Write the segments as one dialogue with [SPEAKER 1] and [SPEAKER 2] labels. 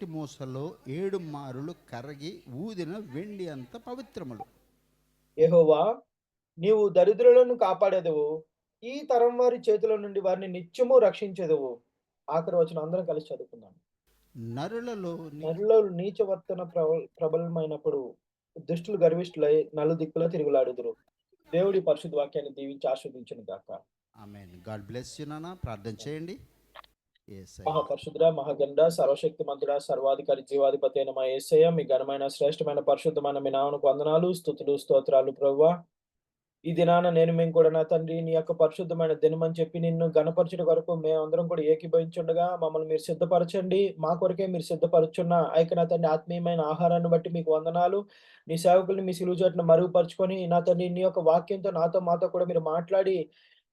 [SPEAKER 1] మట్టి మూసలో 7 మారులు కరగి ఊదిన వెండి అంత పవిత్రములు.
[SPEAKER 2] యెహోవా, నీవు దరిద్రులను కాపాడెదవు. ఈ తరం వారి చేతుల నుండి వారిని నిత్యము రక్షించెదవు. ఆఖరి వచనం అందరం కలిసి చదువుకుందాం.
[SPEAKER 1] నరులలో
[SPEAKER 2] నరులో నీచవర్తన ప్రబలమైనప్పుడు దుష్టులు గర్విష్ఠులై నలుదిక్కులా తిరుగులాడుదురు. దేవుడి పరిశుద్ధ వాక్యాన్ని దీవించి ఆస్వాదించును గాక.
[SPEAKER 1] ఆమేన్. గాడ్ బ్లెస్ యు నాన్న. ప్రార్థన చేయండి. యేసయ్య.
[SPEAKER 2] మహాపరిశుద్ధుడా, మహాగణుడా, సర్వశక్తిమంతుడా, సర్వాధికారి, జీవాధిపతి అయిన మా యేసయ్య, మీ ఘనమైన శ్రేష్టమైన పరిశుద్ధమైన మీ నామమునకు వందనాలు, స్తుతులు, స్తోత్రాలు ప్రభువా. ఈ దినాన మేము కూడా నా తండ్రి నీ యొక్క పరిశుద్ధమైన దినమని చెప్పి నిన్ను గణపరచుట కొరకు మేమందరం కూడా ఏకీభవించుండగా మమ్మల్ని మీరు సిద్ధపరచండి. మా కొరకే మీరు సిద్ధపరచున్న నా తండ్రి ఆత్మీయమైన ఆహారాన్ని బట్టి మీకు వందనాలు. నీ సేవకుల్ని మీ సిలువ చాటున మరుగుపరుచుకొని నా తండ్రి నీ యొక్క వాక్యంతో నాతో మాతో కూడా మీరు మాట్లాడి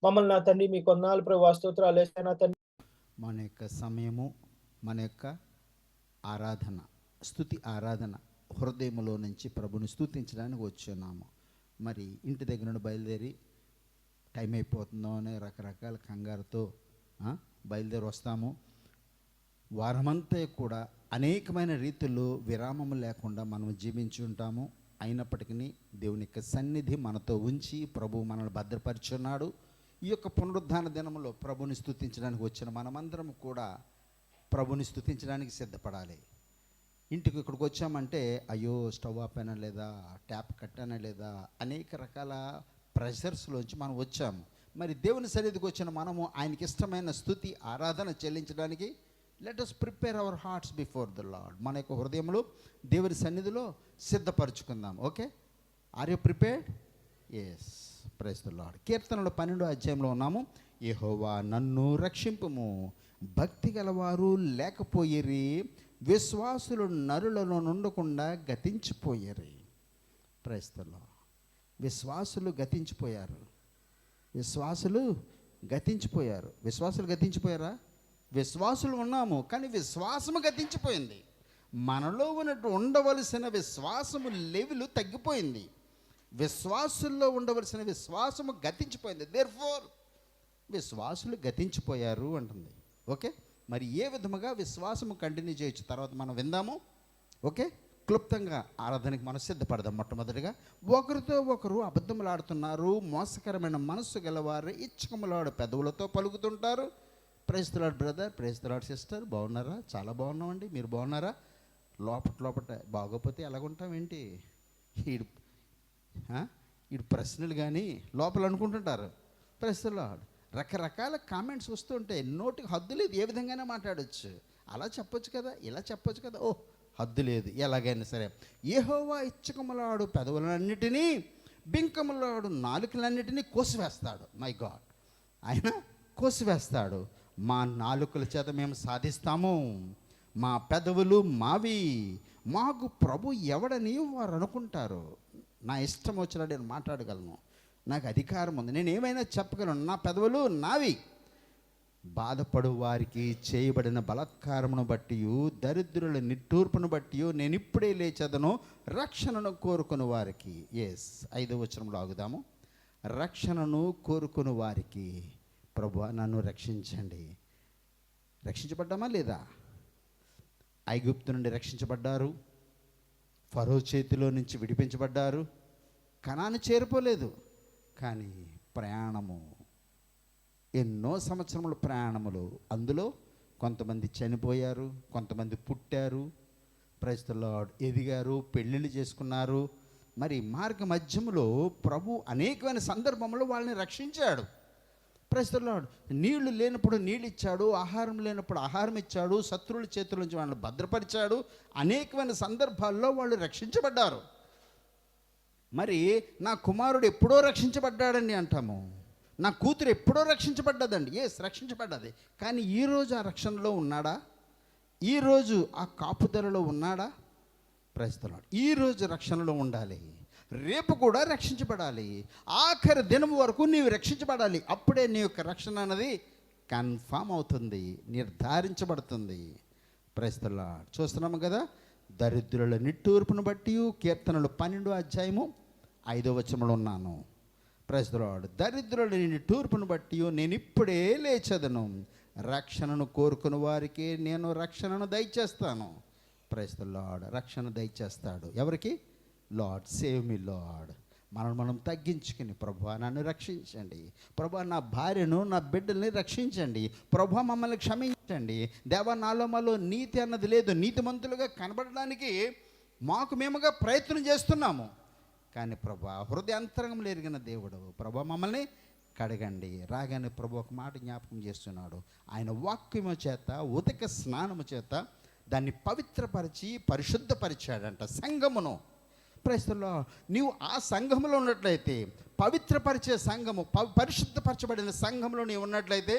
[SPEAKER 2] మమ్మల్ని నా తండ్రి మీ కొందనాలు ప్రభువా, స్తోత్రాలు యేసయ్య నా తండ్రి.
[SPEAKER 1] మన యొక్క సమయము, మన యొక్క ఆరాధన, స్తుతి ఆరాధన హృదయములో నుంచి ప్రభుని స్తుతించడానికి వచ్చున్నాము. మరి ఇంటి దగ్గర నుండి బయలుదేరి టైం అయిపోతుందో అనే రకరకాల కంగారుతో బయలుదేరి వస్తాము. వారమంతా కూడా అనేకమైన రీతిలో విరామము లేకుండా మనం జీవించి ఉంటాము. అయినప్పటికీ దేవుని యొక్క సన్నిధి మనతో ఉంచి ప్రభు మనల్ని భద్రపరుచున్నాడు. ఈ యొక్క పునరుద్ధాన దినంలో ప్రభుని స్తుతించడానికి వచ్చిన మనమందరం కూడా ప్రభుని స్తుతించడానికి సిద్ధపడాలి. ఇంటికి ఇక్కడికి వచ్చామంటే అయ్యో స్టవ్ ఆపైనా లేదా, ట్యాప్ కట్టానా లేదా, అనేక రకాల ప్రెషర్స్లోంచి మనం వచ్చాము. మరి దేవుని సన్నిధికి వచ్చిన మనము ఆయనకి ఇష్టమైన స్తుతి ఆరాధన చెల్లించడానికి let us prepare our hearts before the Lord. మన యొక్క హృదయంలో దేవుని సన్నిధిలో సిద్ధపరచుకుందాం. Okay, are you prepared? Yes, praise the Lord. కీర్తనలు 12వ అధ్యాయంలో ఉన్నాము. యెహోవా నన్ను రక్షింపుము, భక్తి గలవారు లేకపోయిరి, విశ్వాసులు నరులలో నుండకుండా గతించిపోయారు. Praise the Lord. విశ్వాసులు గతించిపోయారు. విశ్వాసులు గతించిపోయారు. విశ్వాసులు గతించిపోయారా? విశ్వాసులు ఉన్నాము, కానీ విశ్వాసము గతించిపోయింది. మనలో ఉండవలసిన విశ్వాసము లెవెల్ తగ్గిపోయింది. విశ్వాసుల్లో ఉండవలసిన విశ్వాసము గతించిపోయింది. దేర్ఫోర్ విశ్వాసులు గతించిపోయారు అంటుంది. ఓకే, మరి ఏ విధముగా విశ్వాసము కంటిన్యూ చేయొచ్చు తర్వాత మనం విందాము. ఓకే, క్లుప్తంగా ఆరాధనకి మనం సిద్ధపడదాం. మొట్టమొదటిగా ఒకరితో ఒకరు అబద్ధములాడుతున్నారు, మోసకరమైన మనస్సు గలవారు ఇచ్చకములాడు పెదవులతో పలుకుతుంటారు. Praise the Lord brother, praise the Lord sister. బాగున్నారా? చాలా బాగున్నామండి. మీరు బాగున్నారా? లోపట బాగోపోతే ఎలాగుంటాం ఏంటి? వీడు ప్రశ్నలు కానీ లోపల అనుకుంటుంటారు. Praise the Lord. రకరకాల కామెంట్స్ వస్తుంటాయి. నోటికి హద్దు లేదు, ఏ విధంగానే మాట్లాడచ్చు. అలా చెప్పొచ్చు కదా, ఇలా చెప్పొచ్చు కదా, ఓ హద్దు లేదు. ఎలాగైనా సరే యెహోవా ఇచ్చకములాడు పెదవులన్నిటినీ, బింకములాడు నాలుకలన్నిటినీ కోసివేస్తాడు. మై గాడ్, ఆయన కోసివేస్తాడు. మా నాలుకల చేత మేము సాధిస్తాము, మా పెదవులు మావి, మాకు ప్రభు ఎవడని వారు అనుకుంటారు. నా ఇష్టం వచ్చినట్టు నేను మాట్లాడగలను, నాకు అధికారం ఉంది, నేను ఏమైనా చెప్పగలను, నా పెదవులు నావి. బాధపడు వారికి చేయబడిన బలాత్కారమును బట్టి, దరిద్రుల నిట్టూర్పును బట్టి నేను ఇప్పుడే లేచదను, రక్షణను కోరుకుని వారికి. ఎస్, 5వ వచనంలో ఆగుదాము. రక్షణను కోరుకుని వారికి ప్రభువా నన్ను రక్షించండి. రక్షించబడ్డామా లేదా? ఐగుప్తు నుండి రక్షించబడ్డారు, ఫరో చేతిలో నుంచి విడిపించబడ్డారు, కనాను చేరిపోలేదు. కానీ ప్రయాణము, ఎన్నో సంవత్సరముల ప్రయాణములు, అందులో కొంతమంది చనిపోయారు, కొంతమంది పుట్టారు, ప్రైజ్ ది లార్డ్, ఎదిగారు, పెళ్ళిళ్ళు చేసుకున్నారు. మరి మార్గ మధ్యములో ప్రభు అనేకమైన సందర్భంలో వాళ్ళని రక్షించాడు. Praise the Lord. నీళ్లు లేనప్పుడు నీళ్ళు ఇచ్చాడు, ఆహారం లేనప్పుడు ఆహారం ఇచ్చాడు, శత్రువుల చేతుల నుంచి వాళ్ళని భద్రపరిచాడు. అనేకమైన సందర్భాల్లో వాళ్ళు రక్షించబడ్డారు. మరి నా కుమారుడు ఎప్పుడో రక్షించబడ్డాడండి అంటాము, నా కూతురు ఎప్పుడో రక్షించబడ్డదండి. ఎస్, రక్షించబడ్డది. కానీ ఈరోజు ఆ రక్షణలో ఉన్నాడా? ఈరోజు ఆ కాపుదలలో ఉన్నాడా? Praise the Lord. ఈరోజు రక్షణలో ఉండాలి, రేపు కూడా రక్షించబడాలి. ఆఖరి దినం వరకు నీవు రక్షించబడాలి. అప్పుడే నీ యొక్క రక్షణ అన్నది కన్ఫామ్ అవుతుంది, నిర్ధారించబడుతుంది. Praise the lord. చూస్తున్నాము కదా, దరిద్రుల నిట్టూర్పును బట్టి, కీర్తనలు 12వ అధ్యాయము 5వ వచనంలో ఉన్నాను. Praise the Lord. దరిద్రుల నిట్టూర్పును బట్టి నేను ఇప్పుడే లేచదను, రక్షణను కోరుకుని వారికి నేను రక్షణను దయచేస్తాను. Praise the lord. రక్షణ దయచేస్తాడు. ఎవరికి? లార్డ్. Save me lord. మనం తగ్గించుకుని, ప్రభువా నన్ను రక్షించండి, ప్రభువా నా భార్యను నా బిడ్డల్ని రక్షించండి, ప్రభువా మమ్మల్ని క్షమించండి, దేవా నాలో నీతి అన్నది లేదు, నీతిమంతులుగా కనబడడానికి మేముగా ప్రయత్నం చేస్తున్నాము. కానీ ప్రభువా హృదయాంతరంగంలో ఎరిగిన దేవుడు, ప్రభువా మమ్మల్ని కడగండి. రాగానే ప్రభు ఒక మాట జ్ఞాపకం చేస్తున్నాడు. ఆయన వాక్యము చేత, ఉదక స్నానము చేత దాన్ని పవిత్రపరిచి పరిశుద్ధపరిచాడంట సంఘమును. ప్రైస్తలో నీవు ఆ సంఘములో ఉన్నట్లయితే, పవిత్రపరిచే సంఘము, పరిశుద్ధపరచబడిన సంఘంలో నీవు ఉన్నట్లయితే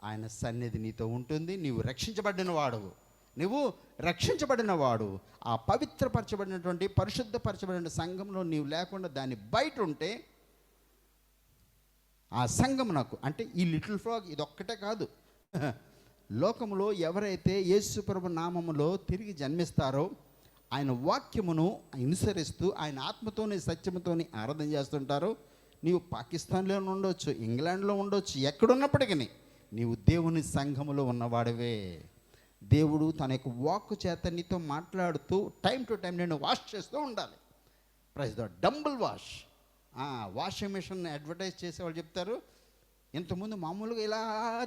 [SPEAKER 1] ఆయన సన్నిధి నీతో ఉంటుంది. నీవు రక్షించబడిన వాడువు, నువ్వు రక్షించబడిన వాడు. ఆ పవిత్రపరచబడినటువంటి పరిశుద్ధపరచబడిన సంఘంలో నీవు లేకుండా దాన్ని బయట ఉంటే, ఆ సంఘం నాకు అంటే ఈ లిటిల్ ఫ్రాగ్ ఇది ఒక్కటే కాదు, లోకంలో ఎవరైతే యేసు ప్రభు నామములో తిరిగి జన్మిస్తారో, ఆయన వాక్యమును అనుసరిస్తూ ఆయన ఆత్మతోని సత్యముతోని ఆరాధన చేస్తుంటారో, నీవు పాకిస్తాన్లో ఉండొచ్చు, ఇంగ్లాండ్లో ఉండొచ్చు, ఎక్కడున్నప్పటికీ నీవు దేవుని సంఘములో ఉన్నవాడివే. దేవుడు తన యొక్క వాక్కు చేత నీతో మాట్లాడుతూ టైం టు టైం నేను వాష్ చేస్తూ ఉండాలి. ప్రైజ్ ద డంబుల్ వాష్. వాషింగ్ మిషన్ అడ్వర్టైజ్ చేసేవాళ్ళు చెప్తారు, ఇంతకుముందు మామూలుగా ఇలా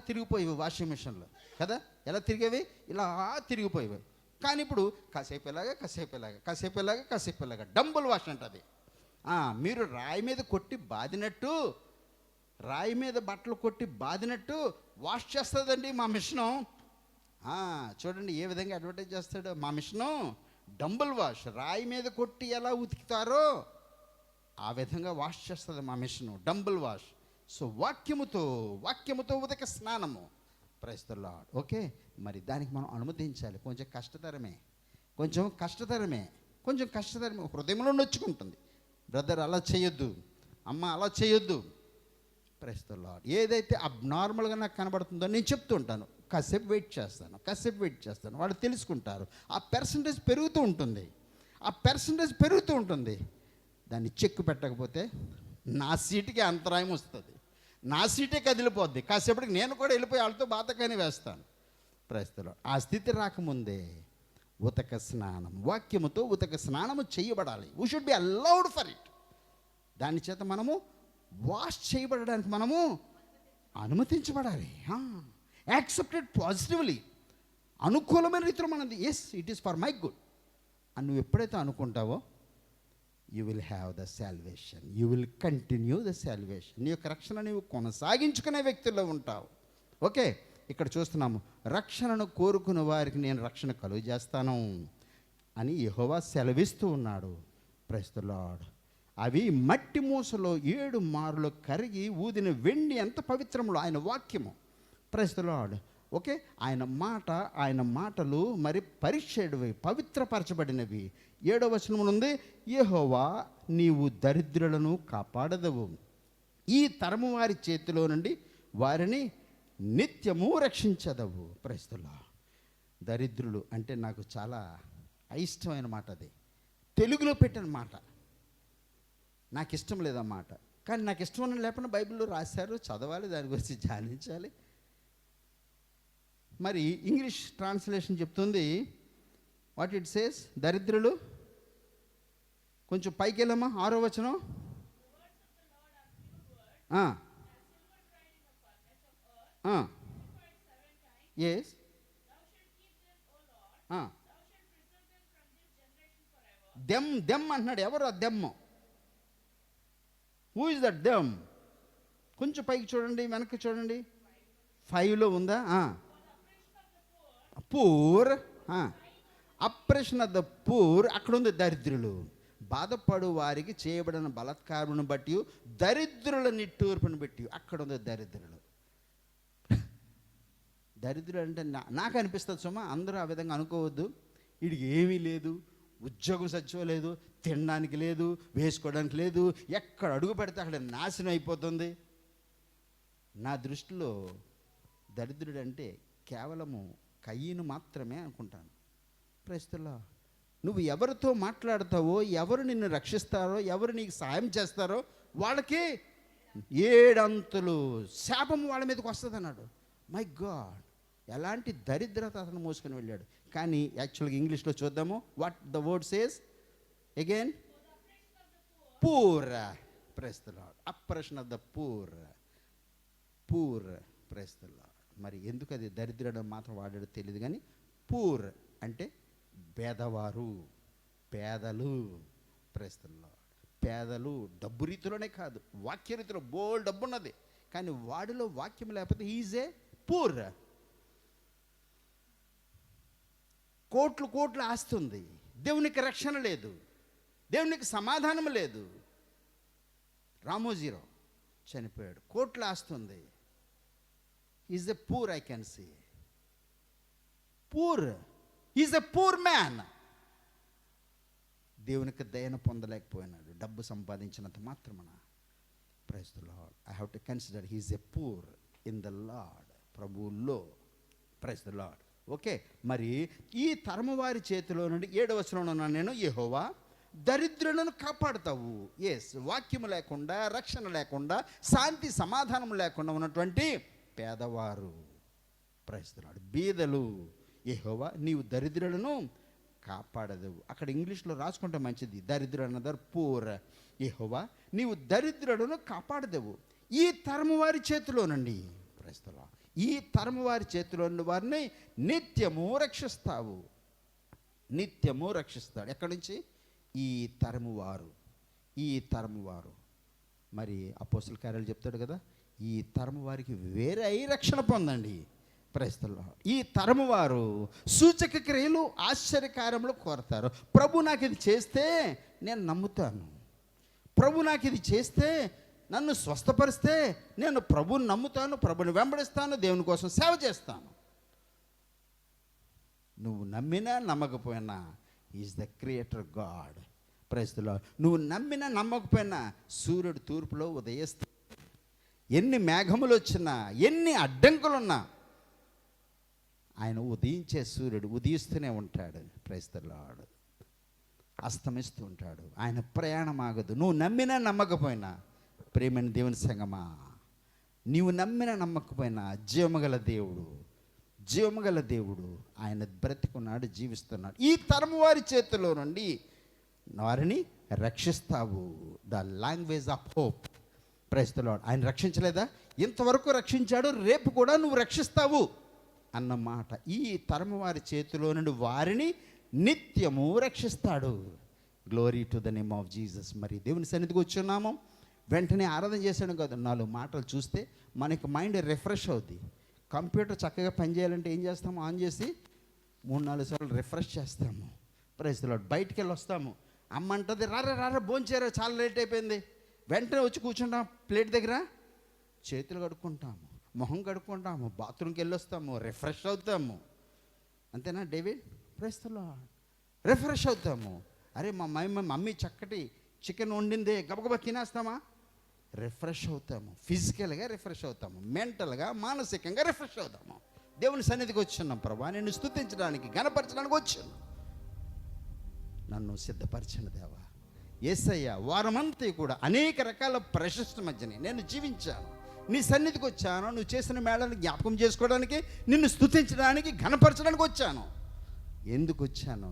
[SPEAKER 1] తిరిగిపోయేవి వాషింగ్ మిషన్లు కదా, ఎలా తిరిగేవి, ఇలా తిరిగిపోయేవి. కానీ ఇప్పుడు కాసేపు ఇలాగా డంబుల్ వాష్ అంటది. మీరు రాయి మీద కొట్టి బాదినట్టు, రాయి మీద బట్టలు కొట్టి బాదినట్టు వాష్ చేస్తుందండి మా మిషను. చూడండి ఏ విధంగా అడ్వర్టైజ్ చేస్తాడు. మా మిషను డంబుల్ వాష్, రాయి మీద కొట్టి ఎలా ఉతుకుతారో ఆ విధంగా వాష్ చేస్తుంది మా మిషను, డంబుల్ వాష్. సో వాక్యముతో ఉదక స్నానము. Praise the lord. ఓకే, మరి దానికి మనం అనుమతించాలి. కొంచెం కష్టతరమే, హృదయంలో నొచ్చుకుంటుంది. బ్రదర్ అలా చేయొద్దు, అమ్మ అలా చేయొద్దు. Praise the Lord. ఏదైతే అబ్నార్మల్గా నాకు కనబడుతుందో నేను చెప్తూ ఉంటాను, కాసేపు వెయిట్ చేస్తాను, వాళ్ళు తెలుసుకుంటారు. ఆ పర్సంటేజ్ పెరుగుతూ ఉంటుంది. దాన్ని చెక్కు పెట్టకపోతే నా సీటుకి అంతరాయం వస్తుంది, నా సీటే కదిలిపోద్ది. కాసేపటికి నేను కూడా వెళ్ళిపోయి వాళ్ళతో బాతకాని వేస్తాను. ప్రస్తుతం ఆ స్థితి రాకముందే ఉతక స్నానం, వాక్యముతో ఉతక స్నానము చేయబడాలి. We should be allowed for it. దాని చేత మనము వాష్ చేయబడడానికి మనము అనుమతించబడాలి. యాక్సెప్టెడ్ పాజిటివ్లీ, అనుకూలమైన రీతిలో మనది. Yes, it is for my good అని నువ్వు ఎప్పుడైతే అనుకుంటావో, you will have the salvation, you will continue the salvation. నీ యొక్క రక్షణ నీవు కొనసాగించుకునే వ్యక్తుల్లో ఉంటావు. ఓకే, ఇక్కడ చూస్తున్నాము, రక్షణను కోరుకున్న వారికి నేను రక్షణ కలుగు చేస్తాను అని యెహోవా సెలవిస్తూ ఉన్నాడు. Praise the Lord. అవి మట్టి మూసలో 7 మారులు కరిగి ఊదిన వెండి ఎంత పవిత్రములో ఆయన వాక్యము. Praise the lord. ఓకే, ఆయన మాటలు మరి పరిశుద్ధమైనవి, పవిత్రపరచబడినవి. 7వ వచనం ఉంది, యెహోవా నీవు దరిద్రులను కాపాడదవు, ఈ తరము వారి చేతిలో నుండి వారిని నిత్యము రక్షించదవు. Praise the lord. దరిద్రులు అంటే నాకు చాలా అయిష్టమైన మాట. అది తెలుగులో పెట్టిన మాట, నాకు ఇష్టం లేదన్నమాట. కానీ నాకు ఇష్టం లేకుండా బైబిల్లో రాశారు, చదవాలి, దాని గురించి ధ్యానించాలి. మరి ఇంగ్లీష్ ట్రాన్స్లేషన్ చెప్తుంది, వాట్ ఇట్ సేస్, దరిద్రులు. కొంచెం పైకి వెళ్ళమ్మా, 6వ వచనం. ఎస్, దెమ్ అంటున్నాడు. ఎవరు ఆ them? Who is that them? కొంచెం పైకి చూడండి, వెనక్కి చూడండి. 5లో ఉందా? Poor, oppression of the poor. అక్కడ ఉంది దరిద్రులు. బాధపడు వారికి చేయబడిన బలాత్కారమును బట్టి, దరిద్రుల నిట్టూర్పును బట్టి. అక్కడ ఉంది దరిద్రులు. దరిద్రులు అంటే నాకు అనిపిస్తుంది సుమా, అందరూ ఆ విధంగా అనుకోవద్దు. వీడికి ఏమీ లేదు, ఉద్యోగం సచ్చిపోలేదు, తినడానికి లేదు, వేసుకోవడానికి లేదు, ఎక్కడ అడుగు పెడితే అక్కడ నాశనం అయిపోతుంది. నా దృష్టిలో దరిద్రుడు అంటే కేవలము కయ్యను మాత్రమే అనుకుంటాను. ప్రస్తుతం నువ్వు ఎవరితో మాట్లాడతావో, ఎవరు నిన్ను రక్షిస్తారో, ఎవరు నీకు సాయం చేస్తారో వాళ్ళకి 7 అంతులు శాపం వాళ్ళ మీదకి వస్తుంది అన్నాడు. మై గాడ్, ఎలాంటి దరిద్రత అతను మోసుకొని వెళ్ళాడు. కానీ యాక్చువల్గా ఇంగ్లీష్లో చూద్దాము. What the word says again? Poor. Praise the Lord. Oppression of the poor. Poor. Praise the Lord. మరి ఎందుకు అది దరిద్రుడు మాత్రం వాడాడో తెలియదు, కానీ పూర్ అంటే పేదవారు, పేదలు. Praise the Lord. పేదలు డబ్బు రీతిలోనే కాదు, వాక్య రీతిలో బోల్ డబ్బు ఉన్నది, కానీ వాడిలో వాక్యం లేకపోతే ఈజ్ ఏ పూర్. కోట్లు కోట్లు ఆస్తుంది, దేవునికి రక్షణ లేదు, దేవునికి సమాధానం లేదు. రామోజీరావు చనిపోయాడు, కోట్లు ఆస్తుంది. Is a poor, I can see poor. Is a poor man. దేవునికి దయను పొందలేకపోయినాడు, డబ్బు సంపాదించినంత మాత్రమున. Praise the Lord. I have to consider he is a poor in the Lord. ప్రభువుల్లో. Praise the Lord. ఓకే. మరి ఈ తరము వారి చేతిలో నుండి 7వ వచనంలో ఉన్నాను నేను. యెహోవా దరిద్రులను కాపాడుతావు. ఎస్, వాక్యము లేకుండా, రక్షణ లేకుండా, శాంతి సమాధానం లేకుండా ఉన్నటువంటి పేదవారు. Praise the Lord. బీదలు. యెహోవా నీవు దరిద్రులను కాపాడదు. అక్కడ ఇంగ్లీష్లో రాసుకుంటే మంచిది. దరిద్రుడు అన్నదారు పూర్. యెహోవా నీవు దరిద్రులను కాపాడదేవు ఈ తరము వారి చేతిలో నుండి. Praise the Lord. ఈ తరము వారి చేతిలో నుండి వారిని నిత్యము రక్షిస్తావు. నిత్యము రక్షిస్తాడు. ఎక్కడి నుంచి? ఈ తరము వారు. ఈ తరము వారు. మరి అపోస్తల కార్యాలు చెప్తాడు కదా, ఈ తరము వారికి వేరే రక్షణ పొందండి. Praise the Lord. ఈ తరము వారు సూచక క్రియలు, ఆశ్చర్యకార్యములు కోరతారు. ప్రభు నాకు ఇది చేస్తే నేను నమ్ముతాను, ప్రభు నాకు ఇది చేస్తే, నన్ను స్వస్థపరిస్తే నేను ప్రభుని నమ్ముతాను, ప్రభుని వెంబడిస్తాను, దేవుని కోసం సేవ చేస్తాను. నువ్వు నమ్మినా నమ్మకపోయినా is the creator God. Praise the Lord. నువ్వు నమ్మినా నమ్మకపోయినా సూర్యుడు తూర్పులో ఉదయిస్తాడు. ఎన్ని మేఘములు వచ్చినా, ఎన్ని అడ్డంకులున్నా ఆయన ఉదయించే సూర్యుడు ఉదయిస్తూనే ఉంటాడు. Praise the lord. అస్తమిస్తూ ఉంటాడు. ఆయన ప్రయాణం ఆగదు. నువ్వు నమ్మినా నమ్మకపోయినా. ప్రేమైన దేవుని సంగమా, నీవు నమ్మినా నమ్మకపోయినా జీవమగల దేవుడు, జీవమగల దేవుడు ఆయన బ్రతికున్నాడు, జీవిస్తున్నాడు. ఈ తరము వారి చేతిలో నుండి వారిని రక్షిస్తావు. The language of hope. Praise the Lord. ఆయన రక్షించలేదా? ఇంతవరకు రక్షించాడు, రేపు కూడా నువ్వు రక్షిస్తావు అన్నమాట. ఈ తరము వారి చేతిలో నుండి వారిని నిత్యము రక్షిస్తాడు. Glory to the name of Jesus. మరి దేవుని సన్నిధికి వచ్చున్నాము, వెంటనే ఆరాధన చేసాడు కదా, 4 మాటలు చూస్తే మనకి మైండ్ రిఫ్రెష్ అవుద్ది. కంప్యూటర్ చక్కగా పనిచేయాలంటే ఏం చేస్తాము? ఆన్ చేసి 3-4 సార్లు రిఫ్రెష్ చేస్తాము. Praise the Lord. బయటికి వెళ్ళి వస్తాము, అమ్మ అంటది రారా భోంచేరా, చాలా లేట్ అయిపోయింది. వెంటనే వచ్చి కూర్చుంటాం ప్లేట్ దగ్గర, చేతులు కడుక్కుంటాము, మొహం కడుక్కుంటాము, బాత్రూమ్కి వెళ్ళి వస్తాము, రిఫ్రెష్ అవుతాము. అంతేనా David? Praise the Lord. Refresh అవుతాము. అరే మా మమ్మీ చక్కటి చికెన్ వండిందే, గబగబా తినేస్తామా? రిఫ్రెష్ అవుతాము. ఫిజికల్గా రిఫ్రెష్ అవుతాము, మెంటల్గా, మానసికంగా రిఫ్రెష్ అవుతాము. దేవుని సన్నిధికి వచ్చున్నాం. ప్రభా నేను స్తుతించడానికి, గణపరచడానికి వచ్చాను. నన్ను సిద్ధపరచండి దేవా. యేసయ్య వారమంతా కూడా అనేక రకాల ప్రశస్తి మధ్యని నేను జీవించాను. నీ సన్నిధికి వచ్చాను. నువ్వు చేసిన మేళను జ్ఞాపకం చేసుకోవడానికి, నిన్ను స్తుతించడానికి, ఘనపరచడానికి వచ్చాను. ఎందుకు వచ్చాను?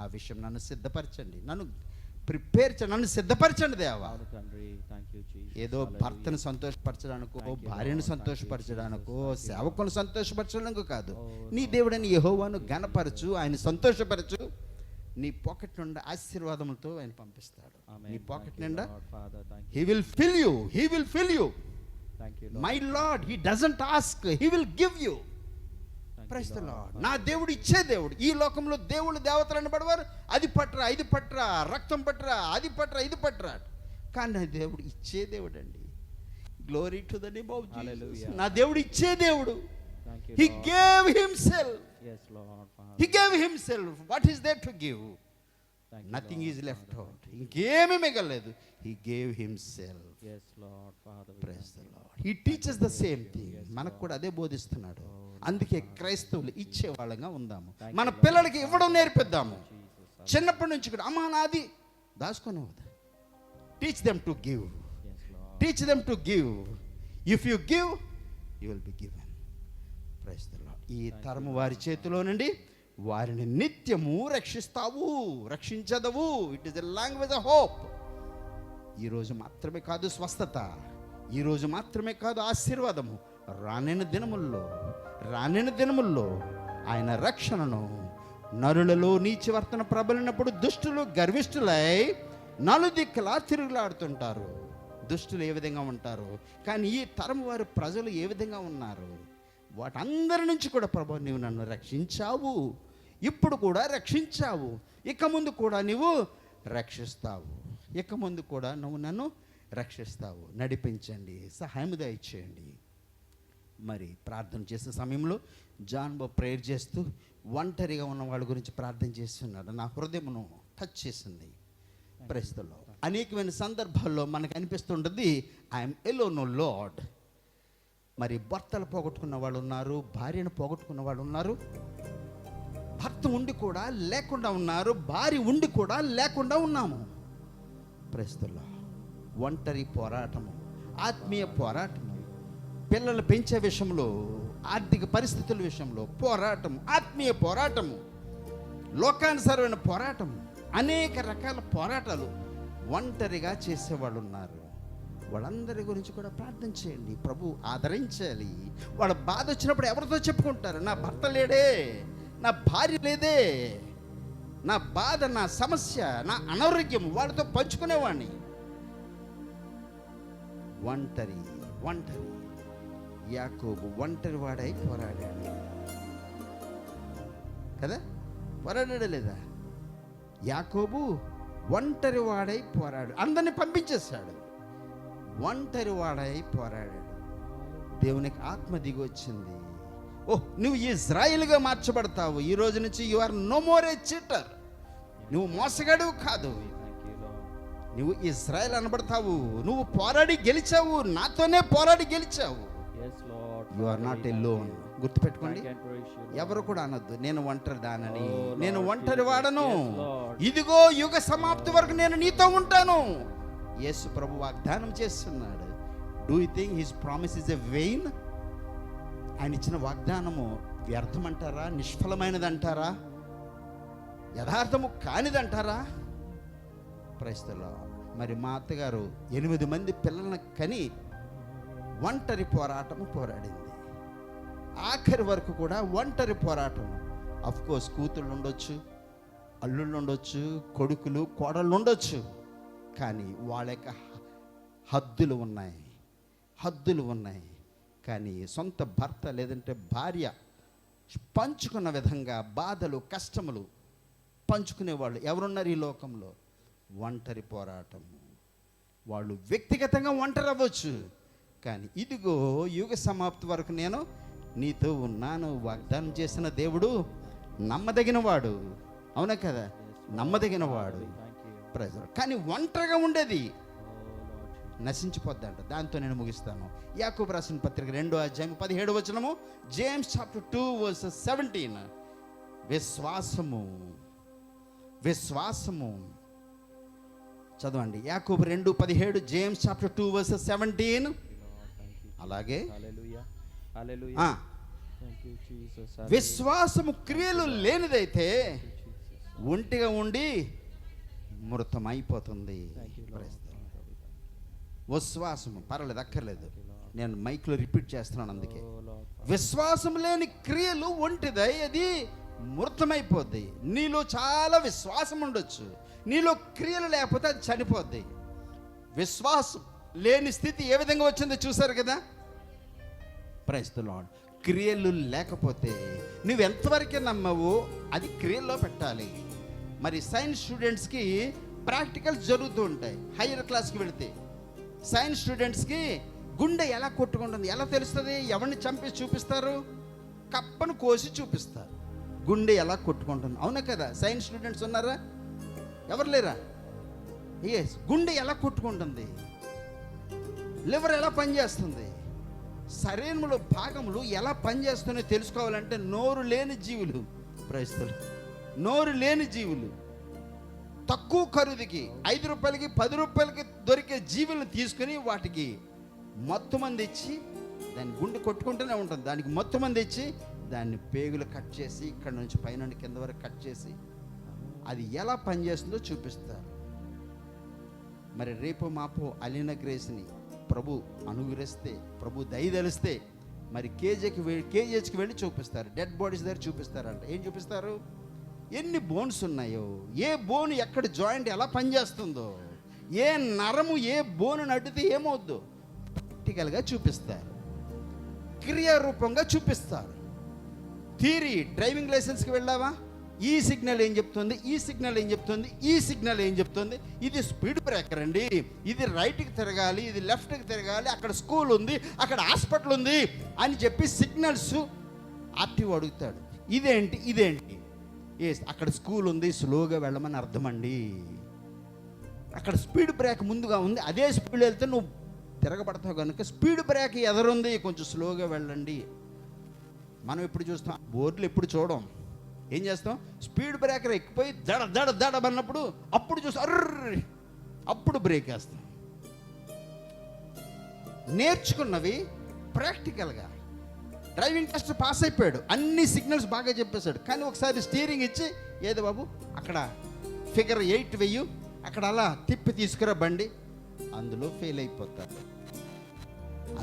[SPEAKER 1] ఆ విషయం నన్ను సిద్ధపరచండి, నన్ను ప్రిపేర్ చేయండి, నన్ను సిద్ధపరచండి దేవా. ఏదో భర్తను సంతోషపరచడానికో, భార్యను సంతోషపరచడానికో, సేవకులను సంతోషపరచడానికో కాదు. నీ దేవుడని యెహోవాను ఘనపరచు, ఆయన సంతోషపరచు. నీ పాకెట్ నుండి ఆశీర్వాదములతో ఆయన పంపిస్తాడు. నీ పాకెట్ నిండా he will fill you, he will fill you. My Lord he doesn't ask, he will give you. Praise the Lord. నా దేవుడు ఇచ్చే దేవుడు. ఈ లోకంలో దేవుళ్ళు దేవతలు అనబడవారు, అది పట్రా, ఇది పట్రా, రక్తం పట్రా, అది పట్రా, ఇది పట్రా. కానీ నా దేవుడు ఇచ్చే దేవుడు అండి. Glory to the name of Jesus. నా దేవుడు ఇచ్చే దేవుడు. He gave himself. He gave himself. What is there to give? Nothing is left out. ఇంకేమీ మిగలలేదు. He gave himself. Praise the Lord. He teaches the same thing. మనకు కూడా అదే బోధిస్తున్నాడు. అందుకే క్రైస్తవులు ఇచ్చే వాళ్ళంగా ఉందాము. మన పిల్లలకి ఇవ్వడం నేర్పిద్దాము. చిన్నప్పటి నుంచి కూడా అమ్మా నాది దాచుకొని వద్దు. Teach them to give. Teach them to give. If you give you will be given. Praise the Lord. ఈ తరము వారి చేతిలో నుండి వారిని నిత్యము రక్షిస్తావు, రక్షించదవు. It is a language of hope. ఈరోజు మాత్రమే కాదు స్వస్థత, ఈరోజు మాత్రమే కాదు ఆశీర్వాదము. రానున్న దినముల్లో ఆయన రక్షణను నరులలో నీచివర్తన ప్రబలినప్పుడు దుష్టులు గర్విష్ఠులై నలుదిక్కులా తిరుగులాడుతుంటారు. దుష్టులు ఏ విధంగా ఉంటారు, కానీ ఈ తరం వారి ప్రజలు ఏ విధంగా ఉన్నారు? వాటందరి నుంచి కూడా ప్రభు నీవు నన్ను రక్షించావు, ఇప్పుడు కూడా రక్షించావు, ఇక ముందు కూడా నీవు రక్షిస్తావు, ఇక ముందు కూడా నువ్వు నన్ను రక్షిస్తావు. నడిపించండి, సహాయం దయచేయండి. మరి ప్రార్థన చేసే సమయంలో జాన్ బాబు ప్రేయర్ చేస్తూ ఒంటరిగా ఉన్న వాళ్ళ గురించి ప్రార్థన చేస్తున్నాడు. నా హృదయమును టచ్ చేసింది. ప్రస్తుతంలో అనేకమైన సందర్భాల్లో మనకు అనిపిస్తుంటుంది, ఐఎమ్ ఎలోన్ లార్డ్. మరి భర్తలు పోగొట్టుకున్న వాళ్ళు ఉన్నారు, భార్యను పోగొట్టుకున్న వాళ్ళు ఉన్నారు, భర్త ఉండి కూడా లేకుండా ఉన్నారు, భార్య ఉండి కూడా లేకుండా ఉన్నాము. ప్రస్తుతంలో ఒంటరి పోరాటము, ఆత్మీయ పోరాటము, పిల్లలు పెంచే విషయంలో, ఆర్థిక పరిస్థితుల విషయంలో పోరాటం, ఆత్మీయ పోరాటము, లోకానుసారమైన పోరాటం, అనేక రకాల పోరాటాలు ఒంటరిగా చేసేవాళ్ళు ఉన్నారు. వాళ్ళందరి గురించి కూడా ప్రార్థన చేయండి. ప్రభు ఆదరించాలి. వాళ్ళ బాధ వచ్చినప్పుడు ఎవరితో చెప్పుకుంటారు? నా భర్త లేడే, నా భార్య లేదే, నా బాధ, నా సమస్య, నా అనారోగ్యం వాళ్ళతో పంచుకునేవాడిని. ఒంటరి యాకోబు ఒంటరి వాడై పోరాడాడు కదా, పోరాడాడా లేదా? యాకోబు ఒంటరి వాడై పోరాడు, అందరిని పంపించేశాడు, ఒంటరి వాడై పోరాడాడు. దేవునికి ఆత్మ దిగి వచ్చింది. ఓహ్, నువ్వు ఇజ్రాయిల్గా మార్చబడతావు. ఈ రోజు నుంచి you are no more a cheater. నువ్వు మోసగాడు కాదు, నువ్వు ఇజ్రాయెల్ అనబడతావు. నువ్వు పోరాడి గెలిచావు, నాతోనే పోరాడి గెలిచావు. You are not alone. గుర్తుపెట్టుకోండి, ఎవరు కూడా అనొద్దు నేను ఒంటరి దానని, నేను ఒంటరి వాడను, ఇదిగో యుగ సమాప్తి వరకు నేను నీతో ఉంటాను. యేసు ప్రభు వాగ్దానం చేస్తున్నాడు. Do you think his promise is a vain? ఆయన ఇచ్చిన వాగ్దానము వ్యర్థమంటారా, నిష్ఫలమైనదంటారా, యథార్థము కానిదంటారా? ప్రైస్తలో మరి మా అత్తగారు 8 మంది పిల్లలను కని ఒంటరి పోరాటము పోరాడింది. ఆఖరి వరకు కూడా ఒంటరి పోరాటము. అఫ్కోర్స్ కూతుళ్ళు ఉండొచ్చు, అల్లుళ్ళు ఉండొచ్చు, కొడుకులు కోడళ్ళు ఉండొచ్చు, కానీ వాళ్ళ యొక్క హద్దులు ఉన్నాయి. కానీ సొంత భర్త లేదంటే భార్య పంచుకున్న విధంగా బాధలు, కష్టములు పంచుకునేవాళ్ళు ఎవరున్నారు ఈ లోకంలో? ఒంటరి పోరాటము. వాళ్ళు వ్యక్తిగతంగా ఒంటరి అవ్వచ్చు, కానీ ఇదిగో యుగ సమాప్తి వరకు నేను నీతో ఉన్నాను. వాగ్దానం చేసిన దేవుడు నమ్మదగినవాడు, అవునా కదా? నమ్మదగినవాడు ప్రజలు. కానీ ఒంటరిగా ఉండేది నశించిపోద్దంట. దాంతో నేను ముగిస్తాను. యాకోబు రాసిన పత్రిక 2వ అధ్యాయం 17వ వచనము, జేమ్స్ చాప్టర్ 2 verse 17. విశ్వాసము చదవండి. యాకోబు 2:17, జేమ్స్ చాప్టర్ 2 verse 17. అలాగే విశ్వాసము క్రియలు లేనిదైతే ఒంటిగా ఉండి మృతమైపోతుంది. విశ్వాసము పర్వాలేదు, అక్కర్లేదు, నేను మైక్లో రిపీట్ చేస్తున్నాను. అందుకే విశ్వాసం లేని క్రియలు ఒంటిదై అది మృతమైపోద్ది. నీలో చాలా విశ్వాసం ఉండొచ్చు, నీలో క్రియలు లేకపోతే అది చనిపోద్ది. విశ్వాసం లేని స్థితి ఏ విధంగా వచ్చిందో చూసారు కదా. Praise the Lord. క్రియలు లేకపోతే నువ్వు ఎంతవరకు నమ్మవో అది క్రియల్లో పెట్టాలి. మరి సైన్స్ స్టూడెంట్స్కి ప్రాక్టికల్స్ జరుగుతూ ఉంటాయి. హైయర్ క్లాస్కి వెళితే సైన్స్ స్టూడెంట్స్కి గుండె ఎలా కొట్టుకుంటుంది ఎలా తెలుస్తుంది? ఎవరిని చంపి చూపిస్తారు? కప్పను కోసి చూపిస్తారు గుండె ఎలా కొట్టుకుంటుంది. అవునా కదా? సైన్స్ స్టూడెంట్స్ ఉన్నారా? ఎవరు లేరా? ఎస్. గుండె ఎలా కొట్టుకుంటుంది, లివర్ ఎలా పనిచేస్తుంది, శరీరంలో భాగములు ఎలా పనిచేస్తున్నాయో తెలుసుకోవాలంటే నోరు లేని జీవులు, ప్రజలు నోరు లేని జీవులు, తక్కువ ఖరీదుకి 5 రూపాయలకి 10 రూపాయలకి దొరికే జీవులను తీసుకుని వాటికి మత్తు మంది ఇచ్చి, దాని గుండె కొట్టుకుంటూనే ఉంటుంది, దానికి మత్తు మంది ఇచ్చి దాన్ని పేగులు కట్ చేసి ఇక్కడ నుంచి పైనుండి కింద వరకు కట్ చేసి అది ఎలా పనిచేస్తుందో చూపిస్తారు. మరి రేపు మాపు అలీనా గ్రేస్ని ప్రభు అనుగ్రహిస్తే, ప్రభు దయదలిస్తే మరి కేజీహెచ్కి వెళ్ళి చూపిస్తారు. డెడ్ బాడీస్ దగ్గర చూపిస్తారంట. ఏం చూపిస్తారు? ఎన్ని బోన్స్ ఉన్నాయో, ఏ బోన్ ఎక్కడ జాయింట్ ఎలా పనిచేస్తుందో, ఏ నరము ఏ బోను నడితే ఏమవుద్దో ప్రాక్టికల్గా చూపిస్తారు, క్రియారూపంగా చూపిస్తారు. థియరీ, డ్రైవింగ్ లైసెన్స్కి వెళ్ళావా, ఈ సిగ్నల్ ఏం చెప్తుంది, ఈ సిగ్నల్ ఏం చెప్తుంది, ఈ సిగ్నల్ ఏం చెప్తుంది, ఇది స్పీడ్ బ్రేకర్ అండి, ఇది రైట్కి తిరగాలి, ఇది లెఫ్ట్కి తిరగాలి, అక్కడ స్కూల్ ఉంది, అక్కడ హాస్పిటల్ ఉంది అని చెప్పి సిగ్నల్స్ ఆర్టీఓ అడుగుతాడు. ఇదేంటి అక్కడ స్కూల్ ఉంది, స్లోగా వెళ్ళమని అర్థం అండి. అక్కడ స్పీడ్ బ్రేక్ ముందుగా ఉంది, అదే స్పీడ్ వెళ్తే నువ్వు తిరగబడతావు కనుక స్పీడ్ బ్రేక్ ఎదురుంది, కొంచెం స్లోగా వెళ్ళండి. మనం ఎప్పుడు చూస్తాం, బోర్డులు ఎప్పుడు చూడం. ఏం చేస్తాం? స్పీడ్ బ్రేకర్ ఎక్కిపోయి దడ అన్నప్పుడు అప్పుడు చూస్తాం, అర్రీ అప్పుడు బ్రేక్ వేస్తాం. నేర్చుకున్నవి ప్రాక్టికల్గా. డ్రైవింగ్ టెస్ట్ పాస్ అయిపోయాడు, అన్ని సిగ్నల్స్ బాగా చెప్పేశాడు, కానీ ఒకసారి స్టీరింగ్ ఇచ్చి ఏదో బాబు అక్కడ ఫిగర్ 8 వెయ్యి, అక్కడ అలా తిప్పి తీసుకురా బండి, అందులో ఫెయిల్ అయిపోతారు.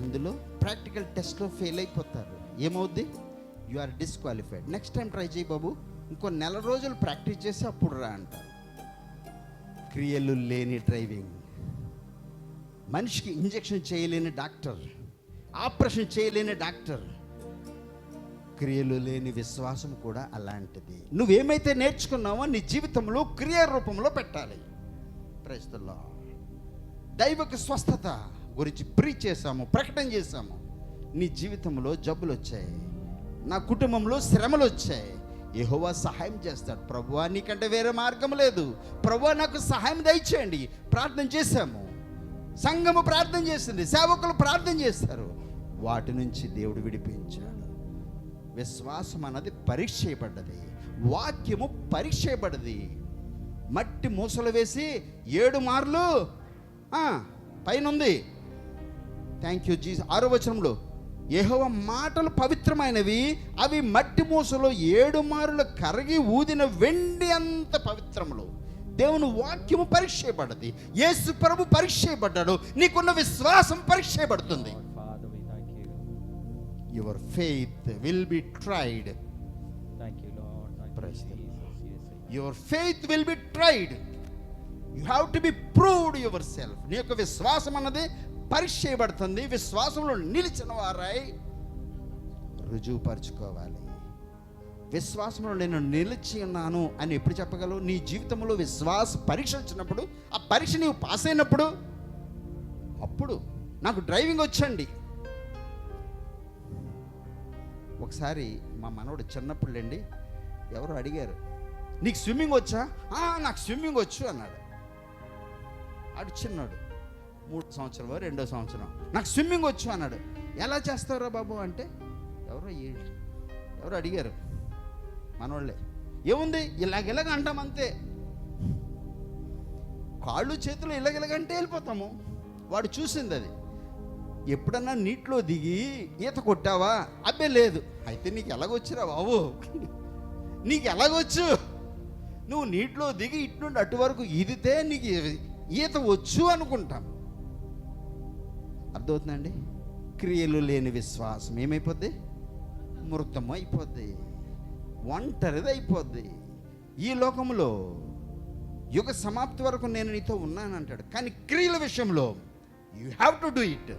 [SPEAKER 1] అందులో ప్రాక్టికల్ టెస్ట్లో ఫెయిల్ అయిపోతారు. ఏమవుద్ది? You are disqualified. Next time try చేయి బాబు, ఇంకో 1 నెల రోజులు ప్రాక్టీస్ చేసి అప్పుడు రా అంటారు. క్రియలు లేని డ్రైవింగ్, మనిషికి ఇంజెక్షన్ చేయలేని డాక్టర్, ఆపరేషన్ చేయలేని డాక్టర్. క్రియలు లేని విశ్వాసం కూడా అలాంటిది. నువ్వేమైతే నేర్చుకున్నావో నీ జీవితంలో క్రియ రూపంలో పెట్టాలి. Praise the Lord. దైవిక స్వస్థత గురించి ప్రీచ్ చేశాము, ప్రకటన చేశాము. నీ జీవితంలో జబ్బులు వచ్చాయి, నా కుటుంబంలో శ్రమలు వచ్చాయి, యెహోవా సహాయం చేస్తాడు. ప్రభువా నీకంటే వేరే మార్గం లేదు, ప్రభువా నాకు సహాయం దయచేయండి. ప్రార్థన చేశాము, సంఘము ప్రార్థన చేసింది, సేవకులు ప్రార్థన చేస్తారు. వాటి నుంచి దేవుడు విడిపించాడు. విశ్వాసం అన్నది పరీక్ష చేయబడ్డది, వాక్యము పరీక్ష చేయబడ్డది. మట్టి మూసలు వేసి 7 మార్లు పైన ఉంది. Thank you Jesus. 6వ వచనంలో యెహోవా మాటలు పవిత్రమైనవి, అవి మట్టి మూసలో 7 మార్లు కరిగి ఊదిన వెండి అంత పవిత్రములు. దేవుని వాక్యము పరీక్ష చేయబడ్డది, యేసు ప్రభు పరీక్ష చేయబడ్డాడు. నీకున్న విశ్వాసం పరీక్ష చేయబడుతుంది. Your faith will be tried. Your faith will be tried. You have to be proved your self. నీ యొక్క విశ్వాసం అన్నది పరీక్ష చేయబడుతుంది. విశ్వాసంలో నిలిచిన వారై రుజువుపరుచుకోవాలి. విశ్వాసంలో నేను నిలిచి ఉన్నాను అని ఎప్పుడు చెప్పగలవు? నీ జీవితంలో విశ్వాస పరీక్ష వచ్చినప్పుడు, ఆ పరీక్ష నీవు పాస్ అయినప్పుడు, అప్పుడు నాకు డ్రైవింగ్ వచ్చండి. ఒకసారి మా మనవడు చిన్నప్పుడులేండి, ఎవరు అడిగారు, నీకు స్విమ్మింగ్ వచ్చా? నాకు స్విమ్మింగ్ వచ్చు అన్నాడు. ఆడు చిన్నాడు, 3వ సంవత్సరం 2వ సంవత్సరం. నాకు స్విమ్మింగ్ వచ్చు అన్నాడు. ఎలా చేస్తారా బాబు అంటే ఎవరు అడిగారు, మనోళ్ళే. ఏముంది, ఇలాగ అంటాం అంతే, కాళ్ళు చేతులు ఇలాగంటే వెళ్ళిపోతాము. వాడు చూసింది అది. ఎప్పుడన్నా నీటిలో దిగి ఈత కొట్టావా? అబ్బే లేదు. అయితే నీకు ఎలాగొచ్చురా బాబు, నీకు ఎలాగొచ్చు? నువ్వు నీటిలో దిగి ఇటు నుండి అటు వరకు ఈదితే నీకు ఈత వచ్చు అనుకుంటాం. అర్థమవుతుందండి? క్రియలు లేని విశ్వాసం ఏమైపోద్ది? మృతం అయిపోద్ది, ఒంటరిది అయిపోద్ది. ఈ లోకంలో యుగ సమాప్తి వరకు నేను నీతో ఉన్నాను అంటాడు, కానీ క్రియల విషయంలో you have to do it.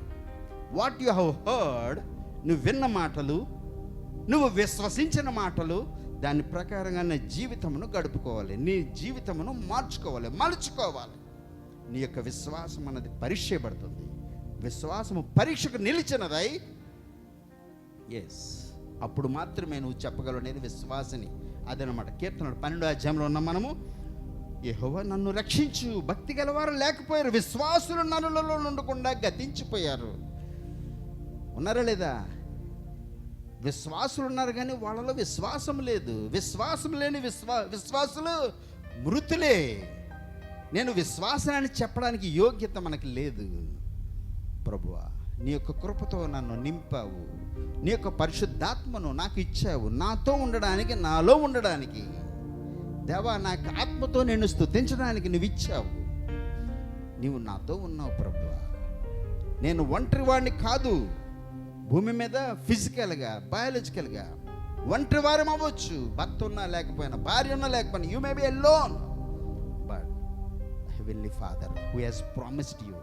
[SPEAKER 1] What you have heard, నువ్వు విన్న మాటలు, నువ్వు విశ్వసించిన మాటలు, దాని ప్రకారంగా నీ జీవితమును గడుపుకోవాలి, నీ జీవితమును మార్చుకోవాలి, మలుచుకోవాలి. నీ యొక్క విశ్వాసం అన్నది పరీక్ష చేయబడుతుంది. విశ్వాసము పరీక్షకు నిలిచినదై అప్పుడు మాత్రమే నువ్వు చెప్పగలవు నేను విశ్వాసిని. అదనమాట. కీర్తనలు 12వ అధ్యాయంలో ఉన్న మనము, యెహోవా నన్ను రక్షించు, భక్తి గలవారు లేకపోయారు, విశ్వాసులు నరులలో ఉండకుండా గతించిపోయారు. ఉన్నారా లేదా? విశ్వాసులు ఉన్నారు కానీ వాళ్ళలో విశ్వాసం లేదు. విశ్వాసం లేని విశ్వాసులు మృతులే. నేను విశ్వాసాన్ని చెప్పడానికి యోగ్యత మనకి లేదు. ప్రభువా నీ యొక్క కృపతో నన్ను నింపావు, నీ యొక్క పరిశుద్ధాత్మను నాకు ఇచ్చావు, నాతో ఉండడానికి, నాలో ఉండడానికి. దేవా, నాకు ఆత్మతో నిన్ను స్తుతించడానికి నువ్వు ఇచ్చావు. నీవు నాతో ఉన్నావు ప్రభువా. నేను ఒంటరి వాడిని కాదు భూమి మీద, ఫిజికల్గా, బయాలజికల్గా ఒంటరి వారం అవ్వచ్చు, భర్త ఉన్నా లేకపోయినా, భార్య ఉన్నా లేకపోయినా. You may be alone, but heavenly Father who has promised you,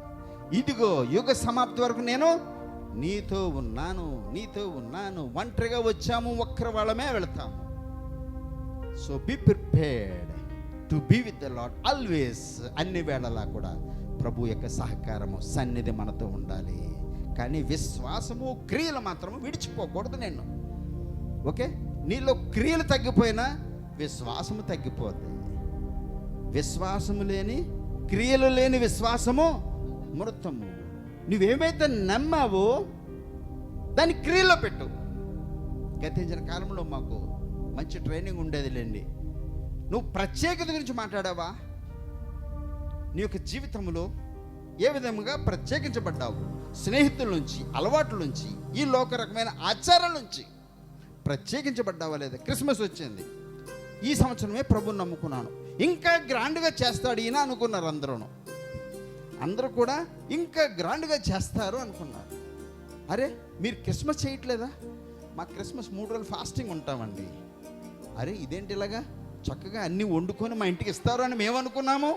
[SPEAKER 1] ఇదిగో యుగ సమాప్తి వరకు నేను నీతో ఉన్నాను, నీతో ఉన్నాను. ఒంటరిగా వచ్చాము, ఒక్కరి వాళ్ళమే వెళతాము. So be prepared to be with the Lord always. అన్ని వేళలా కూడా ప్రభు యొక్క సహకారము, సన్నిధి మనతో ఉండాలి. కానీ విశ్వాసము, క్రియలు మాత్రము విడిచిపోకూడదు. నేను ఓకే, నీలో క్రియలు తగ్గిపోయినా విశ్వాసము తగ్గిపోద్ది. విశ్వాసము లేని, క్రియలు లేని విశ్వాసము మృతము. నువ్వేమైతే నమ్మావో దాన్ని క్రియలో పెట్టు. గతించిన కాలంలో మాకు మంచి ట్రైనింగ్ ఉండేదిలేండి. నువ్వు ప్రత్యేకత గురించి మాట్లాడావా? నీ యొక్క జీవితంలో ఏ విధంగా ప్రత్యేకించబడ్డావు? స్నేహితుల నుంచి, అలవాట్ల నుంచి, ఈ లోక రకమైన ఆచారాల నుంచి ప్రత్యేకించబడ్డావా లేదా? క్రిస్మస్ వచ్చింది, ఈ సంవత్సరమే ప్రభుని నమ్ముకున్నాను, ఇంకా గ్రాండ్గా చేస్తాడు ఈయన అనుకున్నారు అందరూ కూడా ఇంకా గ్రాండ్గా చేస్తారు అనుకున్నారు. అరే, మీరు క్రిస్మస్ చేయట్లేదా? మా క్రిస్మస్ 3 రోజులు ఫాస్టింగ్ ఉంటామండి. అరే, ఇదేంటి ఇలాగా? చక్కగా అన్నీ వండుకొని మా ఇంటికి ఇస్తారు అని మేము అనుకున్నాము.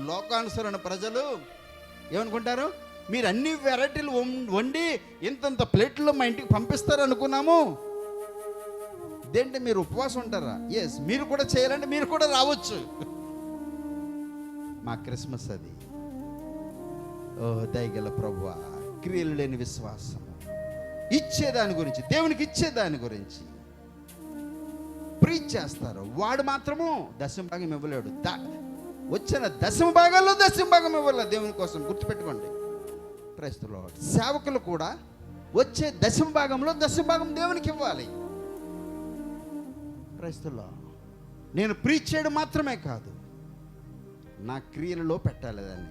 [SPEAKER 1] లోకానుసరణ ప్రజలు ఏమనుకుంటారు? మీరు అన్ని వెరైటీలు వండి ఇంతంత ప్లేట్లో మా ఇంటికి పంపిస్తారు అనుకున్నాము. ఇదేంటి, మీరు ఉపవాసం ఉంటారా? ఎస్, మీరు కూడా చేయాలంటే మీరు కూడా రావచ్చు. మా క్రిస్మస్ అది. ఓ దయగల ప్రభువా, క్రియలు లేని విశ్వాసం, ఇచ్చేదాని గురించి, దేవునికి ఇచ్చేదాని గురించి ప్రీచ్ చేస్తారు. వాడు మాత్రము దశమ భాగం ఇవ్వలేడు. వచ్చిన దశమ భాగాల్లో దశమ భాగం ఇవ్వలేదు దేవుని కోసం. గుర్తుపెట్టుకోండి. Praise the Lord. సేవకులు కూడా వచ్చే దశమ భాగంలో దశమ భాగం దేవునికి ఇవ్వాలి. Praise the Lord. నేను ప్రీచ్ చేయడం మాత్రమే కాదు, నా క్రియలలో పెట్టాలి దాన్ని,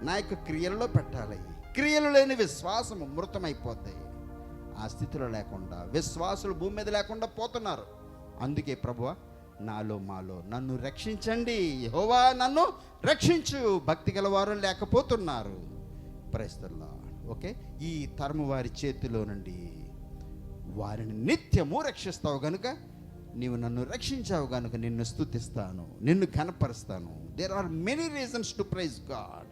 [SPEAKER 1] నా యొక్క క్రియలలో పెట్టాలి. క్రియలు లేని విశ్వాసము మృతమైపోతాయి. ఆ స్థితిలో లేకుండా విశ్వాసులు భూమి మీద లేకుండా పోతున్నారు. అందుకే ప్రభువా, నాలో మాలో నన్ను రక్షించండి, యెహోవా నన్ను రక్షించు. భక్తి గలవారు లేకపోతున్నారు. Praise the Lord. ఓకే, ఈ తరము వారి చేతిలో నుండి వారిని నిత్యము రక్షిస్తావు గనుక, నీవు నన్ను రక్షించావు కనుక నిన్ను స్తుతిస్తాను, నిన్ను కనపరుస్తాను. There are many reasons to praise God.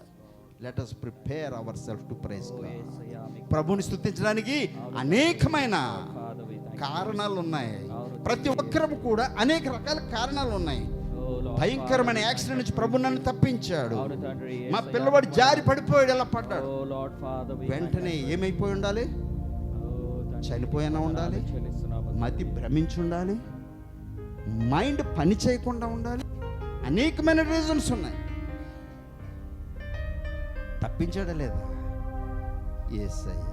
[SPEAKER 1] Let us prepare our self to praise God. ప్రభుని స్తుతించడానికి అనేకమైన కారణాలు ఉన్నాయి. ప్రతి ఒక్కరము కూడా అనేక రకాల కారణాలు ఉన్నాయి. భయంకరమైన యాక్సిడెంట్ నుంచి ప్రభు నన్ను తప్పించాడు. మా పిల్లవాడు జారి పడిపోయాడు, ఎలా పడ్డాడు. వెంటనే ఏమైపోయి ఉండాలి? చనిపోయినా ఉండాలి, మతి భ్రమించి ఉండాలి, మైండ్ పని చేయకుండా ఉండాలి. అనేకమైన రీజన్స్ ఉన్నాయి. తప్పించాడా లేదా? యేసయ్య.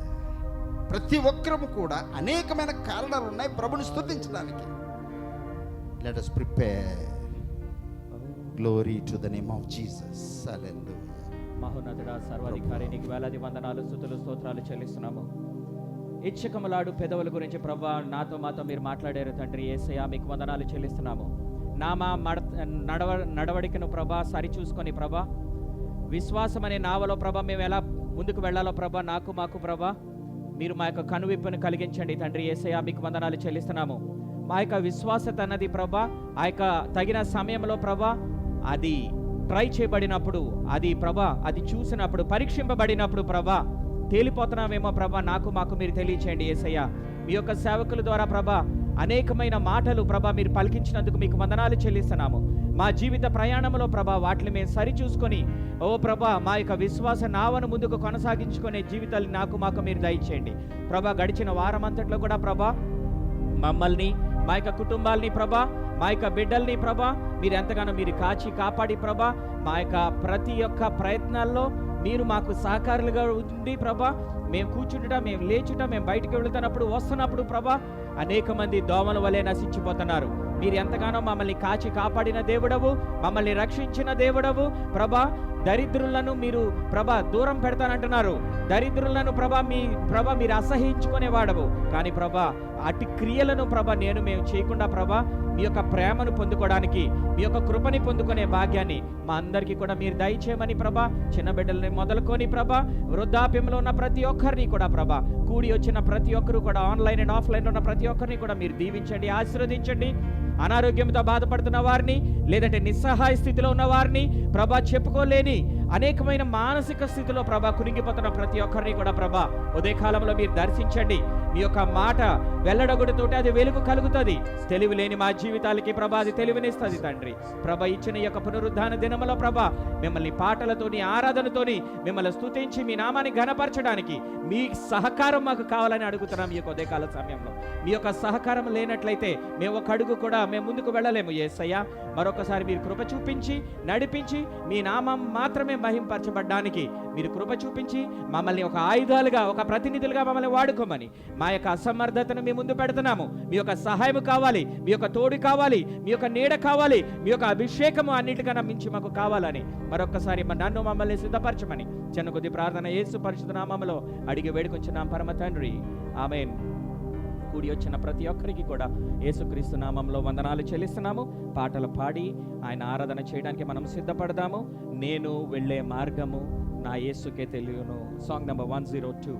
[SPEAKER 1] ప్రతి ఒక్కరము కూడా అనేకమైన కారణాలు ఉన్నాయి ప్రభుని స్తుతించడానికి. Let us prepare. Glory to the name of Jesus. Hallelujah.
[SPEAKER 3] మహోన్నతుడా, సర్వాధికారి, నీకు వేలాది వందనాలు, స్తుతులు, స్తోత్రాలు చెల్లిస్తున్నాము. ఇచ్చకములాడు పెదవుల గురించి ప్రభా నాతో మాతో మీరు మాట్లాడారు తండ్రి. యేసయ్య, మీకు వందనాలు చెల్లిస్తున్నాము. నడవడికను ప్రభా సరిచూసుకొని ప్రభా, విశ్వాసం అనే నావలో ప్రభా మేము ఎలా ముందుకు వెళ్ళాలో ప్రభా, మాకు ప్రభా మీరు మా యొక్క కనువిప్పును కలిగించండి తండ్రి. యేసయ్య, మీకు వందనాలు చెల్లిస్తున్నాము. మా యొక్క విశ్వాసత అన్నది ప్రభా, ఆ యొక్క తగిన సమయంలో ప్రభా అది ట్రై చేయబడినప్పుడు, అది ప్రభా అది చూసినప్పుడు, పరీక్షింపబడినప్పుడు ప్రభా తేలిపోతున్నామేమో ప్రభా, మాకు మీరు తెలియచేయండి. యేసయ్య, మీ యొక్క సేవకుల ద్వారా ప్రభా అనేకమైన మాటలు ప్రభా మీరు పలికించినందుకు మీకు వందనాలు చెల్లిస్తున్నాము. మా జీవిత ప్రయాణంలో ప్రభా వాటిని మేము సరిచూసుకొని, ఓ ప్రభా మా యొక్క విశ్వాస నావను ముందుకు కొనసాగించుకునే జీవితాలు మాకు మీరు దయచేయండి ప్రభా. గడిచిన వారం అంతట్లో కూడా ప్రభా మమ్మల్ని, మా యొక్క కుటుంబాలని ప్రభా, మా యొక్క బిడ్డల్ని ప్రభా మీరు ఎంతగానో మీరు కాపాడి ప్రభా, మా యొక్క ప్రతి ఒక్క ప్రయత్నాల్లో మీరు మాకు సహకారులుగా ఉండి ప్రభా, మేము కూర్చుంటా, మేము లేచుట, మేము బయటికి వెళుతున్నప్పుడు వస్తున్నప్పుడు ప్రభా అనేక మంది దోమల వలె నశించిపోతున్నారు. మీరు ఎంతగానో మమ్మల్ని కాచి కాపాడిన దేవుడవు, మమ్మల్ని రక్షించిన దేవుడవు ప్రభా. దరిద్రులను మీరు ప్రభా దూరం పెడతానంటున్నారు. దరిద్రులను ప్రభా మీరు అసహించుకునేవాడవు. కానీ ప్రభా అటు క్రియలను ప్రభా మేము చేయకుండా ప్రభా మీ యొక్క ప్రేమను పొందుకోవడానికి, మీ యొక్క కృపని పొందుకునే భాగ్యాన్ని మా అందరికీ కూడా మీరు దయచేయమని ప్రభా. చిన్న బిడ్డలని మొదలుకొని ప్రభా, వృద్ధాప్యంలో ఉన్న ప్రతి ఒక్కరిని కూడా ప్రభా, కూడి వచ్చిన ప్రతి ఒక్కరు కూడా, ఆన్లైన్ అండ్ ఆఫ్లైన్ ఉన్న ప్రతి ఒక్కరిని కూడా మీరు దీవించండి, ఆశీర్వదించండి. అనారోగ్యంతో బాధపడుతున్న వారిని, లేదంటే నిస్సహాయ స్థితిలో ఉన్న వారిని ప్రభా, చెప్పుకోలేని అనేకమైన మానసిక స్థితిలో ప్రభా కునిగిపోతున్న ప్రతి ఒక్కరిని కూడా ప్రభా ఉదయకాలంలో మీరు దర్శించండి. మీ యొక్క మాట వెల్లడగుడితోటి అది వెలుగు కలుగుతుంది. తెలివి లేని మా జీవితాలకి ప్రభా అది తెలివినిస్తుంది తండ్రి. ప్రభా ఇచ్చిన ఈ యొక్క పునరుద్ధాన దినములో ప్రభా మిమ్మల్ని పాటలతోని, ఆరాధనతోని మిమ్మల్ని స్తుతించి మీ నామాన్ని ఘనపరచడానికి మీ సహకారం మాకు కావాలని అడుగుతున్నాం. ఈ యొక్క ఉదయకాల సమయంలో మీ యొక్క సహకారం లేనట్లయితే మేము ఒక అడుగు కూడా మేము ముందుకు వెళ్ళలేము. యేసయ్యా, మరొకసారి మీరు కృప చూపించి నడిపించి మీ నామం మాత్రమే మహింపరచబడ్డానికి మీరు కృప చూపించి మమ్మల్ని ఒక ఆయుధాలుగా, ఒక ప్రతినిధులుగా మమ్మల్ని వాడుకోమని మా యొక్క అసమర్థతను మీ ముందు పెడుతున్నాము. మీ యొక్క సహాయం కావాలి, మీ యొక్క తోడు కావాలి, మీ యొక్క నీడ కావాలి, మీ యొక్క అభిషేకము అన్నిటికన్నా మించి మాకు కావాలని మరొకసారి నన్ను మమ్మల్ని సిద్ధపరచమని చిన్న కొద్ది ప్రార్థన యేసు పరిశుద్ధ నామములో అడిగి వేడుకొంచున్నాం పరమ తండ్రి, ఆమేన్. కూడి వచ్చిన ప్రతి ఒక్కరికి కూడా యేసుక్రీస్తు నామంలో వందనాలు చెల్లిస్తున్నాము. పాటలు పాడి ఆయన ఆరాధన చేయడానికి మనం సిద్ధపడదాము. నేను వెళ్ళే మార్గము నా యేసుకే తెలియను. Song number 102.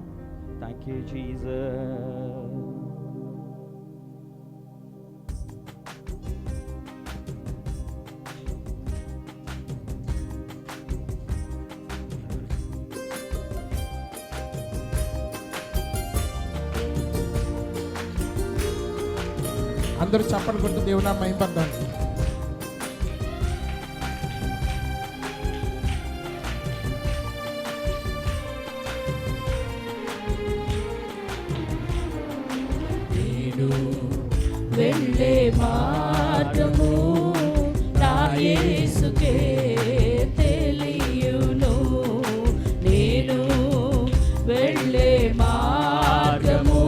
[SPEAKER 3] Thank you Jesus.
[SPEAKER 4] అందరూ చప్పట్లు కొట్టు దేవుని మహిమపడదాం.
[SPEAKER 5] నేను వెళ్ళే మార్గము నా యేసుకే తెలియును. నేను వెళ్ళే మార్గము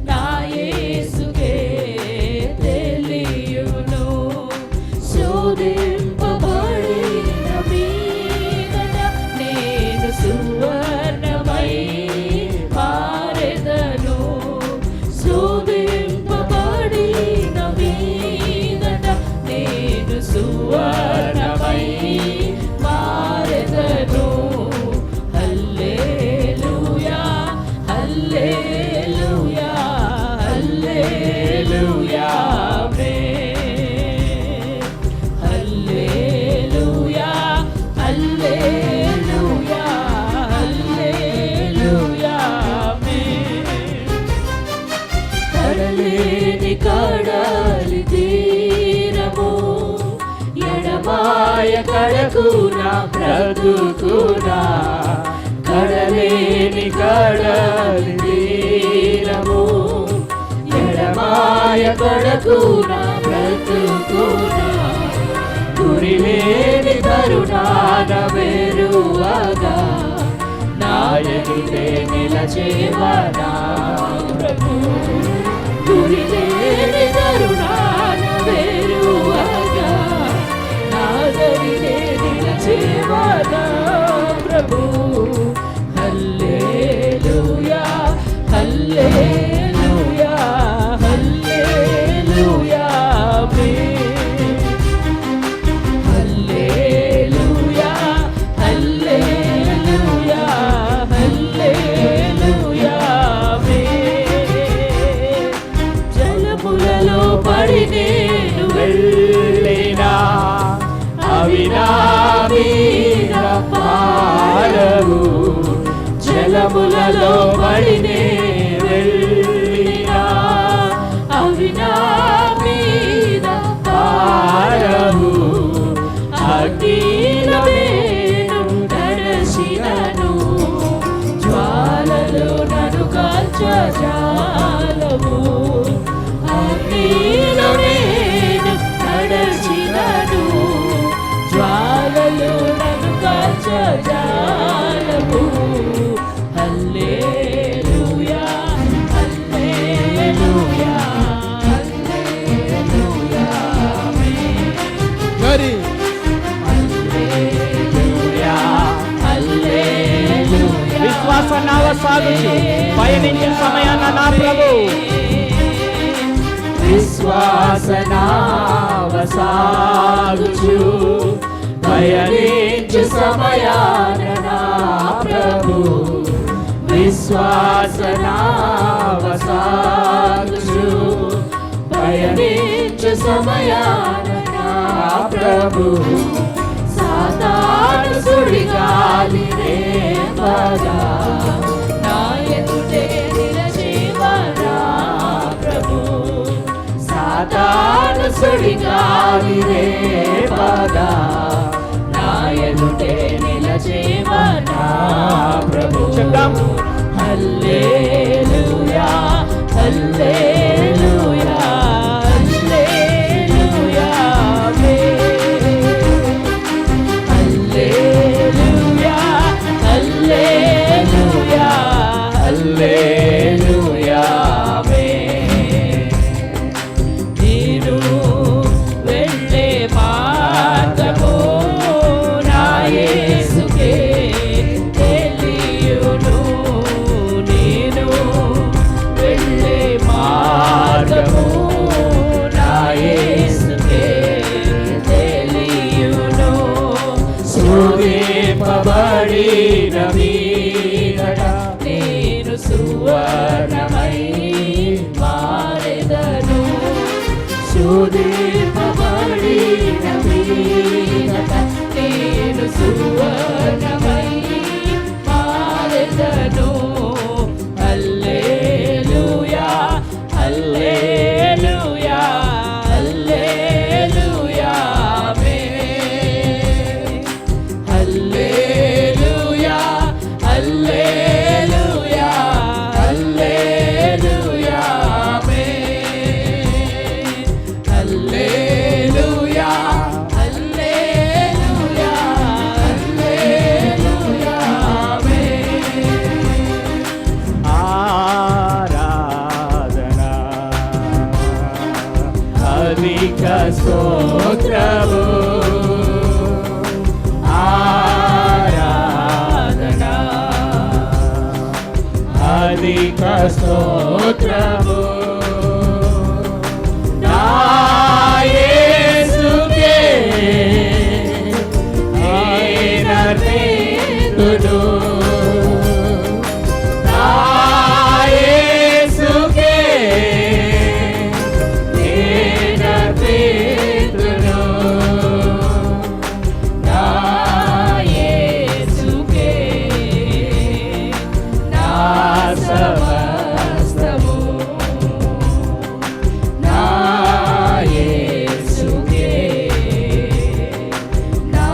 [SPEAKER 5] నా యేసుకే తెలియును. శోధింపబడిన మీదట నేను సువర్ణమై మారెదను. శోధింపబడిన మీదట నేను సువర్ణమై మారెదను. హల్లెలూయా హల్లెలూయా హల్లెలూయా ఆమేన్. హల్లెలూయా హల్లెలూయా హల్లెలూయా ఆమేన్. కడలేని కడలి తీరము ఎడమాయ కడకునా బ్రతుకునా. కడలేని కడలి తీరము ఎడమాయ కడకునా బ్రతుకునా. గురిలేని కరుణాన వెరువగా నా ఎదుటే నిలచేవనా ప్రభు. గురిలేని కరుణాన వెరువగా నా ఎదుటే నిలచేవనా ప్రభు. హల్లెలూయా హల్లెలూయా హల్లెలూయా ఆమేన్. హల్లెలూయా హల్లెలూయా హల్లెలూయా ఆమేన్. జలములలో పడి నేను వెళ్ళినా అవి నా మీద పారవు. జలములలో పడి నేను వెళ్ళినా అవి నా మీద పారవు. అగ్నిలో నేను నడచినను జ్వాలలు నన్ను కాల్చజాలవు. అగ్నిలో నేను నడచినను జ్వాలలు నన్ను కాల్చజాలవు. హల్లెలూయా హల్లెలూయా
[SPEAKER 3] సాగుచు పయనించే సమయాన నా ప్రభు
[SPEAKER 5] విశ్వాసనావ సాగుచు పయనించు సమయాన నా ప్రభు విశ్వాసనావ సాగుచు పయనించు సమయాన నా ప్రభు సాతాను సుడిగాలి రేపగా నా ఎదుటే నిలచేవరా ప్రభు సాతాను సుడిగాలి రేపగా నా ఎదుటే నిలచేవరా ప్రభు
[SPEAKER 3] చెప్తాం.
[SPEAKER 5] హల్లెలూయా హల్లెలూయా హల్లెలూయా హల్లెలూయా హల్లెలూయా హల్లెలూయా నేను వెళ్ళే మార్గము నా యేసుకే తెలియును నేను వెళ్ళే మార్గము నా యేసుకే తెలియును శోధింపబడిన మీదట నేను సువర్ణమై మారెదను శోధింపబడిన మీదట నేను సువర్ణమై మారెదను హల్లెలూయా హల్లెలూయా హల్లెలూయా హల్లెలూయా హల్లెలూయా హల్లెలూయా హల్లెలూయా హల్లెలూయా హల్లెలూయా
[SPEAKER 3] ఆరాధన
[SPEAKER 5] అధిక స్తోత్రము ఆరాధన అధిక స్తోత్రము నా యేసుకే నేనర్పింతును నా యేసుకే నేనర్పింతును నా యేసుకే నా సమస్తము నా యేసుకే నా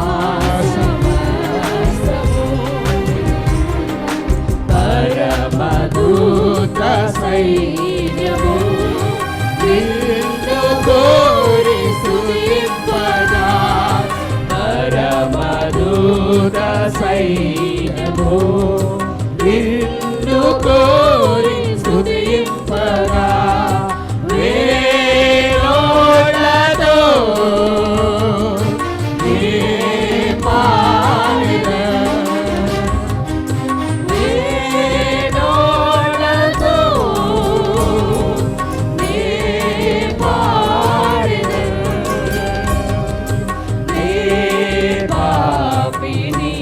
[SPEAKER 5] సమస్తము పరమదూత సైన్యము నిన్ను కోరి స్తుతింపగా పరమదూత సైన్యము నిన్ను కోరి స్తుతింపగా వేణోళ్ళతో నీ పాడెదను. వేణోళ్ళతో నీ పాడెదను. నీ పాపిని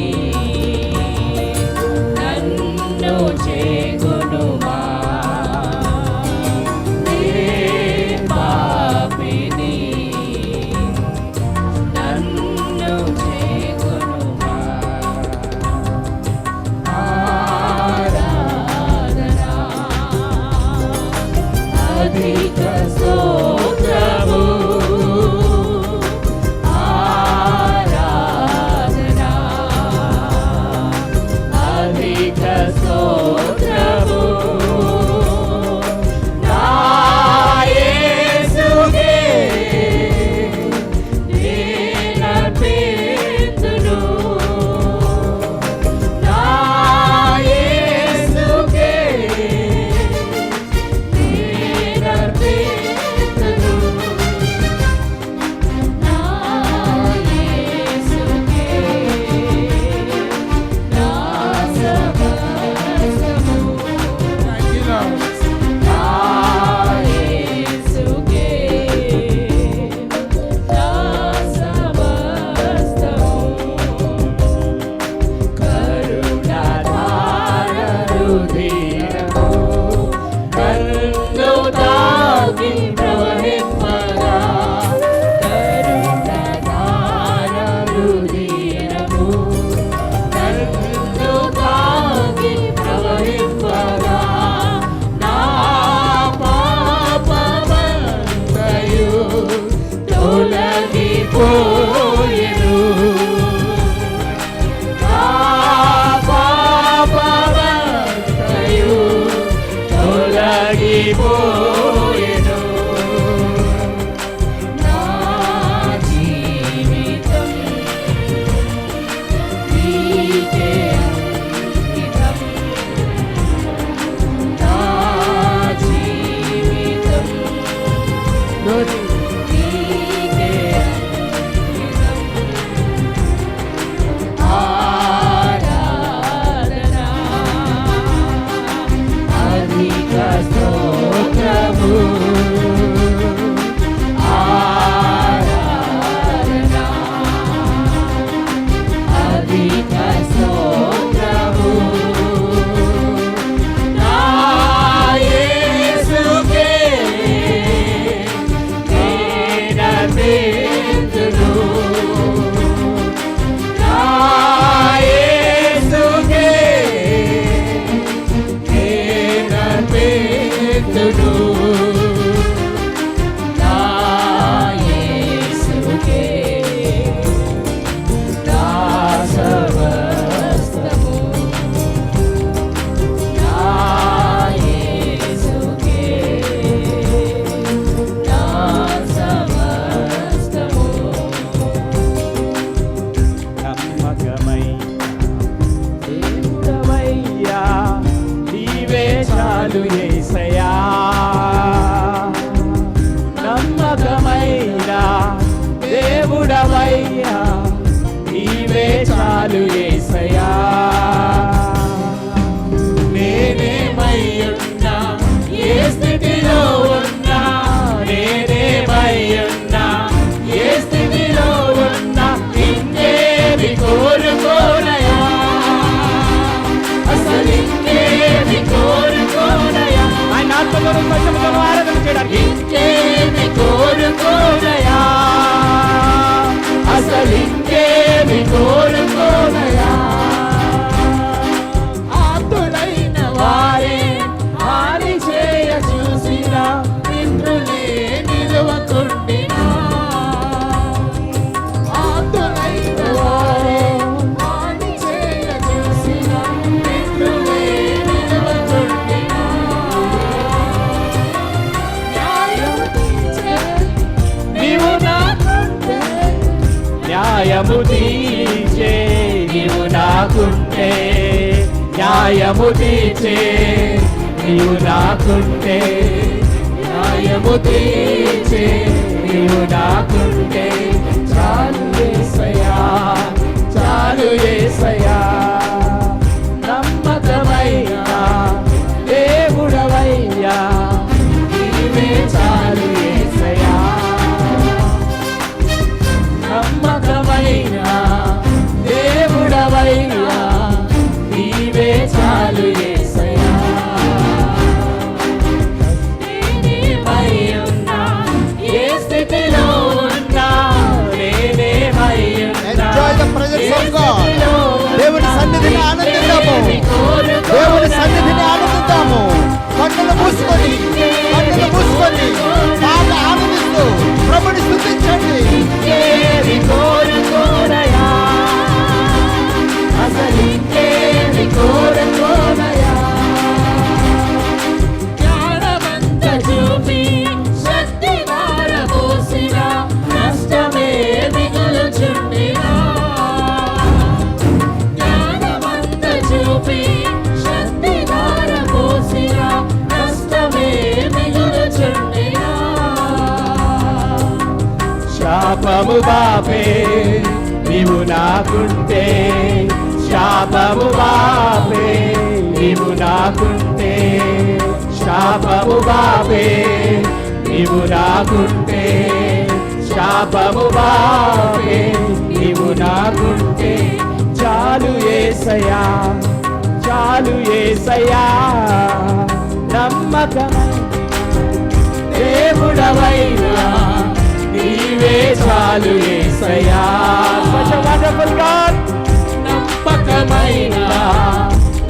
[SPEAKER 5] దేవుడవయ్యా నీవే చాలు యేసయ్యా. నేనేమయ్యున్నా ఏ స్థితిలో ఉన్నా, నేనేమయ్యున్నా ఏ స్థితిలో ఉన్నా, ఇంకేమి కోరుకోనయా, అసలు ఇంకేమి కోరుకోనయా.
[SPEAKER 3] ఆయన ఆత్మలోను స్పష్టముతోను ఆరాధన చేయడానికి
[SPEAKER 5] ఇంకేమి కోరుకోనయా, అసలు ఇంకేమి కోరుకోనయా. ఆతులైన వారే హాని చేయ చూసినా, మిత్రులే నిలువకుండినా. ఆతులైన వారే హాని చేయ చూసినా, మిత్రులే నిలువకుండినా. నీవు నాకుంటే, న్యాయము తీర్చే నీవు నాకుంటే, న్యాయము తీర్చే నీవు నాకుంటే, న్యాయము తీర్చే నీవు నాకుంటే, చాలు యేసయ్యా, చాలు యేసయ్యా. నమ్మకమైన దేవుడవయ్యా నీవే చాలు యేసయ్యా. నమ్మకమైన దేవుడవయ్యా నీవే చాలు యేసయ్యా. నేనేమయ్యున్నా ఏ స్థితిలో ఉన్నా, నేనేమయ్యున్నా
[SPEAKER 1] Enjoy the presence of God.
[SPEAKER 5] ఏ స్థితిలో
[SPEAKER 1] దేవుని సన్నిధిని ఆనందిద్దాము. దేవుని సన్నిధిని ఆనందిద్దాము. కన్నులు మూసుకొని, కన్నులు మూసుకొని బాగా ఆనందిస్తూ ప్రభుని స్తుతించండి.
[SPEAKER 5] ఇంకేమి కోరుకోనయా, అసలు ఇంకేమి కోరుకోనయా. జ్ఞానమంత చూపి శక్తి వారబోసిన, నష్టమే మిగులుచుండినా. జ్ఞానమంత చూపి శక్తి వారబోసిన, నష్టమే మిగులుచుండినా. శాపము బాపే నీవు నాకుంటే, శాపము బాపే నీవు నాకుంటే, శాపము బాపే నీవు నాకుంటే, శాపము బాపే నీవు నాకుంటే, చాలు యేసయ్యా, చాలు యేసయ్యా. నమ్మకమైన దేవుడవైనా నీవే చాలు యేసయ్యా. Such a wonderful God. నమ్మకమైన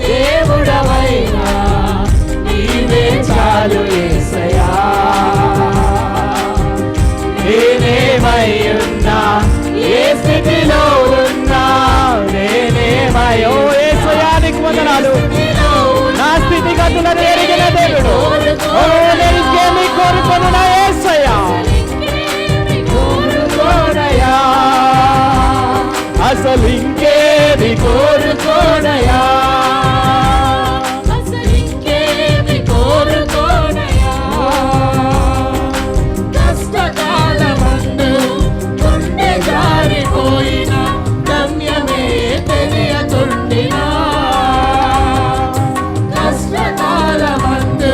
[SPEAKER 5] దేవుడవైనా నీవే చాలు యేసయ్యా. నేనేమయ్యున్నా ఏ స్థితిలో ఉన్నా, నేనేమై ఓ యేసయ్యా నీకు వందనాలు. నా స్థితిగతులను ఎరిగిన దేవుడు, ఓ నేను ఇంకేమీ కోరుకోను నా యేసయ్యా. కోరుకోనయా, అసలు ఇంకేమి కోరుకోనయా, అసలు ఇంకేమి కోరుకోనయా. కష్టకాలమందు గుండె జారిపోయిన, గమ్యమే తెలియకుండినా. కష్టకాలమందు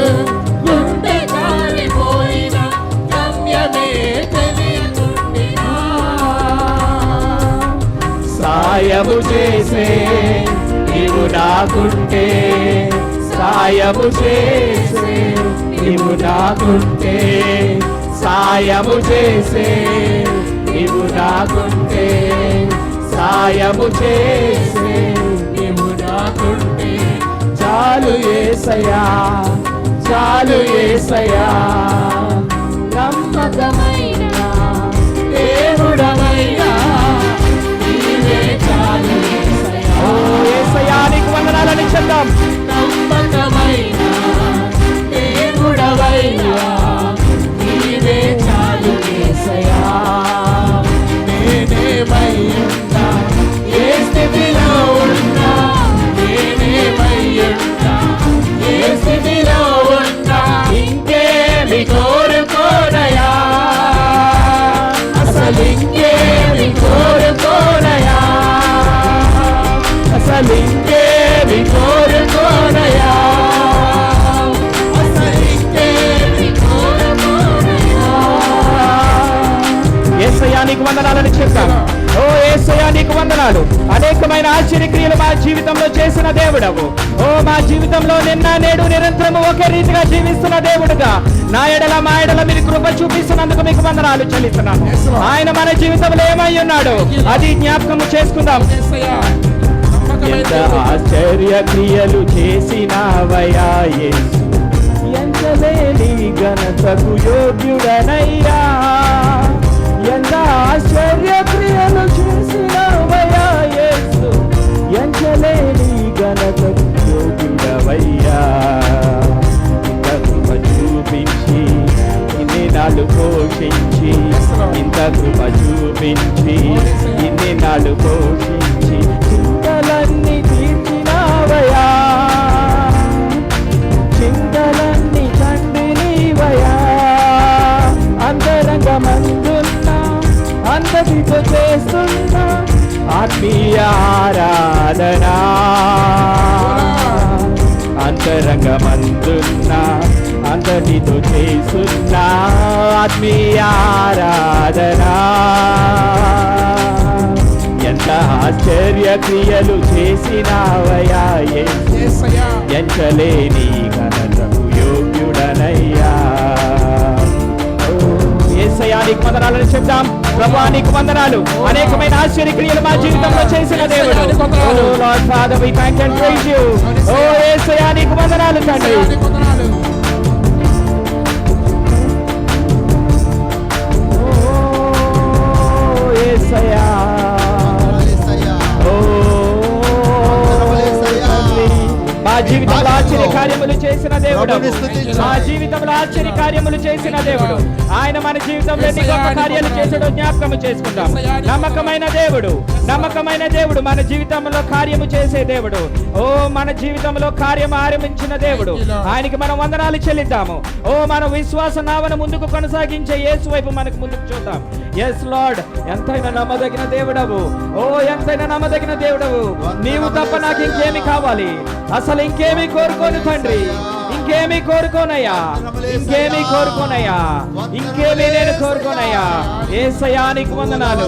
[SPEAKER 5] గుండె జారిపోయిన, గమ్యమే తెలియకుండినా. సాయము చేసే నీవు నాకుంటే, సాయము చేసే నీవు నాకుంటే, సాయము చేసే నీవు నాకుంటే, సాయము చేసే నీవు నాకుంటే, చాలు యేసయ్యా, చాలు యేసయ్యా. నమ్మకమైన దేవుడవయ్యా నీవే చాలు యేసయ్యా. ఓ యేసయ్యా నీకు వందనాలని చెప్దాం. నమ్మకమైన దేవుడవయ్యా నీవే చాలు యేసయ్యా. నేనేమయ్యున్నా ఏ స్థితిలో ఉన్నా, నేనేమయ్యున్నా ఏ స్థితిలో ఉన్నా, ఇంకేమి కోరుకోనయా, అసలు ఇంకేమి
[SPEAKER 3] చెల్లిస్తాం. ఓ యేసయ్యా నీకు వందనాలు. అనేకమైన ఆశ్చర్యక్రియలు మా జీవితంలో చేసిన దేవుడవు. ఓ మా జీవితంలో నిన్న నేడు నిరంతరము ఒకే రీతిగా జీవిస్తున్న దేవుడుగా నా ఎడల మా ఎడల మీరు కృప చూపిస్తున్నందుకు మీకు వందనాలు చెల్లిస్తున్నాను. ఆయన మన జీవితంలో ఏమై ఉన్నాడు అది జ్ఞాపకము చేసుకుందాం. ఎంత ఆశ్చర్య క్రియలు చేసినావయ్యా యేసు, ఎంతలేని ఘనతకు యోగ్యుడనయ్యా. ఎంత ఆశ్చర్య క్రియలు చేసినావయ్యా యేసు, ఎంతలేని ఘనతకు యోగ్యుడవయ్యా. ఇంత కృప చూపించి ఇన్ని నాళ్ళు పోషించి, ఇంత కృప చూపించి ఇన్ని నాళ్ళు పోషించి చింతలన్నీ తీర్చినావయ్యా. చింతలన్నీ తండ్రి నీవయ్యా. అంతరంగమందున్నా అందరితో చేస్తున్నా ఆత్మీయ ఆరాధనా. అంతరంగమందున్నా అందరితో చేస్తున్నా ఆత్మీయ ఆరాధనా. ఎంత ఆశ్చర్య క్రియలు చేసినావయ్యా యేసయ్యా, ఎంచలేని ఘనతకు యోగ్యుడనయ్యా. యేసయ్యా నీకు వందనాలను చెప్తాం. ప్రభువా నీకు వందనాలు. అనేకమైన ఆశ్చర్య క్రియలు మా జీవితంలో చేసిన దేవుడు. O Lord Father we thank and praise you. ఓ యేసయ్యా నీకు వందనాలు తండ్రి. ఓ యేసయ్యా, మా జీవితంలో ఆశ్చర్య కార్యములు చేసిన దేవుడు. మా జీవితంలో ఆశ్చర్య కార్యములు చేసిన దేవుడు. ఆయన మన జీవితంలో ఎన్ని గొప్ప కార్యాలు చేసాడో జ్ఞాపకం చేసుకుందాం. నమ్మకమైన దేవుడు, నమ్మకమైన దేవుడు, మన జీవితంలో కార్యము చేసే దేవుడు. ఓ మన జీవితంలో కార్యం ఆరంభించిన దేవుడు. ఆయనకి మనం వందనాలు చెల్లిద్దాము. ఓ మన విశ్వాస నావను ముందుకు కొనసాగించే యేసు వైపు మనకు ముందుకు చూద్దాం. ఎస్ లార్డ్, ఎంతైనా నమ్మదగిన దేవుడవు. ఓ ఎంతైనా నమ్మదగిన దేవుడవు. నీవు తప్ప నాకు ఇంకేమి కావాలి? అసలు ఇంకేమీ కోరుకోను తండ్రి, ఇంకేమీ కోరుకోనయ్యా, ఇంకేమీ కోరుకోనయ్యా, ఇంకేమీ నేను కోరుకోనయ్యా. యేసయ్యా నీకు వందనాలు.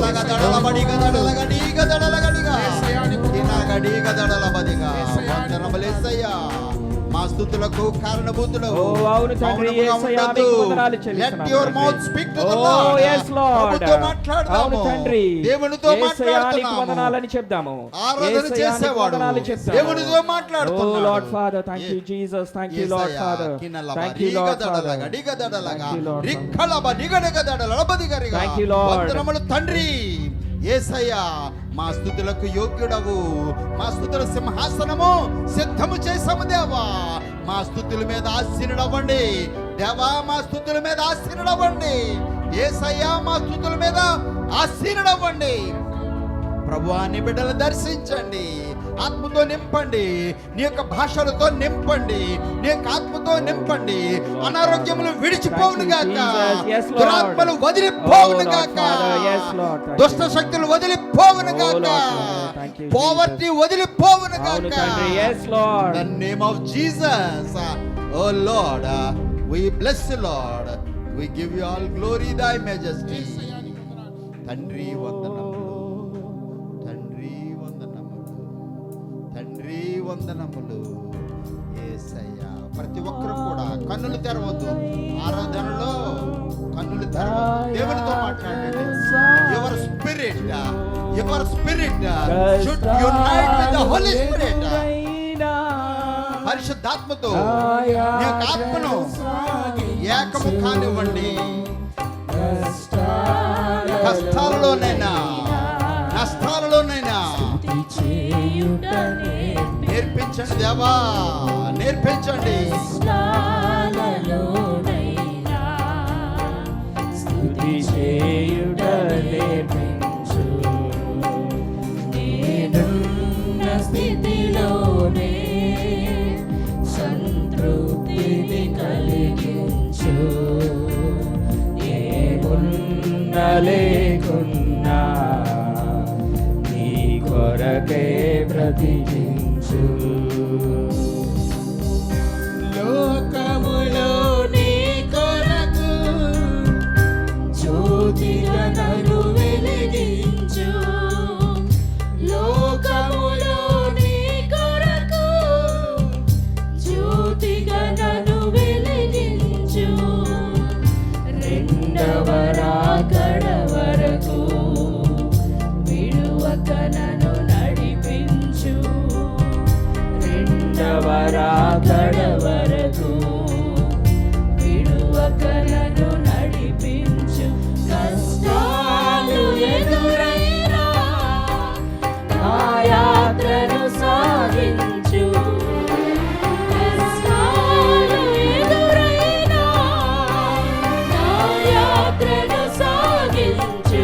[SPEAKER 1] మా స్తుతులకు కారణభూతుడు.
[SPEAKER 3] ఓ అవును తండ్రి, యేసయ్యా నీకు వందనాలు చెల్లిస్తున్నాము.
[SPEAKER 1] Let your mouth speak to the Lord.
[SPEAKER 3] Oh yes Lord.
[SPEAKER 1] ప్రభుతో మాట్లాడదాము.
[SPEAKER 3] అవును తండ్రి,
[SPEAKER 1] దేవునితో
[SPEAKER 3] యేసయ్యా నీకు
[SPEAKER 1] మాట్లాడుతున్నాము.
[SPEAKER 3] వందనాలని చెప్దాము.
[SPEAKER 1] ఆరాధన చేసేవాడు దేవునితో మాట్లాడుతున్నాడు.
[SPEAKER 3] O Lord Father, thank you Jesus, thank you Lord Father, thank you Lord Father, thank you Lord.
[SPEAKER 1] వందనములు తండ్రి. యేసయ్యా మా స్తుతులకు యోగ్యుడవు. మా స్తుతుల సింహాసనము సిద్ధము చేసాము దేవా. మా స్తుతుల మీద ఆశీనుడవ్వండి దేవా. మా స్తుతుల మీద ఆశీనుడవ్వండి యేసయ్యా. మా స్తుతుల మీద ఆశీనుడవ్వండి ప్రభువా. నీ బిడ్డలు దర్శించండి, ఆత్మతో నింపండి, నీ యొక్క భాషలతో నింపండి, నీ యొక్క ఆత్మతో నింపండి. అనారోగ్యములు విడిచిపోవును గాక, దురాత్మలు వదిలిపోవును గాక, దుష్ట శక్తులు వదిలిపోవును గాక, పోవర్టీ వదిలిపోవును గాక. The name of Jesus, oh Lord, we bless you Lord, we give you all glory, thy majesty. తండ్రి వందనములు, తండ్రి వందనములు, తండ్రి వందనములు యేసయ్యా. ప్రతి ఒక్కరు కూడా కన్నులు తెరవద్దు. ఆరాధనలో కన్నులు తెరవద్దు. దేవునితో మాట్లాడండి. Your spirit should unite with the Holy Spirit. పరిశుద్ధాత్మతో నీ యొక్క ఆత్మను ఏకము కానివ్వండి. కష్టాలలోనైనా నష్టాలలోనైనా నేర్పించండి దేవా, నేర్పించండి.
[SPEAKER 3] స్తుతి చేయుట నేర్పించు.
[SPEAKER 5] నేనున్న స్థితిలోనే సంతృప్తిని కలిగించు.
[SPEAKER 3] ఏమున్నా లేకున్నా నీ కొరకే బ్రతికించు.
[SPEAKER 5] లోకములో నీ కొరకు జ్యోతిగా నన్ను వెలిగించు. కలిగించు. లోకములో నీ కొరకు జ్యోతిగా నన్ను వెలిగించు. రెండవ రాకడ వరకు విడువక నన్ను నడిపించు. రెండవ రాకడ వరకు విడువక నన్ను నడిపించు. కష్టాలు ఎదురైనా నా యాత్రను సాగించు. కష్టాలు ఎదురైనా నా యాత్రను సాగించు.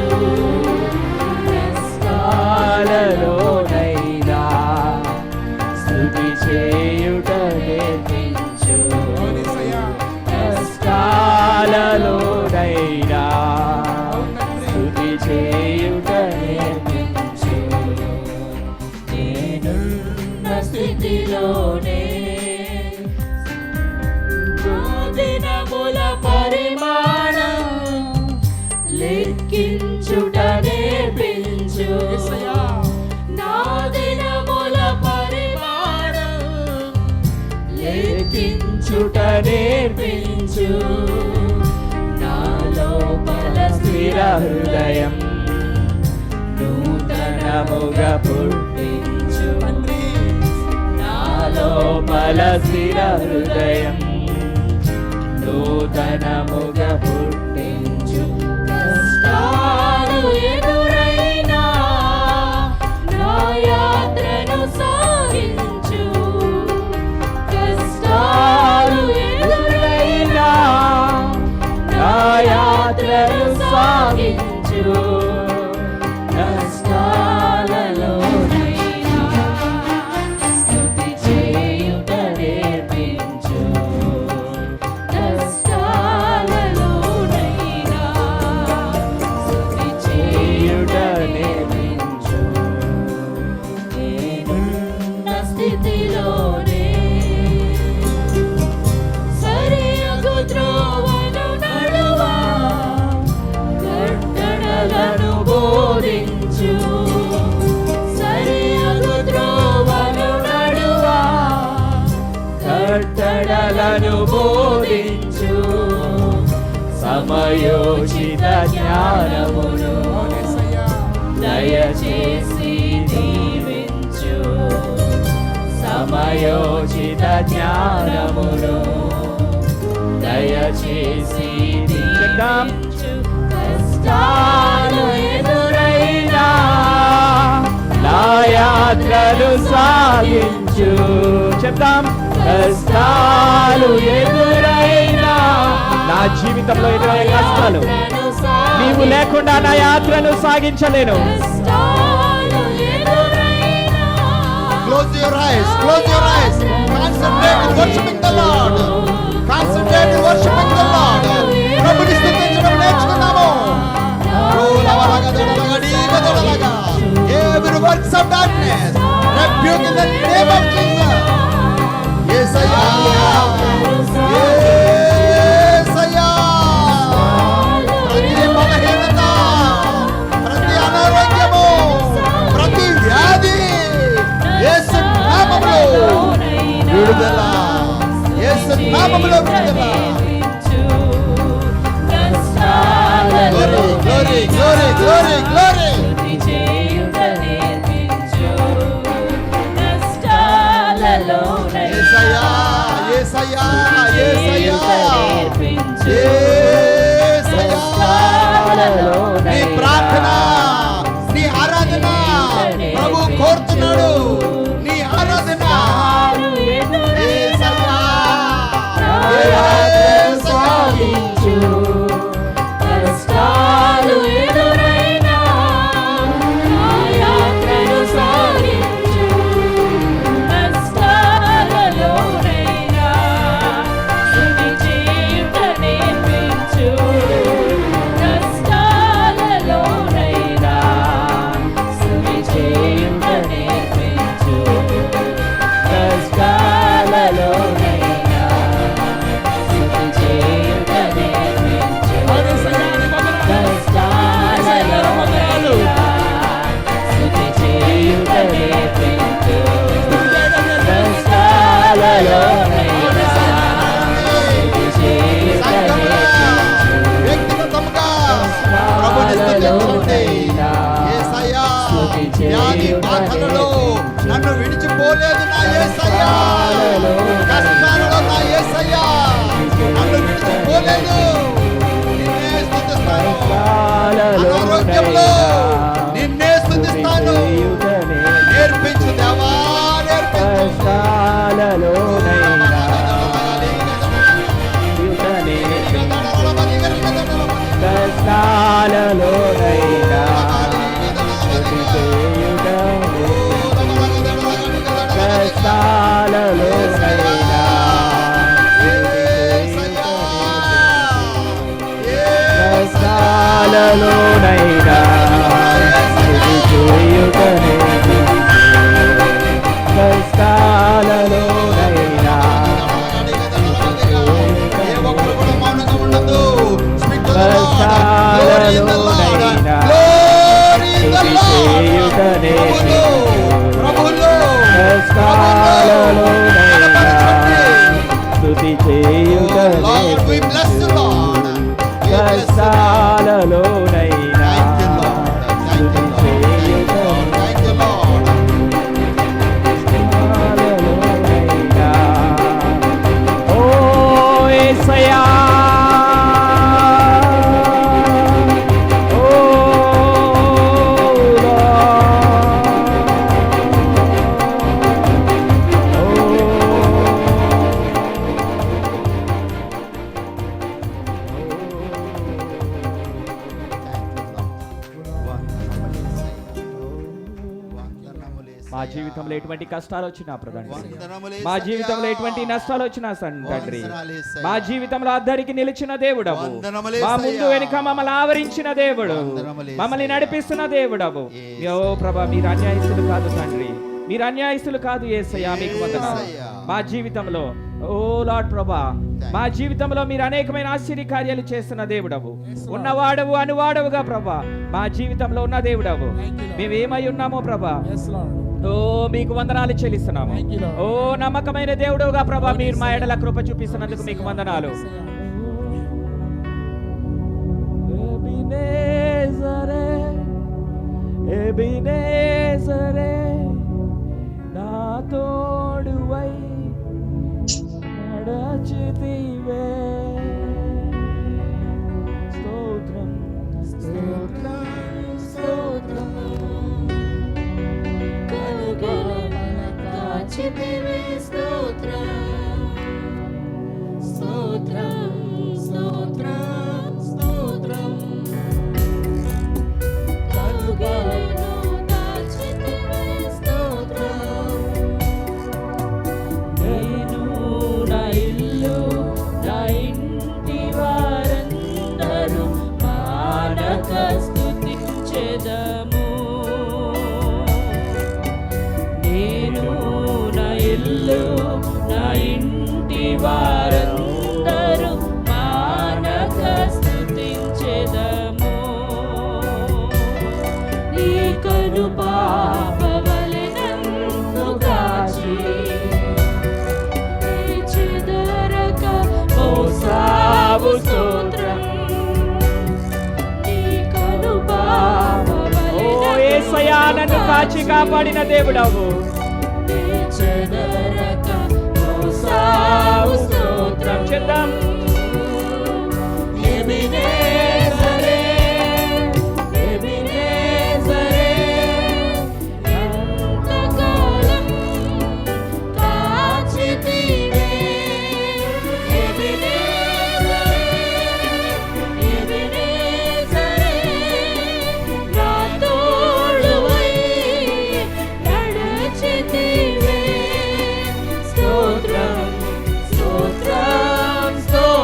[SPEAKER 3] కష్టాలలోనైనా స్తుతి చేయుట నేర్పించు. కష్టాలలోనైనా స్తుతి చేయుట నేర్పించు.
[SPEAKER 5] నేనున్న స్థితిలోనే నా దినముల పరిమాణం లెక్కించుట నేర్పించు. నా దినముల పరిమాణం లెక్కించుట నేర్పించు. నా లోపల స్థిర హృదయం నూతనముగా పుట్టించు. నా లోపల స్థిర హృదయం నూతనముగా పుట్టించు. కష్టాలు ఎదురైనా నా యాత్రను సాగించు. కష్టాలు ఎదురైనా
[SPEAKER 3] నా యాత్రను సాగించు.
[SPEAKER 5] కష్టాలలోనైనా స్తుతి చేయుట నేర్పించు. కష్టాలలోనైనా స్తుతి చేయుట నేర్పించు. నేనున్న స్థితిలోనే సరియగు త్రోవను నడువా. కట్టడలను బోధించు. సరియగు త్రోవను నడువా.
[SPEAKER 3] కట్టడలను బోధించు. సమయోచిత జ్ఞానమును దయచేసి దీవించు. సమయోచిత జ్ఞానమును దయచేసి దీవించు. కష్టాలు ఎదురైనా నా యాత్రను సాగించు. చెప్తాం. కష్టాలు ఎదురైనా నా జీవితంలో ఎదురైన కష్టాలు నీవు లేకుండా నా యాత్రను సాగించలేను.
[SPEAKER 5] కష్టాలు ఎదురైనా
[SPEAKER 1] Close your eyes. Close your eyes. Concentrate in worshiping the Lord. Concentrate in worshiping the Lord. ప్రభుని స్తుతించడం నేర్చుకున్నాము. Every works of darkness rebuke in the name of Jesus. యేసయ్యా, యేసయ్యా. ప్రతి బలహీనత, ప్రతి అనారోగ్యము, ప్రతి వ్యాధి యేసు నామములో విడుదల. యేసు నామములో విడుదల. Glory, glory, glory, glory, glory. యేసయ్యా, యేసయ్యా, యేసయ్యా, యేసయ్యా. నీ ప్రార్థన, నీ ఆరాధన ప్రభు కోరుతున్నాడు. నీ ఆరాధన యేసయ్యా, యేసయ్యా.
[SPEAKER 5] కష్టాలు ఎదురైనా నా యాత్రను సాగించు. కష్టాలలోనైనా స్తుతి చేయుట నేర్పించు. కష్టాలలోనైనా
[SPEAKER 1] వ్యాధి బాధలలో నన్ను విడిచిపోలేదు నా యేసయ్యా. కష్టాలలో నా యేసయ్యా నన్ను విడిచిపోలేదు. నిన్నే స్తుతిస్తాను. అనారోగ్యంలో నిన్నే స్తుతిస్తాను. నేర్పించు దేవా, నేర్పించు.
[SPEAKER 3] కష్టాలలోనైనా కష్టాలలోనైనా కష్టాలలోనైనా కష్టాలలోనైనా స్తుతి చేయుటనే కష్టాలలోనైనా స్తుతి చేయుటనైనా. ఓ యేసయ్యా, మా జీవితంలో ఎటువంటి కష్టాలు వచ్చినా ప్రధాని, మా జీవితంలో ఎటువంటి నష్టాలు వచ్చినా తండ్రి, మా జీవితంలో అద్దరికి నిలిచిన దేవుడవు, మా ముందు వెనుక మమ్మల్ని ఆవరించిన దేవుడు, మమ్మల్ని నడిపిస్తున్న దేవుడవు. ఓ ప్రభా, మీరు అన్యాయస్తులు కాదు తండ్రి, మీరు అన్యాయస్తులు కాదు యేసయ్యా, మీకు వందనాలు. మా జీవితంలో ఓ లార్డ్ ప్రభా, మా జీవితంలో మీరు అనేకమైన ఆశ్చర్య కార్యాలు చేస్తున్న దేవుడవు, ఉన్నవాడవు అనువాడవుగా ప్రభా మా జీవితంలో ఉన్న దేవుడవు. మేమేమై ఉన్నామో ప్రభా, ఓ మీకు వందనాలు చెల్లిస్తున్నాము. ఓ నమ్మకమైన దేవుడుగా ప్రభా, మీరు మా ఎడల కృప చూపిస్తున్నందుకు మీకు వందనాలు. ఎబినేజరే నా తోడువై నడచితివే, స్తోత్రం స్తోత్రం స్తోత్రం.
[SPEAKER 5] కాచితివే స్తోత్రం స్తోత్రం స్తోత్రం స్తోత్రం. కలుగలను కాచితివే స్తోత్రం. నేను నా ఇల్లు నా ఇంటి వారందరూ మానక స్తుతించెదము. నా ఇంటి వారందరూ మానక స్తుతించెదము. నీ కను పాపవలె నన్ను కాచి చెదరక మోసావు స్తోత్రం. నీ కను పాపవలె
[SPEAKER 3] ఓ యేసయ్యా, నన్ను కాచి కాపాడిన దేవుడవు,
[SPEAKER 5] చెదరక మోసావు స్తోత్రం.
[SPEAKER 3] చేద్దాం.
[SPEAKER 5] ఎబినేజరే ఎబినేజరే ఎంతకాలం కాచితివే. ఎబినేజరే ఎబినేజరే నా తోడువై నడచితివే. స్తోత్రం స్తోత్రం స్తోత్రం.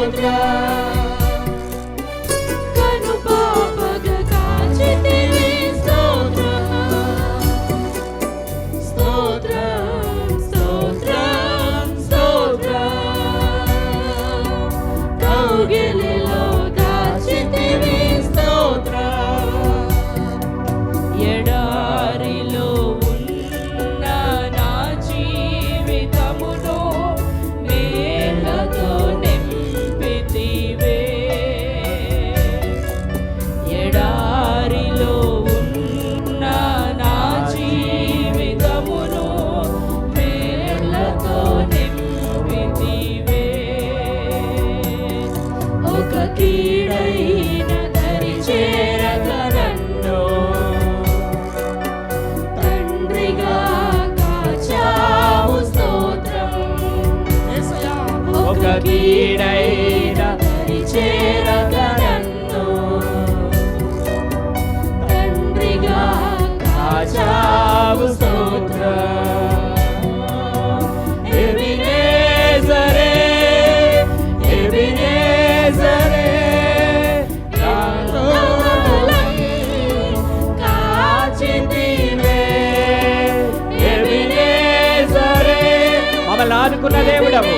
[SPEAKER 3] ఆదుకున్న దేవుడవు,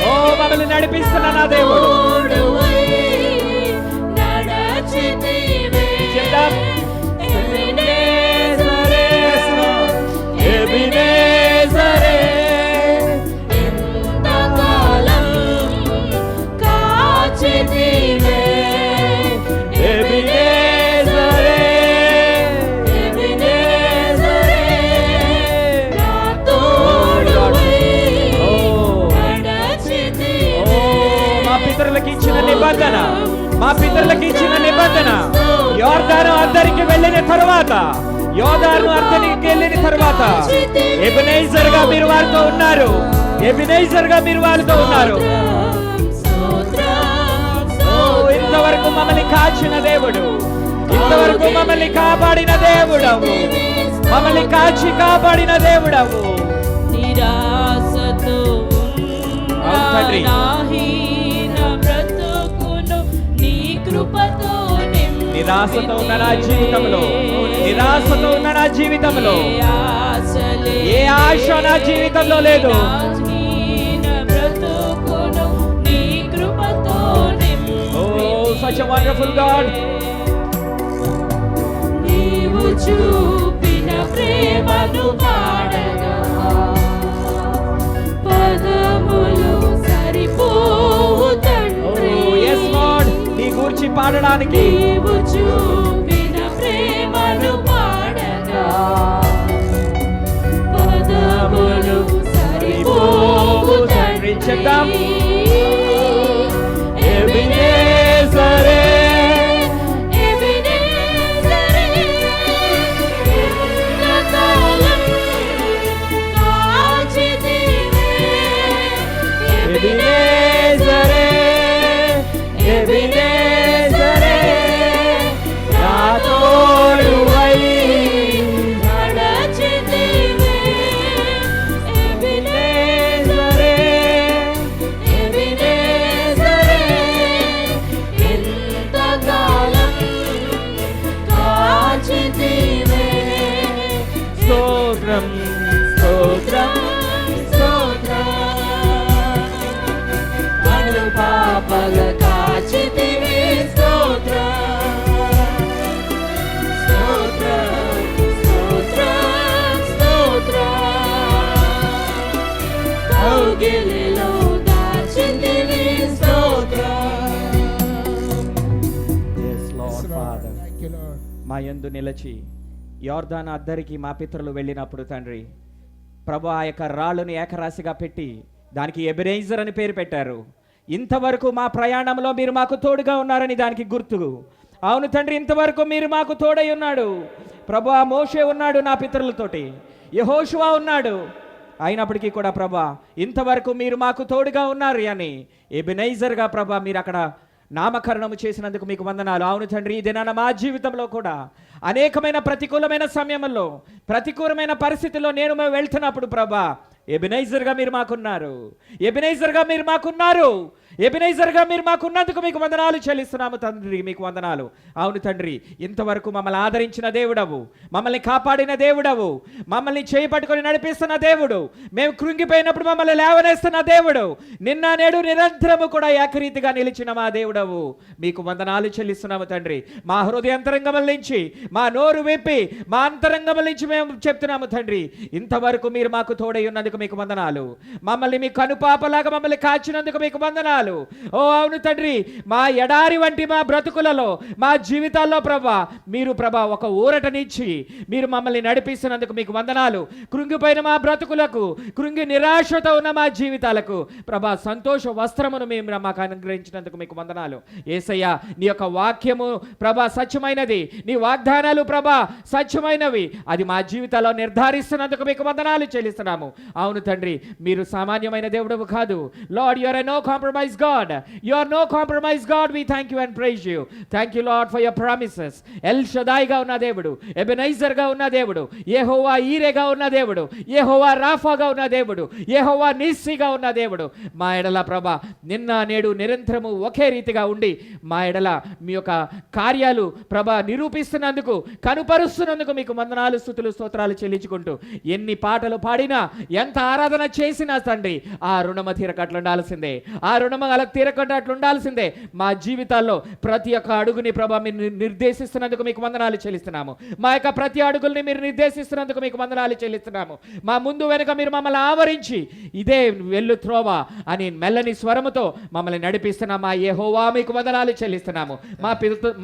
[SPEAKER 3] ఓ మమ్మల్ని నడిపిస్తున్న నా దేవుడు. చెప్దాం. ఎబినేజరే, ఎబినేజరే,
[SPEAKER 5] ఎంతకాలం కాచితివే,
[SPEAKER 3] ఎబినేజరే,
[SPEAKER 5] ఎబినేజరే, నా తోడువై నడచితివే.
[SPEAKER 3] మా పితరులకు ఇచ్చిన నిబంధన, మా పితరులకు ఇచ్చిన నిబంధన యోర్దాను అద్దరికి వెళ్ళిన తరువాత, యోర్దాను అద్దరికి వెళ్ళిన తరువాత ఎబినేజర్ గా మీరు వారితో ఉన్నారు, ఎబినేజర్ గా మీరు వారితో ఉన్నారు. ఓ ఇంతవరకు మమ్మల్ని కాచిన దేవుడు, ఇంతవరకు మమ్మల్ని కాపాడిన దేవుడవు, మమ్మల్ని కాచి కాపాడిన దేవుడవు.
[SPEAKER 5] నిరాశతో
[SPEAKER 3] అవును తండ్రి.
[SPEAKER 5] నాహీన బ్రతుకును నీ కృపతో
[SPEAKER 3] నిరాశతో ఉన్న నా జీవితంలో, నిరాశతో ఉన్న నా జీవితంలో ఏ ఆశ నా జీవితంలో లేదు.
[SPEAKER 5] బ్రతుకును నీ కృపతో
[SPEAKER 3] ఓ such a wonderful God.
[SPEAKER 5] నీవు చూపిన ప్రేమను పాడగా పదములు సరిపోవు తండ్రి.
[SPEAKER 3] Oh yes Lord, నీ గురించి పాడడానికి
[SPEAKER 5] నీవు చూపిన ప్రేమను పాడగా పదములు సరిపోవు తండ్రి.
[SPEAKER 3] చెప్దాం. ఎబినేజరే,
[SPEAKER 5] ఎబినేజరే, ఎంతకాలం కాచితివే,
[SPEAKER 3] ఎబినేజరే, ఎబినేజరే, నా తోడువై
[SPEAKER 5] నడచితివే,
[SPEAKER 3] ఎబినేజరే,
[SPEAKER 5] ఎబినేజరే, ఎంతకాలం కాచితివే.
[SPEAKER 3] స్తోత్రం, స్తోత్రం, స్తోత్రం.
[SPEAKER 5] పాపల కాచితివే, స్తోత్రం, స్తోత్రం, స్తోత్రం, స్తోత్రం. కౌగిలిలో దాచితివే, స్తోత్రం.
[SPEAKER 3] Yes Lord Father.
[SPEAKER 4] Thank you, Lord.
[SPEAKER 3] మా యందు నిలిచి యోర్దాను అద్దరికి మా పితరులు వెళ్ళినప్పుడు తండ్రి ప్రభు ఆ యొక్క రాళ్ళను ఏకరాశిగా పెట్టి దానికి ఎబినేజర్ అని పేరు పెట్టారు. ఇంతవరకు మా ప్రయాణంలో మీరు మాకు తోడుగా ఉన్నారని దానికి గుర్తు. అవును తండ్రి, ఇంతవరకు మీరు మాకు తోడై ఉన్నాడు ప్రభు. ఆ మోషే ఉన్నాడు నా పితరులతోటి, యెహోషువ ఉన్నాడు. అయినప్పటికీ కూడా ప్రభా ఇంతవరకు మీరు మాకు తోడుగా ఉన్నారు అని ఎబినేజర్గా ప్రభా మీరు అక్కడ నామకరణము చేసినందుకు మీకు వందనాలు. అవును తండ్రి, ఈ దినాన మా జీవితంలో కూడా అనేకమైన ప్రతికూలమైన సమయంలో, ప్రతికూలమైన పరిస్థితుల్లో నేను మేము వెళ్తున్నప్పుడు ప్రభా ఎబినేజర్గా మీరు మాకున్నారు, ఎబినేజర్గా మీరు మాకున్నారు, ఎబినేజర్గా మీరు మాకున్నందుకు మీకు వందనాలు చెల్లిస్తున్నాము తండ్రి, మీకు వందనాలు. అవును తండ్రి, ఇంతవరకు మమ్మల్ని ఆదరించిన దేవుడవు, మమ్మల్ని కాపాడిన దేవుడవు, మమ్మల్ని చేపట్టుకొని నడిపిస్తున్న దేవుడు, మేము కృంగిపోయినప్పుడు మమ్మల్ని లేవనేస్తున్న దేవుడు, నిన్న నేడు నిరంతరము కూడా ఏకరీతిగా నిలిచిన మా దేవుడవు, మీకు వందనాలు చెల్లిస్తున్నాము తండ్రి. మా హృదయంతరంగముల నుంచి, మా నోరు విప్పి, మా అంతరంగముల నుంచి మేము చెప్తున్నాము తండ్రి, ఇంతవరకు మీరు మాకు తోడై ఉన్నందుకు మీకు వందనాలు. మమ్మల్ని మీ కనుపాపలాగా మమ్మల్ని కాచినందుకు మీకు వందనాలు. ఓ అవును తండ్రి, మా ఎడారి వంటి మా బ్రతుకులలో, మా జీవితాల్లో ప్రభా మీరు ప్రభా ఒక ఊరటనిచ్చి మీరు మమ్మల్ని నడిపిస్తున్నందుకు మీకు వందనాలు. కృంగిపోయిన మా బ్రతుకులకు, కృంగి నిరాశతో ఉన్న మా జీవితాలకు ప్రభా సంతోష వస్త్రమును మేము మాకు అనుగ్రహించినందుకు మీకు వందనాలు. యేసయ్యా, నీ యొక్క వాక్యము ప్రభా సత్యమైనది, నీ వాగ్దానాలు ప్రభా సత్యమైనవి, అది మా జీవితాల్లో నిర్ధారిస్తున్నందుకు మీకు వందనాలు చెల్లిస్తున్నాము. అవును తండ్రి, మీరు సామాన్యమైన దేవుడవు కాదు. Lord, you are no compromising compromise God. You are no compromise God. We thank you and praise you. Thank you, Lord, for your promises. El Shaddai ga unna devudu, Ebenezer ga unna devudu, Yehovah Ire ga unna devudu, Yehovah Rapha ga unna devudu, Yehovah Nissi ga unna devudu. మా ఎడల ప్రభా నిన్న నేడు నిరంతరము ఒకే రీతిగా ఉండి మా ఎడల మీ యొక్క కార్యాలు ప్రభా నిరూపిస్తున్నందుకు, కనుపరుస్తున్నందుకు మీకు వందనాలు, స్తుతులు, స్తోత్రాలు చెల్లించుకుంటూ ఎన్ని పాటలు పాడినా, ఎంత ఆరాధన చేసినా తండ్రి, ఆ రుణమ తీరకట్లు ఉండాల్సిందే, ఆ రుణమ అలా తీరకట్లు ఉండాల్సిందే. మా జీవితాల్లో ప్రతి ఒక్క అడుగుని ప్రభా మీరు నిర్దేశిస్తున్నందుకు మీకు వందనాలు చెల్లిస్తున్నాము. మా యొక్క ప్రతి అడుగుల్ని మీరు నిర్దేశిస్తున్నందుకు మీకు వందనాలు చెల్లిస్తున్నాము. మా ముందు వెనుక మీరు మమ్మల్ని ఆవరించి ఇదే వెళ్ళు త్రోవ అని మెల్లని స్వరముతో మమ్మల్ని నడిపిస్తున్న మా యెహోవా మీకు వందనాలు చెల్లిస్తున్నాము.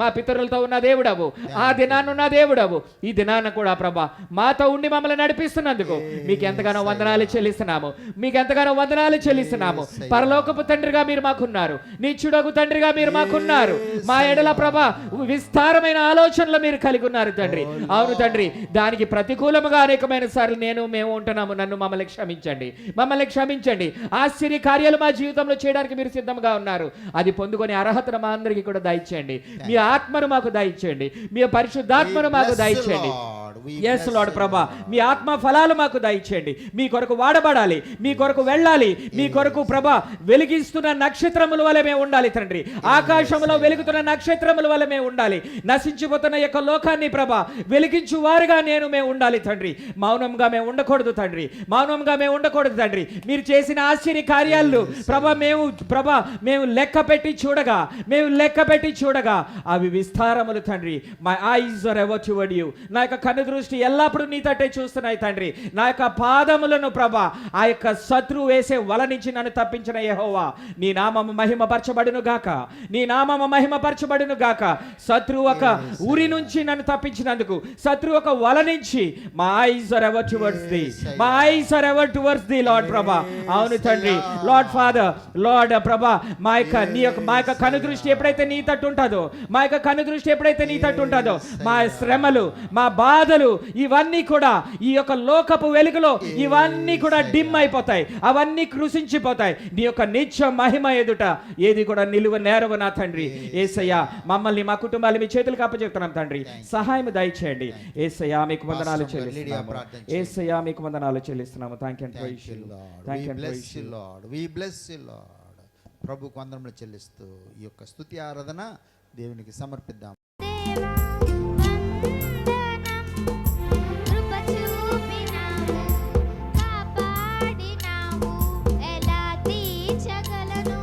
[SPEAKER 3] మా పితరులతో ఉన్న దేవుడవు, ఆ దినాన్ని ఉన్న దేవుడవు, ఈ దినాన్న కూడా ప్రభా మాతో ఉండి మమ్మల్ని నడిపిస్తున్నందుకు మీకు ఎంతగానో వందనాలు చెల్లిస్తున్నాము. మీకు ఎంతగానో వందనాలు చెల్లిస్తున్నాము. పరలోకపు తండ్రిగా మీరు మాకున్నారు, నిత్యుడగు తండ్రిగా మీరు మాకున్నారు. మా ఎడల ప్రభా విస్తారమైన ఆలోచనలు మీరు కలిగి ఉన్నారు తండ్రి. అవును తండ్రి, దానికి ప్రతికూలముగా అనేకమైన సార్లు మేము ఉంటున్నాము. నన్ను మమ్మల్ని క్షమించండి, మమ్మల్ని క్షమించండి. ఆశ్చర్య కార్యాలు మా జీవితంలో చేయడానికి మీరు సిద్ధంగా ఉన్నారు. అది పొందుకొని అర్హతను మా అందరికీ కూడా దయచేయండి. మీ ఆత్మను మాకు దయచేయండి, మీ పరిశుద్ధాత్మను మాకు దయచేయండి. ఎస్ లార్డ్ ప్రభా, మీ ఆత్మ ఫలాలు మాకు దయచేయండి. మీ కొరకు వాడబడాలి, మీ కొరకు వెళ్ళాలి, మీ కొరకు ప్రభా వెలిగిస్తున్న నక్షత్రముల వలె మేము ఉండాలి తండ్రి. ఆకాశంలో వెలుగుతున్న నక్షత్రముల వలె మేము ఉండాలి. నశించిపోతున్న యొక్క లోకాన్ని ప్రభా వెలిగించు వారుగా మేము ఉండాలి తండ్రి. మౌనంగా మేము ఉండకూడదు తండ్రి, మౌనంగా మేము ఉండకూడదు తండ్రి. మీరు చేసిన ఆశ్చర్య కార్యాలు ప్రభా మేము లెక్క పెట్టి చూడగా అవి విస్తారములు తండ్రి. My eyes are ever toward you. నా యొక్క కన్ను దృష్టి ఎల్లప్పుడూ నీ తట్టే చూస్తున్నాయి తండ్రి. నా యొక్క పాదములను ప్రభా ఆ యొక్క శత్రువు వేసే వల నుంచి నన్ను తప్పించిన యెహోవా నీ నామము మహిమపరచబడును గాక, నీ నామము మహిమపరచబడును గాక. శత్రువు ఒక ఊరి నుంచి నన్ను తప్పించినందుకు, శత్రువు ఒక వల నుంచి మా eyes are ever towards the, మా eyes are ever towards the Lord ప్రభా. అవును తండ్రి, లార్డ్ ఫాదర్, లార్డ్ ప్రభా మా యొక్క కను దృష్టి ఎప్పుడైతే నీ తట్టు ఉంటుందో, మా యొక్క కను దృష్టి ఎప్పుడైతే నీ తట్టు ఉంటుందో, మా శ్రమలు, మా బాధలు ఇవన్నీ కూడా ఈ యొక్క లోకపు వెలుగులో ఇవన్నీ కూడా డిమ్ అయిపోతాయి, అవన్నీ కృషించిపోతాయి. నీ యొక్క నిత్య మహిమ ఎదుట ఏది కూడా నిలువ నేరవు నా తండ్రి. యేసయ్యా మమ్మల్ని, మా కుటుంబాలు మీ చేతులకు అప్పచెప్తున్నాం తండ్రి. సహాయం దయచేయండి. యేసయ్యా మీకు వందనాలు చెల్లిస్తున్నాము. యేసయ్యా మీకు వందనాలు చెల్లిస్తున్నాము. Thank you and praise you. Thank you and praise you
[SPEAKER 1] Lord. We bless you Lord. ప్రభుకు వందనములు చెల్లిస్తూ ఈ యొక్క స్తుతి ఆరాధన దేవునికి సమర్పిద్దాం.
[SPEAKER 6] కాపాడినావు ఎలా తీర్చగలను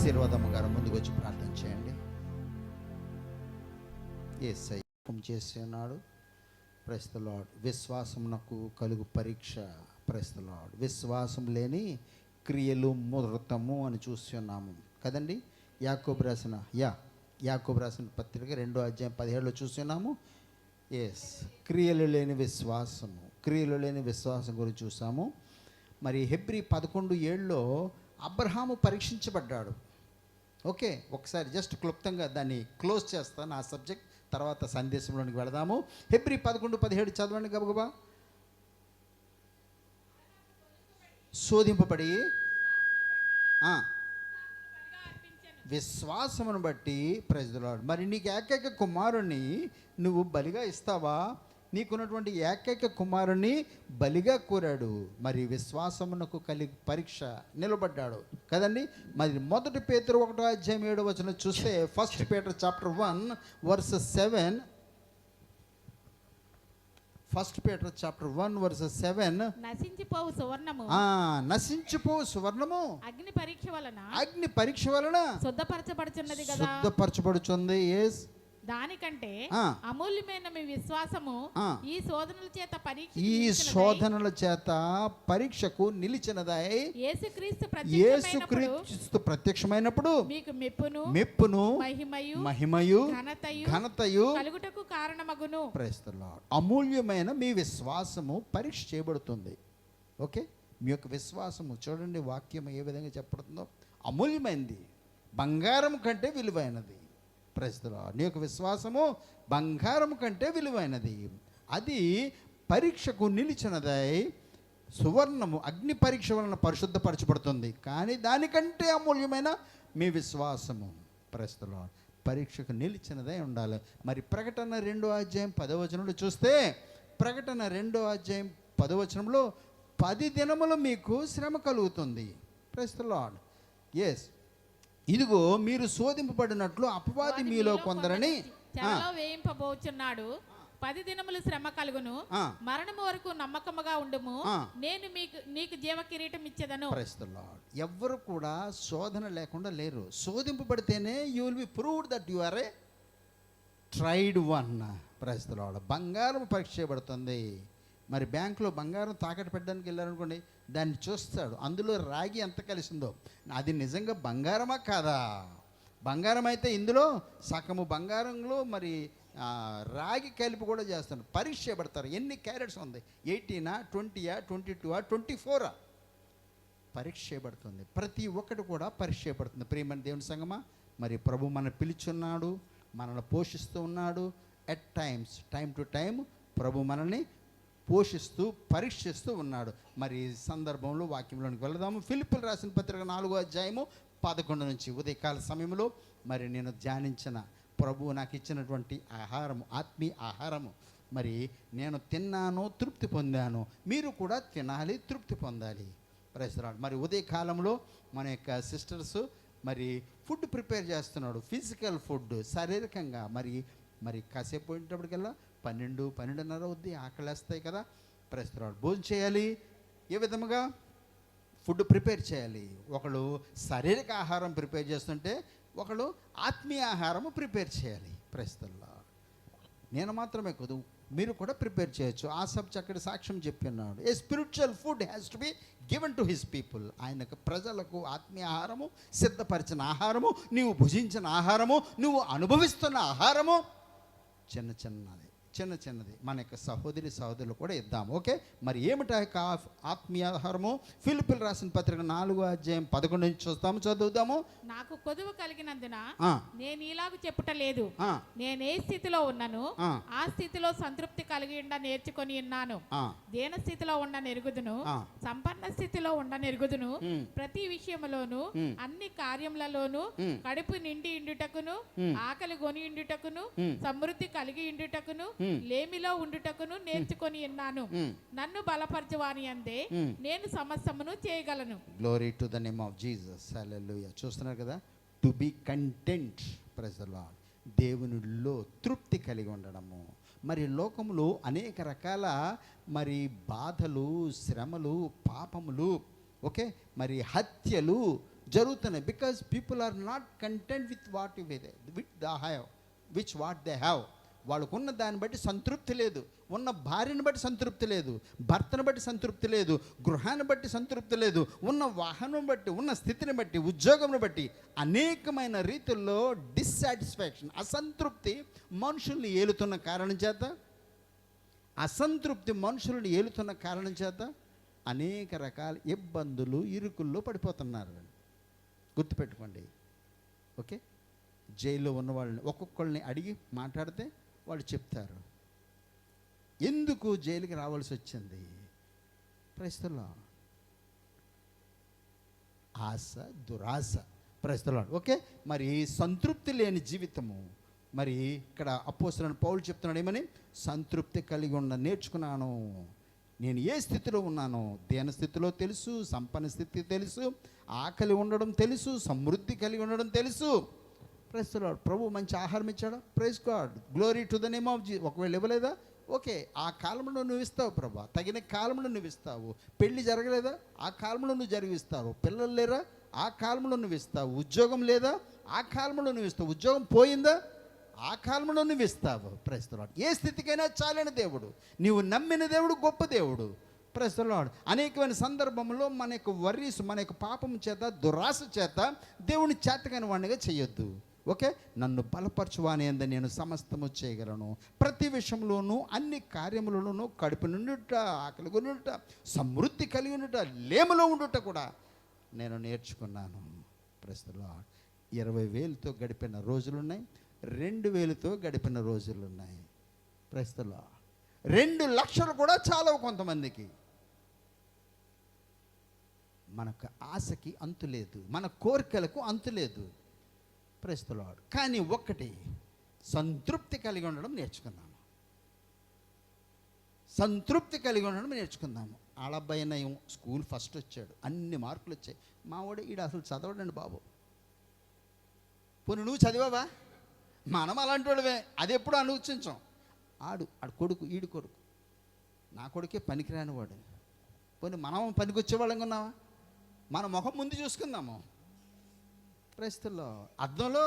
[SPEAKER 1] ఆశీర్వాదము గారు ముందుకు వచ్చి ప్రార్థన చేయండి. యేసయ్య చేసి ఉన్నాడు. Price the lord. విశ్వాసమునకు కలుగు పరీక్ష. Price the lord. విశ్వాసం లేని క్రియలు మూర్తము అని చూస్తున్నాము కదండి. యాకోబు రాసిన పత్రిక 2వ అధ్యాయం 17లో చూస్తున్నాము. క్రియలు లేని విశ్వాసం గురించి చూసాము. మరి హెబ్రీ 11:7లో అబ్రహాము పరీక్షించబడ్డాడు. ఓకే, ఒకసారి జస్ట్ క్లుప్తంగా దాన్ని క్లోజ్ చేస్తాను ఆ సబ్జెక్ట్, తర్వాత సందేశంలోనికి వెళదాము. హెబ్రీ 11:17 చదవండి గబగబా. శోధింపబడి విశ్వాసమును బట్టి ప్రైజ్ ది లార్డ్. మరి నీకు ఏకైక కుమారుణ్ణి నువ్వు బలిగా ఇస్తావా? నీకున్నటువంటి ఏకైక కుమారుణ్ణి బలిగా కోరాడు. మరి విశ్వాసమునకు కలిగి పరీక్ష నిలబడ్డాడు కదండి. మరి 1 పేతురు 1వ అధ్యాయం 7వ వచనం చూస్తే 1 Peter chapter 1 verse 7. 1 Peter chapter 1 verse 7.
[SPEAKER 5] నశించిపోవు సువర్ణము అగ్ని పరీక్ష వలన శుద్ధపరచబడుచున్నది కదా.
[SPEAKER 1] శుద్ధపరచబడుచుంది.
[SPEAKER 5] దానికంటే అమూల్యమైన మీ విశ్వాసము ఈ శోధనల చేత పరీక్షకు నిలిచినదై యేసుక్రీస్తు ప్రత్యక్షమైనప్పుడు మీకు మెప్పును మహిమయు ఘనతయు కలుగుటకు కారణమగును.
[SPEAKER 1] Praise the Lord. అమూల్యమైన మీ విశ్వాసము పరీక్ష చేయబడుతుంది. ఓకే, మీ యొక్క విశ్వాసము చూడండి, వాక్యం ఏ విధంగా చెప్పబడుతుందో. అమూల్యమైనది, బంగారం కంటే విలువైనది. Praise the Lord. నీ యొక్క విశ్వాసము బంగారం కంటే విలువైనది. అది పరీక్షకు నిలిచినదై సువర్ణము అగ్ని పరీక్ష వలన పరిశుద్ధపరచబడుతుంది. కానీ దానికంటే అమూల్యమైన మీ విశ్వాసము ప్రైజ్ ది లార్డ్ పరీక్షకు నిలిచినదై ఉండాలి. మరి ప్రకటన 2వ అధ్యాయం 10వ వచనంలో చూస్తే, ప్రకటన 2వ అధ్యాయం 10వ వచనంలో 10 దినములు మీకు శ్రమ కలుగుతుంది. Praise the Lord. ఇదిగో మీరు శోధింపబడినట్లు అపవాది మీలో కొందరని
[SPEAKER 5] వేయింపబోచున్నాడు. 10 దినములు శ్రమ కలుగును, మరణము వరకు నమ్మకముగా ఉండుము, నేను నీకు జీవ కిరీటం ఇచ్చేదను.
[SPEAKER 1] Praise the lord. ఎవ్వరు కూడా శోధన లేకుండా లేరు. శోధింపబడితేనే you will be proved that you are a tried one. Praise the Lord. బంగారం పరీక్ష చేయబడుతుంది. మరి బ్యాంకులో బంగారం తాకట్టు పెట్టడానికి వెళ్ళారనుకోండి, దాన్ని చూస్తాడు, అందులో రాగి ఎంత కలిసిందో, అది నిజంగా బంగారమా కాదా? బంగారం అయితే ఇందులో సగము బంగారంలో మరి రాగి కలిపి కూడా చేస్తాడు. పరీక్ష చేయబడతారు. ఎన్ని క్యారెట్స్ ఉంది, 18, 20, 22, 24 పరీక్ష చేయబడుతుంది. ప్రతి ఒక్కటి కూడా పరీక్ష చేయబడుతుంది. ప్రియమైన దేవుని సంగమా, మరి ప్రభు మన పిలుచున్నాడు, మనల్ని పోషిస్తూ ఉన్నాడు. At times, time to time ప్రభు మనల్ని పోషిస్తూ పరీక్షిస్తూ ఉన్నాడు. మరి ఈ సందర్భంలో వాక్యంలోనికి వెళదాము. ఫిలిప్పీయులకు రాసిన పత్రిక 4వ అధ్యాయము 11 నుంచి ఉదయకాల సమయంలో మరి నేను ధ్యానించిన ప్రభువు నాకు ఇచ్చినటువంటి ఆహారము, ఆత్మీయ ఆహారము, మరి నేను తిన్నాను, తృప్తి పొందాను. మీరు కూడా తినాలి, తృప్తి పొందాలి. Praise the Lord. మరి ఉదయకాలంలో మన యొక్క సిస్టర్స్ మరి ఫుడ్ ప్రిపేర్ చేస్తున్నాడు, ఫిజికల్ ఫుడ్, శారీరకంగా. మరి కాసేపు పోయేటప్పటికల్లా 12:30 అవుద్ది, ఆకలేస్తాయి కదా. Praise the Lord. భోజనం చేయాలి. ఏ విధముగా ఫుడ్ ప్రిపేర్ చేయాలి? ఒకళ్ళు శారీరక ఆహారం ప్రిపేర్ చేస్తుంటే ఒకళ్ళు ఆత్మీయ ఆహారము ప్రిపేర్ చేయాలి. Praise the Lord. నేను మాత్రమే కాదు, మీరు కూడా ప్రిపేర్ చేయొచ్చు. ఆ సబ్జెక్ట్ అక్కడ సాక్ష్యం చెప్పినాడు. A spiritual food has to be given to his people. ఆయనకు ప్రజలకు ఆత్మీయ ఆహారము, సిద్ధపరిచిన ఆహారము, నీవు భుజించిన ఆహారము, నువ్వు అనుభవిస్తున్న ఆహారము చిన్నది మన యొక్క సహోదరులు కూడా ఇద్దాము. ఓకే, మరి ఏమిటా యొక్క ఆత్మీయ ఆహారము? ఫిలిప్పీయులకు రాసిన పత్రిక 4వ అధ్యాయం 11 నుంచి చూస్తాము, చదువుదాము.
[SPEAKER 5] నాకు కొదువు కలిగినందున నేను ఇలాగ చెప్పుట లేదు, నేను ఏ స్థితిలో ఉన్నాను ఆ స్థితిలో సంతృప్తి కలిగి నేర్చుకొని ఉన్నాను. దీన స్థితిలో నెరుగుదును, సంపన్న స్థితిలో నెరుగుదును. ప్రతి విషయములోను అన్ని కార్యములలోను కడుపు నిండి ఇండుటకును, ఆకలి గొని ఇండుటకును, సమృద్ధి కలిగి ఇండుటకును, లేమిలో ఉండుటకును నేర్చుకొని ఉన్నాను. నన్ను బలపరచువాని అందే నేను సమస్తమును చేయగలను.
[SPEAKER 1] Glory to the name of Jesus. Hallelujah. చూస్తున్నారు కదా, to be content. Praise the Lord. దేవునిలో తృప్తి కలిగి ఉండడము. మరి లోకములో అనేక రకాల మరి బాధలు, శ్రమలు, పాపములు, ఓకే, మరి హత్యలు, జరుగుతున్నాయి. Because people are not content with what which what they have. వాళ్ళకున్న దాన్ని బట్టి సంతృప్తి లేదు, ఉన్న భార్యను బట్టి సంతృప్తి లేదు, భర్తను బట్టి సంతృప్తి లేదు, గృహాన్ని బట్టి సంతృప్తి లేదు, ఉన్న వాహనం బట్టి, ఉన్న స్థితిని బట్టి, ఉద్యోగంను బట్టి అనేకమైన రీతుల్లో డిస్సాటిస్ఫాక్షన్, అసంతృప్తి మనుషుల్ని ఏలుతున్న కారణం చేత, అసంతృప్తి మనుషులను ఏలుతున్న కారణం చేత అనేక రకాల ఇబ్బందులు, ఇరుకుల్లో పడిపోతున్నారు. గుర్తుపెట్టుకోండి. ఓకే, జైల్లో ఉన్న వాళ్ళని ఒక్కొక్కళ్ళని అడిగి మాట్లాడితే వాళ్ళు చెప్తారు ఎందుకు జైలుకి రావాల్సి వచ్చింది. ప్రస్తుతం ఆశ, దురాశ. ప్రస్తుతం ఓకే, మరి సంతృప్తి లేని జీవితము. మరి ఇక్కడ అపోస్తలుడైన పౌలు చెప్తున్నాడు ఏమని? సంతృప్తి కలిగి నేర్చుకున్నాను. నేను ఏ స్థితిలో ఉన్నానో, దేన స్థితిలో తెలుసు, సంపన్న స్థితి తెలుసు, ఆకలి ఉండడం తెలుసు, సమృద్ధి కలిగి ఉండడం తెలుసు. Praise the lord. ప్రభు మంచి ఆహారం ఇచ్చాడు, praise God, glory to the name of Jesus. ఒకవేళ ఇవ్వలేదా, ఓకే, ఆ కాలంలో నువ్వు ఇస్తావు ప్రభా, తగిన కాలంలో నువ్వు ఇస్తావు. పెళ్లి జరగలేదా, ఆ కాలంలో నువ్వు జరిగిస్తావు. పిల్లలు లేరా, ఆ కాలంలో నువ్వు ఇస్తావు. ఉద్యోగం లేదా, ఆ కాలంలో నువ్వు ఇస్తావు. ఉద్యోగం పోయిందా, ఆ కాలంలో నువ్వు ఇస్తావు. Praise the Lord. ఏ స్థితికైనా చాలని దేవుడు, నీవు నమ్మిన దేవుడు గొప్ప దేవుడు. Praise the Lord. అనేకమైన సందర్భంలో మన యొక్క వర్రీస్, మన యొక్క పాపం చేత, దురాశ చేత దేవుని చేతకాని వాడినిగా చేయొద్దు. ఓకే, నన్ను బలపరచువాని అంద నేను సమస్తము చేయగలను. ప్రతి విషయంలోనూ, అన్ని కార్యములలోనూ కడుపు నుండుట, ఆకలి కొనుట, సమృద్ధి కలిగి ఉండుట, లేములో ఉండుట కూడా నేను నేర్చుకున్నాను. Praise the lord. 20,000తో గడిపిన రోజులున్నాయి, 2,000తో గడిపిన రోజులున్నాయి. Praise the lord. 2 లక్షలు కూడా చాలవు కొంతమందికి. మనకు ఆశకి అంతు లేదు, మన కోరికలకు అంతు లేదు. Praise the Lord. కానీ ఒక్కటి, సంతృప్తి కలిగి ఉండడం నేర్చుకున్నాము. సంతృప్తి కలిగి ఉండడం నేర్చుకుందాము. ఆడబ్బాయి నయం, స్కూల్ ఫస్ట్ వచ్చాడు, అన్ని మార్కులు వచ్చాయి. మావాడు ఈడు అసలు చదవడండి బాబు. పోనీ నువ్వు చదివావా? మనం అలాంటి వాడివే, అది ఎప్పుడు ఆలోచించాం. ఆడు కొడుకు, ఈడు కొడుకు, నా కొడుకే పనికిరాని వాడు. పోనీ మనం పనికి వచ్చేవాళ్ళం ఉన్నావా? మన ముఖం ముందు చూసుకుందాము. Praise the Lord. అర్థంలో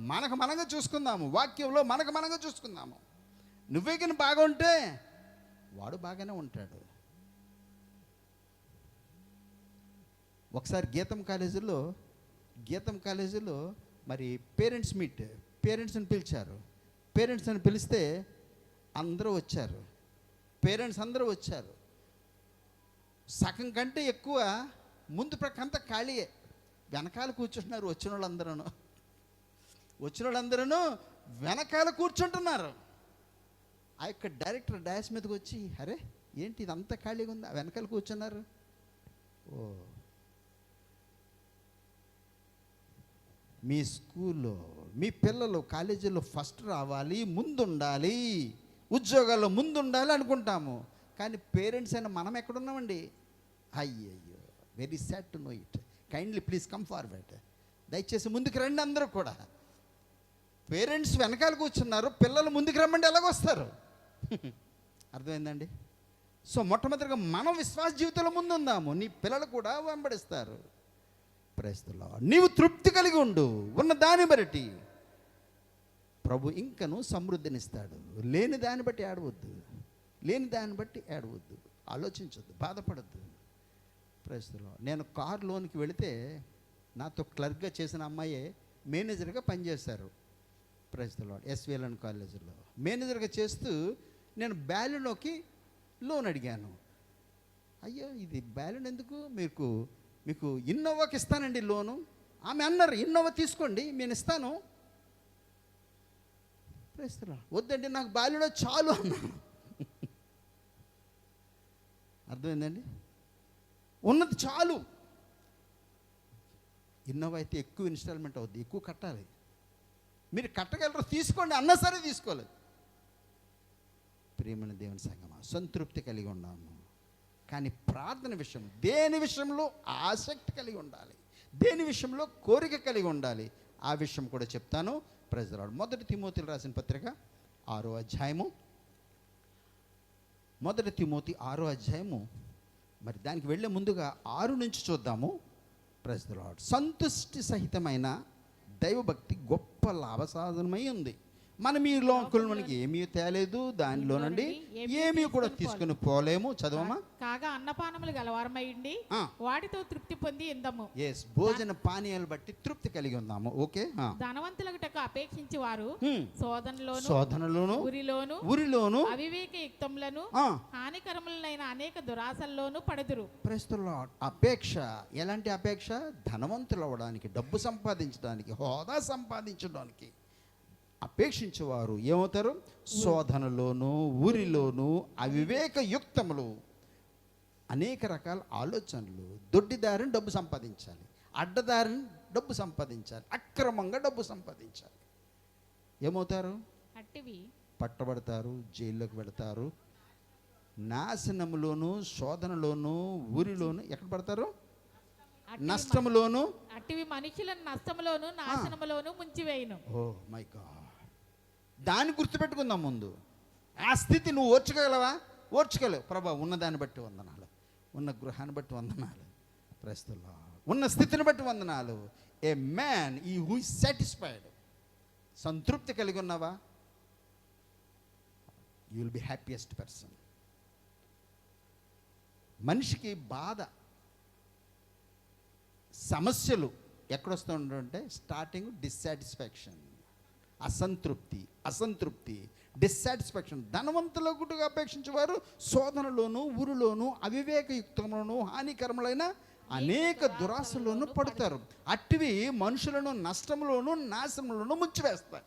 [SPEAKER 1] మనకు మనంగా చూసుకుందాము, వాక్యంలో మనకు మనంగా చూసుకుందాము. నువ్వే కానీ బాగుంటే వాడు బాగానే ఉంటాడు. ఒకసారి గీతం కాలేజీలో మరి పేరెంట్స్ మీట్, పేరెంట్స్ని పిలిచారు. పేరెంట్స్ని పిలిస్తే అందరూ వచ్చారు, పేరెంట్స్ అందరూ వచ్చారు. సగం కంటే ఎక్కువ ముందు ప్రక్కంతా ఖాళీయే, వెనకాల కూర్చుంటున్నారు. వచ్చిన వాళ్ళందరూ వెనకాల కూర్చుంటున్నారు. ఆ యొక్క డైరెక్టర్ డాష్ మీదకి వచ్చి, అరే ఏంటి ఇదంతా ఖాళీగా ఉంది, వెనకాల కూర్చున్నారు. ఓ, మీ స్కూల్లో మీ పిల్లలు కాలేజీలో ఫస్ట్ రావాలి, ముందుండాలి, ఉద్యోగాల్లో ముందుండాలి అనుకుంటాము. కానీ పేరెంట్స్ అయినా మనం ఎక్కడున్నామండి? అయ్యయ్యో, very sad to know it. Kindly please come forward. దయచేసి ముందుకు రండి అందరూ కూడా. పేరెంట్స్ వెనకాల కూర్చున్నారు, పిల్లలు ముందుకు రమ్మంటే ఎలాగొస్తారు? అర్థమైందండి? సో మొట్టమొదటిగా మనం విశ్వాస జీవితంలో ముందుందాము, నీ పిల్లలు కూడా వెంబడిస్తారు. Praise the lord. నీవు తృప్తి కలిగి ఉండు, ఉన్న దాన్ని బట్టి ప్రభు ఇంకను సమృద్ధినిస్తాడు. లేని దాన్ని బట్టి ఏడవద్దు, ఆలోచించొద్దు, బాధపడద్దు. Praise the Lord. నేను కారులోనికి వెళితే నాతో క్లర్క్గా చేసిన అమ్మాయే మేనేజర్గా పనిచేశారు. Praise the lord. ఎస్విఎల్ఎన్ కాలేజీలో మేనేజర్గా చేస్తూ నేను బ్యాలెన్లోకి లోన్ అడిగాను. అయ్యో, ఇది బ్యాలెన్ ఎందుకు, మీకు ఇన్నోవాకి ఇస్తానండి లోను. ఆమె అన్నారు, ఇన్నోవా తీసుకోండి నేను ఇస్తాను. Praise the Lord. వద్దండి, నాకు బ్యాలెన్లో చాలు అన్నాను. అర్థమైందండి? ఉన్నది చాలు. ఇన్నోవా అయితే ఎక్కువ ఇన్స్టాల్మెంట్ అవుద్ది, ఎక్కువ కట్టాలి. మీరు కట్టగలరు, తీసుకోండి అన్నా సరే తీసుకోలేదు. ప్రియమైన దేవుని సంగమా, సంతృప్తి కలిగి ఉన్నాము. కానీ ప్రార్థన విషయం, దేని విషయంలో ఆసక్తి కలిగి ఉండాలి, దేని విషయంలో కోరిక కలిగి ఉండాలి, ఆ విషయం కూడా చెప్తాను. Praise the lord. 1 తిమోతికి రాసిన పత్రిక 6వ అధ్యాయము. 1 తిమోతి 6వ అధ్యాయము. మరి దానికి వెళ్ళే ముందుగా 6 నుంచి చూద్దాము. Praise the Lord. సంతుష్టి సహితమైన దైవభక్తి గొప్ప లాభసాధనమై ఉంది. మనం ఈ లోకంలోనికి ఏమీ తేలేదు, దానిలో నుండి ఏమీ కూడా తీసుకుని పోలేము. చదవమా.
[SPEAKER 5] కాగా అన్నపానములు గలవారమైండి వాటితో తృప్తి పొంది ఇందము.
[SPEAKER 1] ఎస్, భోజన పానీయాలు బట్టి తృప్తి కలిగి ఉందాము. ఓకే.
[SPEAKER 5] ధనవంతులకు అపేక్షించి వారు
[SPEAKER 1] శోధనలోను ఉరిలోను
[SPEAKER 5] అవివేక యుక్తములను హానికరములైన అనేక దురాశల్లోనూ పడుదురు.
[SPEAKER 1] Praise the Lord. అపేక్ష, ఎలాంటి అపేక్ష? ధనవంతులు అవ్వడానికి, డబ్బు సంపాదించడానికి, హోదా సంపాదించడానికి అపేక్షించేవారు ఏమవుతారు? శోధనలోను ఉరిలోను అవివేక యుక్తములు, అనేక రకాల ఆలోచనలు. దొడ్డిదారిని డబ్బు సంపాదించాలి, అడ్డదారిని డబ్బు సంపాదించాలి, అక్రమంగా డబ్బు సంపాదించాలి. ఏమవుతారు?
[SPEAKER 5] అట్టివి
[SPEAKER 1] పట్టబడతారు, జైల్లోకి వెళతారు. నాశనములోను శోధనలోను ఊరిలోను ఎక్కడ పడతారు? నష్టములోను.
[SPEAKER 5] అట్టివి మనుషులను నష్టములోను నాశనములోను ముంచివేయును.
[SPEAKER 1] Oh my God. దాన్ని గుర్తుపెట్టుకుందాం ముందు. ఆ స్థితి నువ్వు ఓర్చుకోగలవా? ఓర్చుకోలేవు. ప్రభా, ఉన్నదాన్ని బట్టి వందనాలు, ఉన్న గృహాన్ని బట్టి వందనాలు, ప్రస్తుతం ఉన్న స్థితిని బట్టి వందనాలు. ఏ మ్యాన్ ఈ హూ ఇస్ సాటిస్ఫైడ్, సంతృప్తి కలిగి ఉన్నావా? You will B happiest person. మనిషికి బాధ, సమస్యలు ఎక్కడొస్తుంటే స్టార్టింగ్ డిస్సాటిస్ఫాక్షన్, అసంతృప్తి, డిస్సాటిస్ఫాక్షన్. ధనవంతులకు అపేక్షించేవారు శోధనలోను ఊరిలోను అవివేకయుక్తములను హానికరములైన అనేక దురాశలోను పడతారు. అట్టివి మనుషులను నష్టంలోను నాశనంలోను ముంచివేస్తాయి.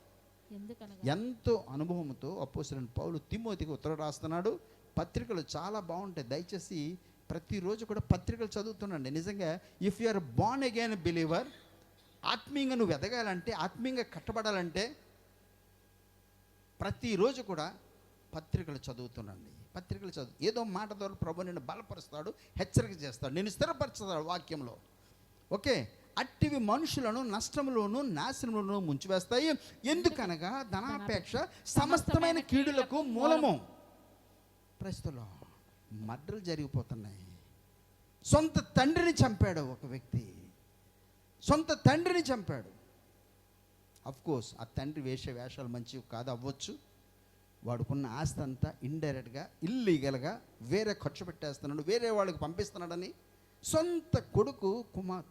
[SPEAKER 1] ఎంతో అనుభవంతో అపోస్తలుడైన పౌలు తిమోతికి ఉత్తరం రాస్తున్నాడు. పత్రికలు చాలా బాగుంటాయి. దయచేసి ప్రతిరోజు కూడా పత్రికలు చదువుతుండండి. నిజంగా if you are born again believer, ఆత్మీయంగా నువ్వు ఎదగాలంటే, ఆత్మీయంగా కట్టబడాలంటే ప్రతిరోజు కూడా పత్రికలు చదువుతుండండి. పత్రికలు చదువు. ఏదో మాట ద్వారా ప్రభు నిన్ను బలపరుస్తాడు, హెచ్చరిక చేస్తాడు, నేను స్థిరపరుస్తాడు వాక్యంలో. ఓకే. అట్టివి మనుషులను నష్టంలోను నాశనంలోనూ ముంచివేస్తాయి. ఎందుకనగా ధనాపేక్ష సమస్తమైన కీడులకు మూలము. ప్రస్తుతం మర్డర్లు జరిగిపోతున్నాయి. సొంత తండ్రిని చంపాడు ఒక వ్యక్తి, సొంత తండ్రిని చంపాడు. అఫ్కోర్స్ ఆ తండ్రి వేషాలు మంచివి కాదు అవ్వచ్చు. వాడుకున్న ఆస్తి అంతా ఇండైరెక్ట్గా ఇల్లీగల్గా వేరే ఖర్చు పెట్టేస్తున్నాడు, వేరే వాళ్ళకి పంపిస్తున్నాడని సొంత కొడుకు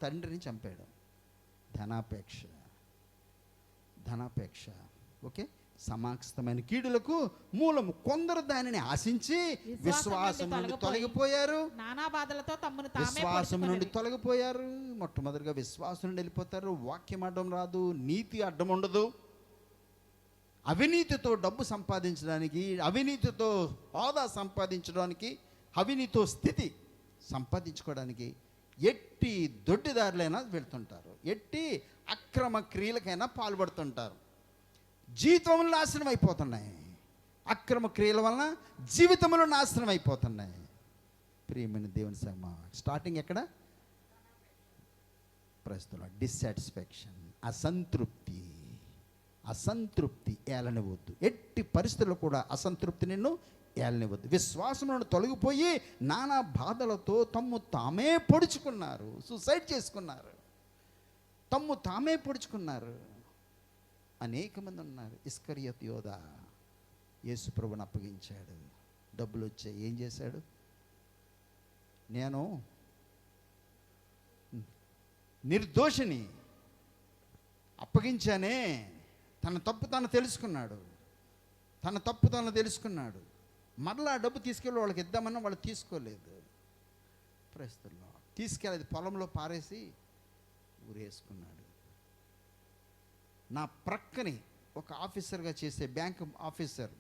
[SPEAKER 1] తండ్రిని చంపాడు. ధనాపేక్ష. ఓకే. సమాస్తమైన కీడులకు మూలము. కొందరు దానిని ఆశించి విశ్వాసం నుండి తొలగిపోయారు,
[SPEAKER 5] నానా బాధలతో తమను
[SPEAKER 1] విశ్వాసం నుండి తొలగిపోయారు. మొట్టమొదటిగా విశ్వాసం నుండి వెళ్ళిపోతారు. వాక్యం అడ్డం రాదు, నీతి అడ్డం ఉండదు. అవినీతితో డబ్బు సంపాదించడానికి, అవినీతితో హోదా సంపాదించడానికి, అవినీతితో స్థితి సంపాదించుకోవడానికి ఎట్టి దొడ్డిదారులైనా వెళ్తుంటారు, ఎట్టి అక్రమ క్రియలకైనా పాల్పడుతుంటారు. జీవితంలో నాశనం అయిపోతున్నాయి. అక్రమ క్రియల వలన జీవితంలో నాశనం అయిపోతున్నాయి. ప్రియమైన దేవుని సంగమా, స్టార్టింగ్ ఎక్కడ? ప్రస్తుతం డిస్సాటిస్ఫాక్షన్, అసంతృప్తి ఏలనివద్దు. ఎట్టి పరిస్థితుల్లో కూడా అసంతృప్తి నిన్ను ఏలనివద్దు. విశ్వాసములను తొలగిపోయి నానా బాధలతో తామే పొడుచుకున్నారు, సూసైడ్ చేసుకున్నారు, తామే పొడుచుకున్నారు. అనేక మంది ఉన్నారు. ఇస్కరియోతు యోధా యేసు ప్రభువుని అప్పగించాడు. డబ్బులు వచ్చాయి. ఏం చేశాడు? నేను నిర్దోషిని, అప్పగించానే. తన తప్పు తను తెలుసుకున్నాడు. మరలా ఆ డబ్బు తీసుకెళ్ళి వాళ్ళకి ఇద్దామన్నా వాళ్ళు తీసుకోలేదు. ప్రస్తుతంలో తీసుకెళ్ళి పొలంలో పారేసి ఊరేసుకున్నాడు. నా ప్రక్కని ఒక ఆఫీసర్గా చేసే బ్యాంక్ ఆఫీసర్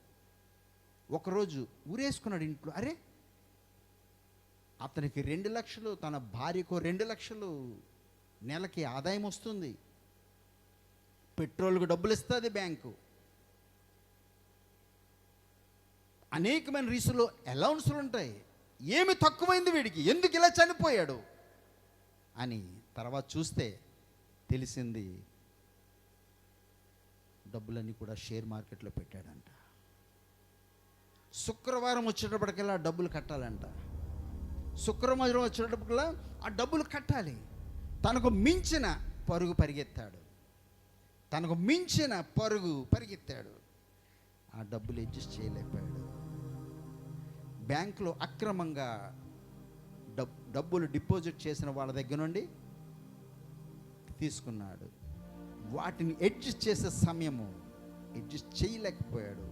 [SPEAKER 1] ఒకరోజు ఊరేసుకున్నాడు ఇంట్లో. అరే, అతనికి 2 లక్షలు, తన భార్యకు 2 లక్షలు నెలకి ఆదాయం వస్తుంది. పెట్రోల్కు డబ్బులు ఇస్తుంది బ్యాంకు. అనేకమైన రీసులో అలౌన్స్లు ఉంటాయి. ఏమి తక్కువైంది వీడికి, ఎందుకు ఇలా చనిపోయాడు అని తర్వాత చూస్తే తెలిసింది, డబ్బులన్నీ కూడా షేర్ మార్కెట్లో పెట్టాడంట. శుక్రవారం వచ్చేటప్పటికల్లా డబ్బులు కట్టాలంట. శుక్రవారం వచ్చేటప్పటికల్లా ఆ డబ్బులు కట్టాలి. తనకు మించిన పరుగు పరిగెత్తాడు. తనకు మించిన పరుగు పరిగెత్తాడు. ఆ డబ్బులు అడ్జస్ట్ చేయలేకపోయాడు. బ్యాంకులో అక్రమంగా డబ్బులు డిపాజిట్ చేసిన వాళ్ళ దగ్గర నుండి తీసుకున్నాడు. వాటిని అడ్జస్ట్ చేసే సమయము అడ్జస్ట్ చేయలేకపోయాడు.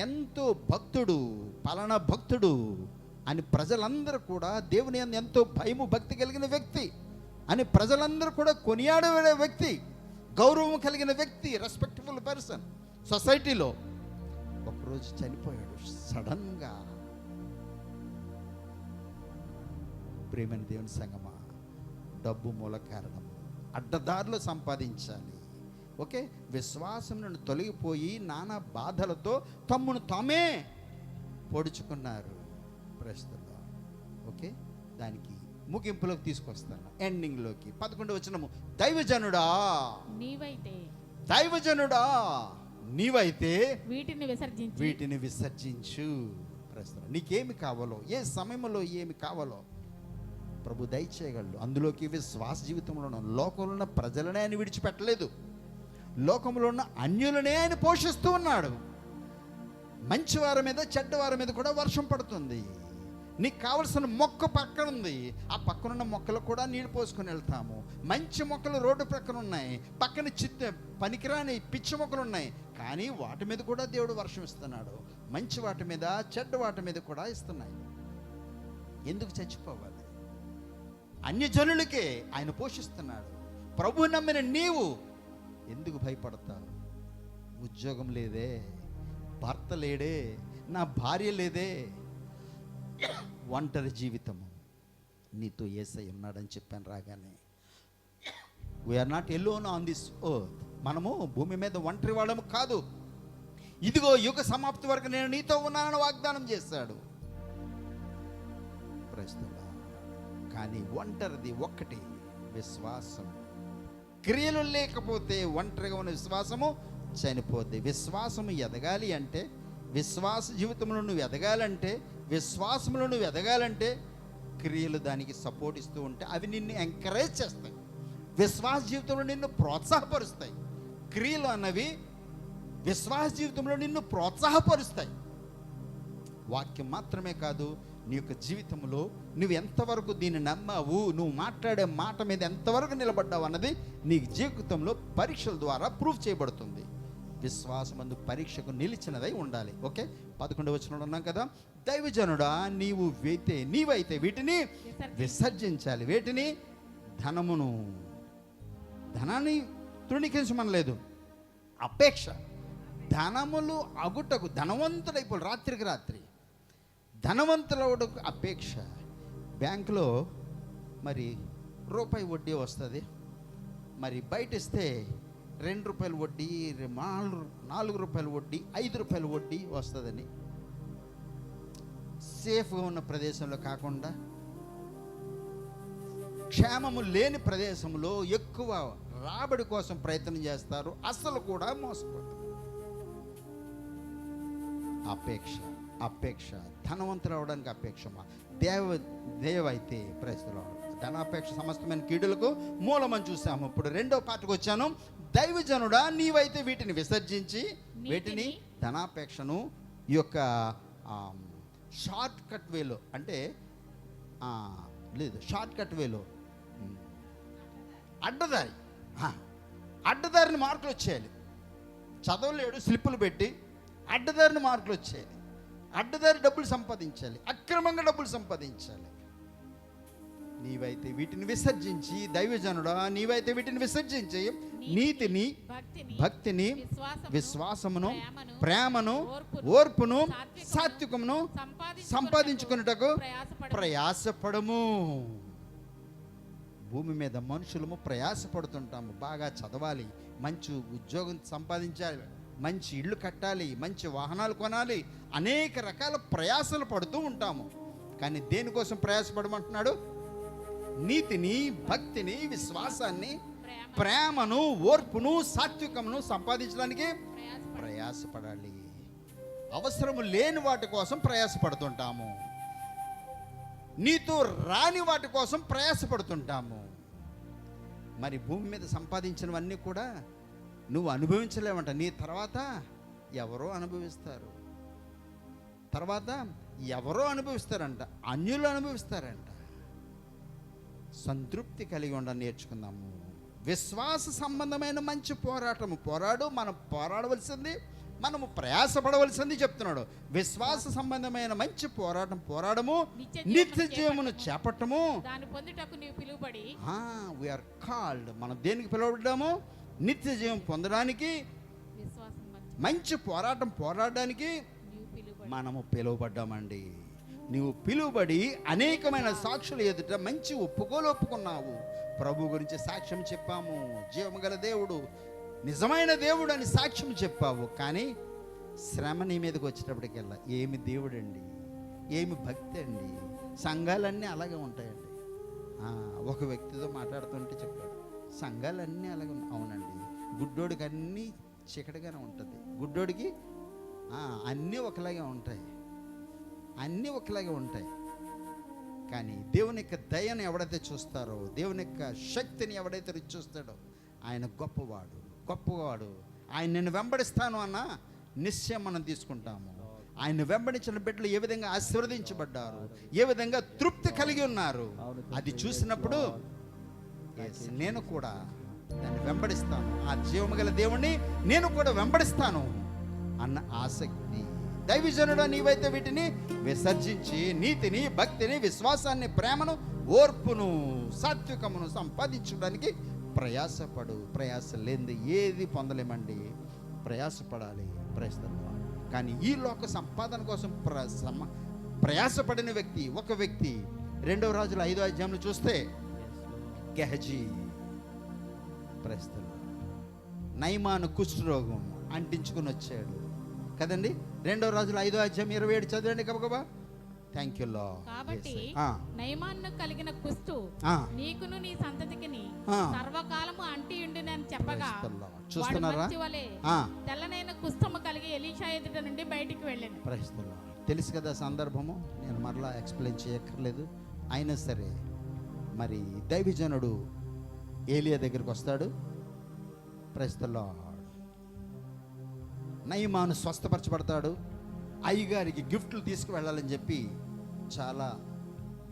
[SPEAKER 1] ఎంతో భక్తుడు, పలానా భక్తుడు అని ప్రజలందరూ కూడా, దేవుని యందు ఎంతో భయము భక్తి కలిగిన వ్యక్తి అని ప్రజలందరూ కూడా కొనియాడే వ్యక్తి, గౌరవం కలిగిన వ్యక్తి, రెస్పెక్టబుల్ పర్సన్ సొసైటీలో, ఒకరోజు చనిపోయాడు సడన్గా. ప్రేమని దేవుని సంగమా, డబ్బు మూల కారణం. అడ్డదారులు సంపాదించాలి. ఓకే, విశ్వాసం నుండి తొలగిపోయి నానా బాధలతో తమ్మును తామే పొడుచుకున్నారు. ప్రస్తుతం ఓకే, దానికి ముగింపులోకి తీసుకొస్తాను, ఎండింగ్లోకి. 11వ వచనము, దైవజనుడా నీవైతే వీటిని విసర్జించు. ప్రస్తుతం నీకేమి కావాలో, ఏ సమయంలో ఏమి కావాలో ప్రభు దయచేయగలడు. అందులోకి విశ్వాస జీవితంలో లోకంలో ఉన్న ప్రజలనే ఆయన విడిచిపెట్టలేదు. లోకంలో ఉన్న అన్యులనే ఆయన పోషిస్తూ ఉన్నాడు. మంచివారి మీద చెడ్డవారి మీద కూడా వర్షం పడుతుంది. నీకు కావలసిన మొక్క పక్కన ఉంది, ఆ పక్కనున్న మొక్కలు కూడా నీళ్ళు పోసుకొని వెళ్తాము. మంచి మొక్కలు రోడ్డు ప్రక్కన ఉన్నాయి, పక్కన పనికిరాని పిచ్చి మొక్కలు ఉన్నాయి, కానీ వాటి మీద కూడా దేవుడు వర్షం ఇస్తున్నాడు. మంచి వాటి మీద చెడ్డ వాటి మీద కూడా ఇస్తున్నాయి. ఎందుకు చచ్చిపోవాలి? అన్యజనులకే ఆయన పోషిస్తున్నాడు. ప్రభు నమ్మిన నీవు ఎందుకు భయపడతావు? ఉద్యోగం లేదే, భర్త లేడే, నా భార్య లేదే, ఒంటరి జీవితము. నీతో యేసయ్య ఉన్నాడని చెప్పాను రాగానే. We're not alone on this earth. మనము భూమి మీద ఒంటరి వాళ్ళము కాదు. ఇదిగో యుగ సమాప్తి వరకు నేను నీతో ఉన్నానని వాగ్దానం చేశాడు. ప్రస్తుతం కానీ ఒంటరిది ఒక్కటి, విశ్వాసం. క్రియలు లేకపోతే ఒంటరిగా ఉన్న విశ్వాసము చనిపోద్ది. విశ్వాసము ఎదగాలి అంటే, విశ్వాస జీవితంలో నువ్వు ఎదగాలంటే, విశ్వాసంలో నువ్వు ఎదగాలంటే క్రియలు దానికి సపోర్ట్ ఇస్తూ ఉంటే అవి నిన్ను ఎంకరేజ్ చేస్తాయి. విశ్వాస జీవితంలో నిన్ను ప్రోత్సాహపరుస్తాయి. క్రియలు అన్నవి విశ్వాస జీవితంలో నిన్ను ప్రోత్సాహపరుస్తాయి. వాక్యం మాత్రమే కాదు, నీ యొక్క జీవితంలో నువ్వు ఎంతవరకు దీన్ని నమ్మావు, నువ్వు మాట్లాడే మాట మీద ఎంతవరకు నిలబడ్డావు అన్నది నీ జీవితంలో పరీక్షల ద్వారా ప్రూవ్ చేయబడుతుంది. విశ్వాసమందు పరీక్షకు నిలిచినదై ఉండాలి. ఓకే, 11వ వచనంలో ఉన్నాం కదా, దైవజనుడా నీవైతే వీటిని విసర్జించాలి. వేటిని? ధనాన్ని తృణీకరించమనలేదు, అపేక్ష. ధనములు అగుటకు ధనవంతుడైపోయి రాత్రికి రాత్రి ధనవంతులవుటకు అపేక్ష. బ్యాంకులో మరి రూపాయి వడ్డీ వస్తుంది, మరి బయట ఇస్తే 2 రూపాయల వడ్డీ, 4 రూపాయల వడ్డీ, 5 రూపాయల వడ్డీ వస్తుందని సేఫ్గా ఉన్న ప్రదేశంలో కాకుండా క్షేమము లేని ప్రదేశంలో ఎక్కువ రాబడి కోసం ప్రయత్నం చేస్తారు, అసలు కూడా మోసపోతారు. అపేక్ష ధనవంతులు అవడానికి అపేక్షమా? దేవైతే ప్రజలు ధనాపేక్ష సమస్తమైన కీడులకు మూలమని చూసాము. ఇప్పుడు 2వ పాటకు వచ్చాను. దైవజనుడా నీవైతే వీటిని విసర్జించి, వీటిని ధనాపేక్షను ఈ యొక్క షార్ట్ కట్ వేలో, అంటే లేదు షార్ట్ కట్ వేలో అడ్డదారిని మార్కులు వచ్చేయాలి. చదవలేడు స్లిప్పులు పెట్టి అడ్డదారిని మార్కులు వచ్చేయాలి. అడ్డదారి డబ్బులు సంపాదించాలి, అక్రమంగా డబ్బులు సంపాదించాలి. నీవైతే వీటిని విసర్జించి, దైవజనుడా నీవైతే వీటిని విసర్జించి నీతిని, భక్తిని, విశ్వాసమును, ప్రేమను, ఓర్పును, సాత్వికమును సంపాదించుకున్నటకు ప్రయాసపడము. భూమి మీద మనుషులము ప్రయాసపడుతుంటాము. బాగా చదవాలి, మంచి ఉద్యోగం సంపాదించాలి, మంచి ఇళ్ళు కట్టాలి, మంచి వాహనాలు కొనాలి, అనేక రకాల ప్రయాసలు పడుతూ ఉంటాము. కానీ దేనికోసం ప్రయాసపడమంటున్నాడు? నీతిని, భక్తిని, విశ్వాసాన్ని, ప్రేమను, ఓర్పును, సాత్వికమును సంపాదించడానికి ప్రయాసపడాలి. అవసరము లేని వాటి కోసం ప్రయాసపడుతుంటాము, నీతో రాని వాటి కోసం ప్రయాసపడుతుంటాము. మరి భూమి మీద సంపాదించినవన్నీ కూడా నువ్వు అనుభవించలేవంట. నీ తర్వాత ఎవరో అనుభవిస్తారు, తర్వాత ఎవరో అనుభవిస్తారంట, అన్యులు అనుభవిస్తారంట. సంతృప్తి కలిగి ఉండ నేర్చుకుందాము. విశ్వాస సంబంధమైన మంచి పోరాటము మనం పోరాడవలసింది, మనము ప్రయాసపడవలసింది చెప్తున్నాడు. విశ్వాస సంబంధమైన మంచి పోరాడము, నిత్య జీవమును చేపట్టము.
[SPEAKER 5] దాని పొందుటకు నీవు పిలువబడి
[SPEAKER 1] వీఆర్ కాల్డ్. మనం దేనికి పిలువబడ్డాము? నిత్య జీవం పొందడానికి, మంచి పోరాడడానికి మనము పిలువబడ్డామండి. నీవు పిలువబడి అనేకమైన సాక్షుల ఎదుట మంచి ఒప్పుకున్నావు. ప్రభు గురించి సాక్ష్యం చెప్పాము. జీవము గల దేవుడు, నిజమైన దేవుడు అని సాక్ష్యం చెప్పావు. కానీ శ్రమ నీ మీదకి వచ్చేటప్పటికెల్లా ఏమి దేవుడండి, ఏమి భక్తి అండి. సంఘాలన్నీ అలాగే ఉంటాయండి. ఒక వ్యక్తితో మాట్లాడుతుంటే చెప్పాడు, సంఘాలన్నీ అలాగే ఉన్నాయి. అవునండి, గుడ్డోడికి అన్నీ చీకటిగానే ఉంటుంది. గుడ్డోడికి అన్నీ ఒకలాగే ఉంటాయి. కానీ దేవుని యొక్క దయను ఎవడైతే చూస్తారో, దేవుని యొక్క శక్తిని ఎవడైతే రుచి చూస్తాడో, ఆయన గొప్పవాడు. ఆయన నిన్ను వెంబడిస్తాను అన్న నిశ్చయం మనం తీసుకుంటాము. ఆయన వెంబడించిన బిడ్డలు ఏ విధంగా ఆశీర్వదించబడ్డారు, ఏ విధంగా తృప్తి కలిగి ఉన్నారు, అది చూసినప్పుడు నేను కూడా దాన్ని వెంబడిస్తాను, ఆ జీవము గల దేవుణ్ణి నేను కూడా వెంబడిస్తాను అన్న ఆసక్తి. దైవజనుడా, నీవైతే వీటిని విసర్జించి నీతిని, భక్తిని, విశ్వాసాన్ని, ప్రేమను, ఓర్పును, సాత్వికమును సంపాదించడానికి ప్రయాస లేనిది ఏది పొందలేమండి. ప్రయాసపడాలి, ప్రయత్నిస్తాం. కానీ ఈ లోక సంపాదన కోసం ప్రయాసపడిన ఒక వ్యక్తి 2 రాజుల 5వ అధ్యాయంలో చూస్తే గెహజీ, ప్రయత్నిస్తాం, నయమాను కుష్ఠరోగం అంటించుకుని వచ్చాడు కదండి. 2వ రాజుల 5వ అధ్యాయం 27 చదవండి గబగబా. Thank you lord.
[SPEAKER 5] కాబట్టి నయమాను కలిగిన కుష్టు నీకును నీ సంతతికిని సర్వకాలము అంటి ఉండునని చెప్పగా,
[SPEAKER 1] చూస్తున్నారా,
[SPEAKER 5] తెల్లనైన కుష్ఠము కలిగి ఎలీషా ఎదుట నుండి బయటికి వెళ్ళాను.
[SPEAKER 1] తెలుసు కదా సందర్భము, నేను మరలా ఎక్స్ప్లెయిన్ చేయక్కర్లేదు. అయినా సరే మరి దైవజనుడు ఏలియా దగ్గరికి వస్తాడు. Praise the Lord. నయమాను స్వస్థపరచబడతాడు. అయ్యగారికి గిఫ్ట్లు తీసుకువెళ్ళాలని చెప్పి చాలా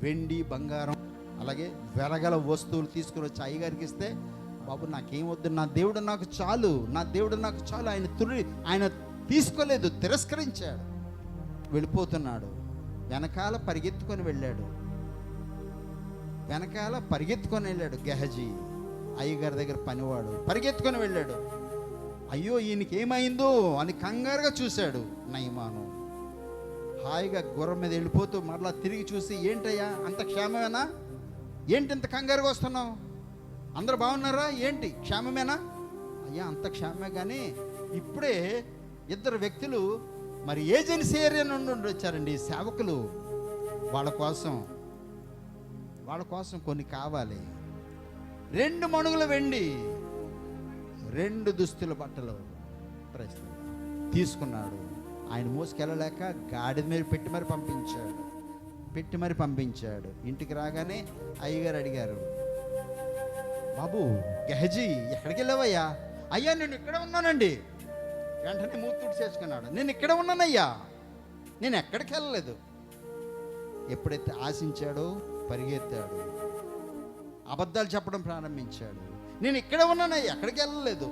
[SPEAKER 1] వెండి, బంగారం, అలాగే వెలగల వస్తువులు తీసుకుని వచ్చి అయ్యగారికి ఇస్తే, బాబు నాకేం వద్దు, నా దేవుడు నాకు చాలు. ఆయన తీసుకోలేదు, తిరస్కరించాడు, వెళ్ళిపోతున్నాడు. వెనకాల పరిగెత్తుకొని వెళ్ళాడు గెహజీ, అయ్యగారి దగ్గర పనివాడు. పరిగెత్తుకొని వెళ్ళాడు. అయ్యో ఈయనకి ఏమైందో అని కంగారుగా చూశాడు. నయమాను హాయిగా గుర్రం మీద వెళ్ళిపోతూ మరలా తిరిగి చూసి, ఏంటయ్యా అంత క్షేమమేనా, ఏంటి ఇంత కంగారుగా వస్తున్నావు, అందరు బాగున్నారా, ఏంటి క్షేమమేనా? అయ్యా అంత క్షేమమే, కానీ ఇప్పుడే 2 వ్యక్తులు మరి ఏజెన్సీ ఏరియా నుండి వచ్చారండి, సేవకులు. వాళ్ళ కోసం కొన్ని కావాలి. 2 మణుగుల వెండి, 2 దుస్తుల బట్టలు తీసుకున్నాడు. ఆయన మోసుకెళ్ళలేక గాడిద మీద పెట్టి మరి పంపించాడు. ఇంటికి రాగానే అయ్యగారు అడిగారు, బాబు గెహజీ ఎక్కడికి వెళ్ళావయ్యా? అయ్యా నేను ఇక్కడ ఉన్నానండి. వెంటనే మూతుడు చేసుకున్నాడు, నేను ఇక్కడ ఉన్నానయ్యా, నేను ఎక్కడికి వెళ్ళలేదు. ఎప్పుడైతే ఆశించాడో పరిగెత్తాడు, అబద్ధాలు చెప్పడం ప్రారంభించాడు. నేను ఇక్కడ ఉన్నానయ్యా, ఎక్కడికి వెళ్ళలేదు.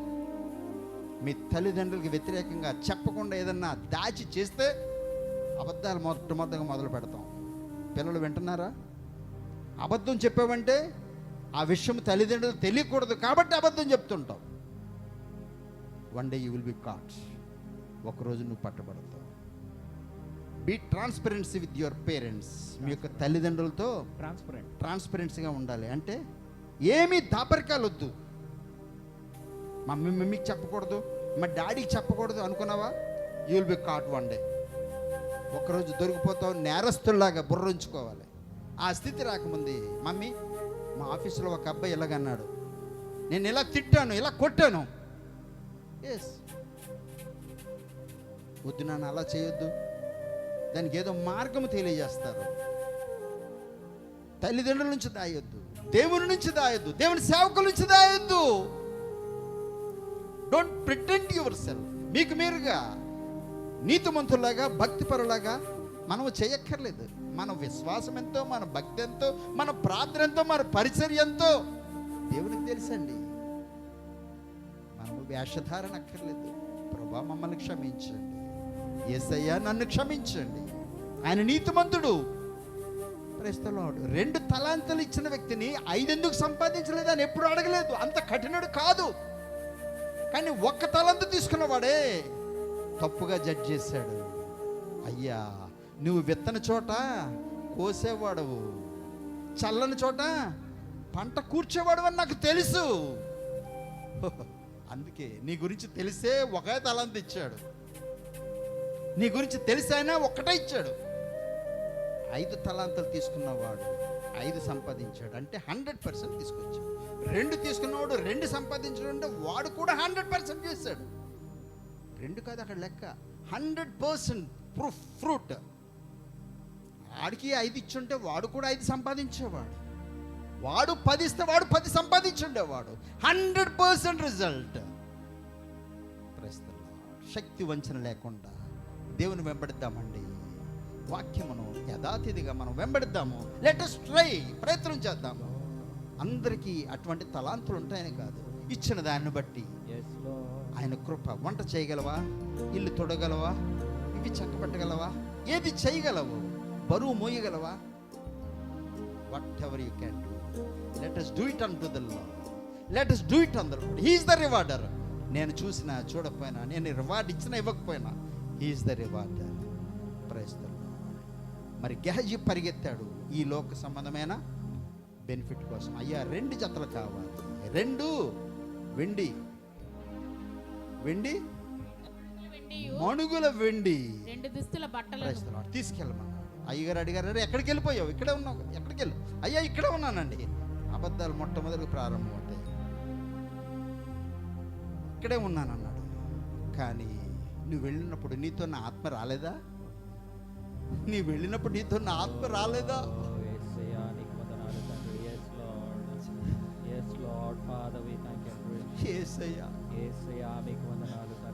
[SPEAKER 1] మీ తల్లిదండ్రులకి వ్యతిరేకంగా చెప్పకుండా ఏదన్నా దాచి చేస్తే అబద్ధాలు మొట్టమొదటిగా మొదలు పెడతాం. పిల్లలు వింటున్నారా? అబద్ధం చెప్పావంటే ఆ విషయం తల్లిదండ్రులు తెలియకూడదు కాబట్టి అబద్ధం చెప్తుంటావు. One day you will be caught. ఒకరోజు నువ్వు పట్టబడతావు. Be transparency with your parents. మీ యొక్క తల్లిదండ్రులతో ట్రాన్స్పరెన్సీగా ఉండాలి. అంటే ఏమీ దాపరికాలు వద్దు. మమ్మీకి చెప్పకూడదు, మా డాడీకి చెప్పకూడదు అనుకున్నావా? You will be caught one day. ఒకరోజు దొరికిపోతావు. నేరస్తుల్లాగా బుర్రంచుకోవాలి. ఆ స్థితి రాకముందు, మమ్మీ మా ఆఫీసులో ఒక అబ్బాయి ఇలాగన్నాడు, నేను ఇలా తిట్టాను, ఇలా కొట్టాను. ఎస్, వద్దు నాన్న అలా చేయొద్దు. దానికి ఏదో మార్గము తెలియజేస్తారు. తల్లిదండ్రుల నుంచి దాయొద్దు. దేవుని నుంచి దాయొద్దు, దేవుని సేవకుల నుంచి దాయొద్దు. Don't pretend yourself. మీకు మీరుగా నీతిమంతులాగా భక్తిపరులాగా మనం చేయక్కర్లేదు. మన విశ్వాసం ఎంతో, మన భక్తి ఎంతో, మన ప్రార్థన ఎంతో, మన పరిచర్య ఎంతో దేవునికి తెలుసండి. మనము వేషధారణ అక్కర్లేదు. ప్రభా మమ్మల్ని క్షమించండి, యేసయ్యా నన్ను క్షమించండి. ఆయన నీతిమంతుడు. ప్రైస్తలాడు. 2 తలాంతులు ఇచ్చిన వ్యక్తిని 5 ఎందుకు సంపాదించలేదు అని ఎప్పుడు అడగలేదు. అంత కఠినుడు కాదు. కానీ 1 తలాంతు తీసుకున్నవాడే తప్పుగా జడ్జ్ చేశాడు. అయ్యా, నువ్వు విత్తన చోట కోసేవాడవు, చల్లని చోట పంట కూర్చేవాడు అని నాకు తెలుసు. అందుకే నీ గురించి తెలిసే 1 తలాంతు ఇచ్చాడు. నీ గురించి తెలిసైనా 1 ఇచ్చాడు. 5 తలాంతులు తీసుకున్నవాడు 5 సంపాదించాడు అంటే 100% తీసుకొచ్చాడు. 2 తీసుకున్నవాడు 2 సంపాదించాడు అంటే వాడు కూడా 100% చేశాడు. 2 కాదు అక్కడ లెక్క, 100% ఫ్రూట్. వాడికి 5 ఇచ్చుంటే వాడు కూడా 5 సంపాదించేవాడు. వాడు 10 ఇస్తే వాడు 10 సంపాదించుండేవాడు. 100% రిజల్ట్. శక్తి వంచన లేకుండా దేవుని వెంబడిద్దామండి. వాక్యమును యథాతిథిగా మనం వెంబడిద్దాము. లెట్ us ట్రై, ప్రయత్నం చేద్దాము. అందరికీ అటువంటి తలాంతులు ఉంటాయని కాదు, ఇచ్చిన దాన్ని బట్టి ఆయన కృప. వంట చేయగలవా? ఇల్లు తొడగలవా? ఇవి చక్కబెట్టగలవా? ఏది చేయగలవు? బరువు మోయగలవా? Whatever you can do, let us do it unto the Lord. Let us do it on the Lord. He is the rewarder. నేను చూసినా చూడకపోయినా, నేను రివార్డ్ ఇచ్చినా ఇవ్వకపోయినా, He is the rewarder. Praise the Lord. మరి గెహజీ పరిగెత్తాడు ఈ లోక సంబంధమైన బెనిఫిట్ కోసం. అయ్యా 2 జతలు కావాలి, 2 వెండి మణుగుల వెండి,
[SPEAKER 5] 2 దుస్తుల బట్టలు
[SPEAKER 1] తీసుకెళ్ళమన్నాడు. అయ్యగారు అడిగారు, ఎక్కడికి వెళ్ళిపోయావు? ఇక్కడే ఉన్నావు. ఎక్కడికి వెళ్ళి? అయ్యా ఇక్కడే ఉన్నానండి. అబద్ధాలు మొట్టమొదటి ప్రారంభం అవుతాయి. ఇక్కడే ఉన్నానన్నాడు. కానీ నువ్వు వెళ్ళినప్పుడు నీతో నా ఆత్మ రాలేదా? నీ వెళ్ళినప్పుడు నీతో నా ఆత్మ రాలేదా?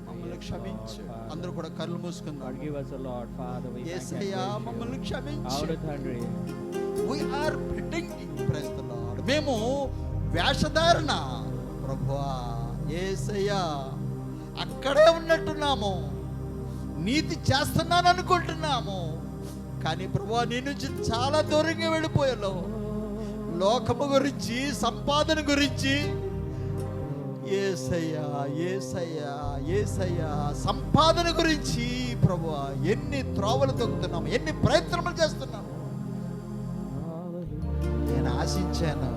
[SPEAKER 1] మమ్మల్ని క్షమించు. అందరూ కూడా కళ్ళు మూసుకుందాం. యేసయ్యా మమ్మల్ని క్షమించు. We are pretending, praise the Lord. మేము వేషధారణ ప్రభువా యేసయ్యా అక్కడే ఉన్నట్టున్నాము, నీతి చేస్తున్నాను అనుకుంటున్నాము. కానీ ప్రభువా నీ నుంచి చాలా దూరంగా వెళ్ళిపోయాను. లోకము గురించి, సంపాదన గురించి, యేసయ్యా యేసయ్యా యేసయ్యా సంపాదన గురించి ప్రభువా ఎన్ని త్రోవలు తొక్కుతున్నాము, ఎన్ని ప్రయత్నములు చేస్తున్నాము. నేను ఆశించాను,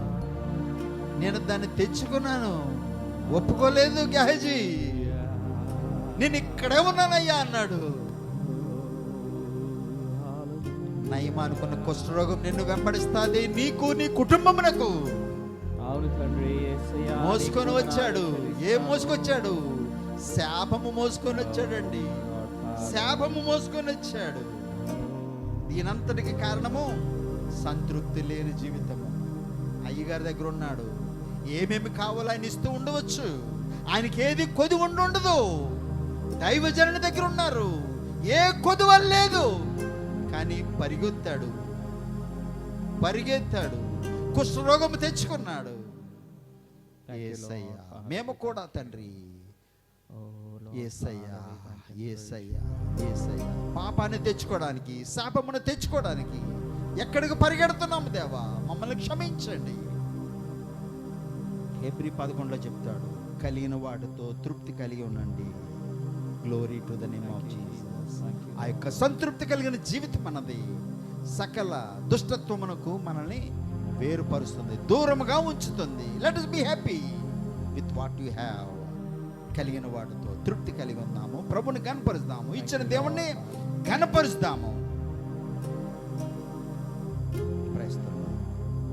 [SPEAKER 1] నేను దాన్ని తెచ్చుకున్నాను, ఒప్పుకోలేదు గెహజీ. నేను ఇక్కడే ఉన్నానయ్యా అన్నాడు. నయమా అనుకున్న కుష్ఠరోగం నిన్ను వెంబడిస్తాది, నీకు నీ కుటుంబమునకు. మోసుకొని వచ్చాడు. ఏం మోసుకొచ్చాడు? శాపము మోసుకొని వచ్చాడండి. శాపము మోసుకొని వచ్చాడు. దీనంతటికి కారణము సంతృప్తి లేని జీవితము. అయ్యగారి దగ్గర ఉన్నాడు, ఏమేమి కావాలో ఆయన ఇస్తూ ఉండవచ్చు. ఆయనకి ఏది కొదువ ఉండదు. దైవజనుని దగ్గర ఉన్నారు, ఏ కొదువ లేదు. కానీ పరిగెత్తాడు, కుష్ఠరోగము తెచ్చుకున్నాడు. యేసయ్యా మేము కూడా తండ్రి, యేసయ్యా యేసయ్యా యేసయ్యా పాపాన్ని తెచ్చుకోవడానికి, శాపమును తెచ్చుకోవడానికి ఎక్కడికి పరిగెడుతున్నాము దేవా, మమ్మల్ని క్షమించండి. హెబ్రీ 11లో చెప్తాడు, కలిగిన వాటితో తృప్తి కలిగి ఉండండి. Glory to the name of Jesus. ఆ యొక్క సంతృప్తి కలిగిన జీవితం అన్నది సకల దుష్టత్వమునకు మనల్ని వేరుపరుస్తుంది, దూరముగా ఉంచుతుంది. Let us be happy with what you have. కలిగిన వాటితో తృప్తి కలిగి ఉన్నాము. ప్రభుని గణపరుస్తాము, ఇచ్చిన దేవుణ్ణి గణపరుస్తాము.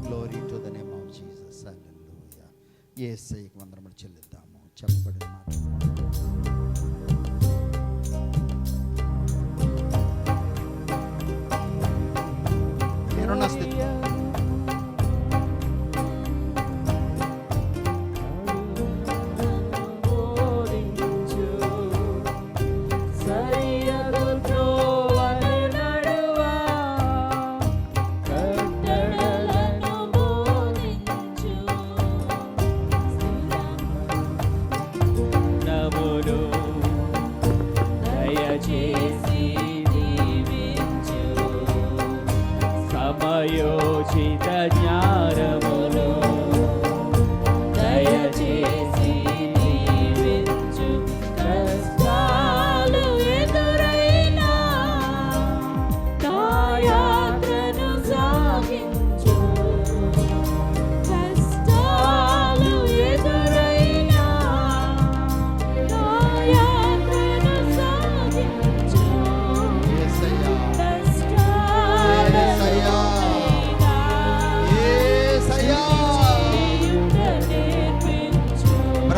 [SPEAKER 1] Glory to the name of Jesus. Hallelujah. యేసయ్యకు వందనములు చెల్లిద్దాము. చెప్పబడిన మాట నేనున్న స్థితి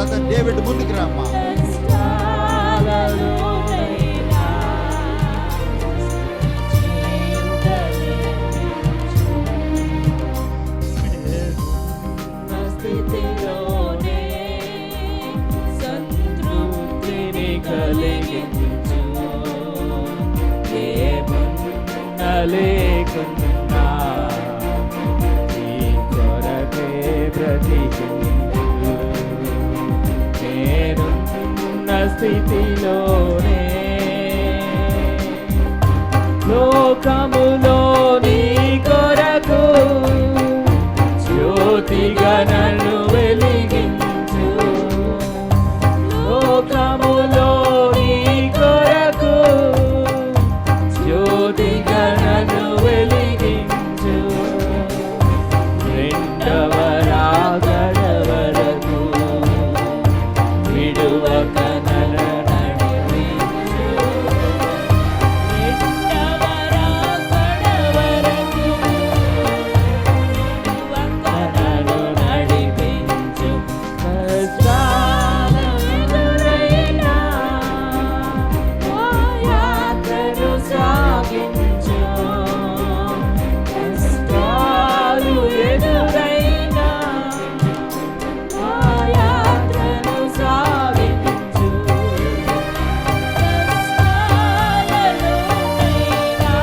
[SPEAKER 1] బ్రదర్ డేవిడ్ ముందుకు రామ్మా.
[SPEAKER 3] లేకున్నా నీ కొరకే బ్రతికించు. నేనున్న స్థితిలోనే లోకములో నీ కొరకు జ్యోతిగా నన్ను వెలిగించు. లోకములో నీ కొరకు జ్యోతిగా నన్ను వెలిగించు. రెండవ రాకడ వరకు విడువక నన్ను నడిపించు. రెండవ రాకడ వరకు విడువక నన్ను నడిపించు. కష్టాలు ఎదురైనా ఓ యాత్రను సాగించు. కష్టాలు ఎదురైనా ఓ యాత్రను సాగించు. కష్టాలలోనైనా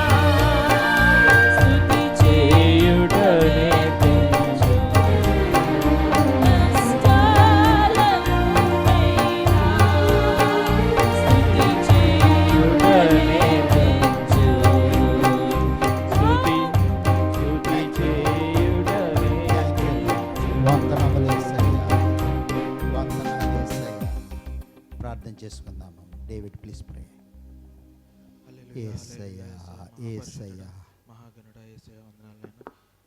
[SPEAKER 3] స్తుతి చేయుట నేర్పించు. కష్టాలలోనైనా స్తుతి చేయుట నేర్పించు. స్తుతి చేయుట నేర్పించు.
[SPEAKER 1] వందనములు యేసయ్యా, వందనాలు యేసయ్యా. ప్రార్థన చేసుకుందాము. David please pray. యేసయ్యా, యేసయ్యా.
[SPEAKER 6] మహాగణుడ యేసయ్య వందనాలైనా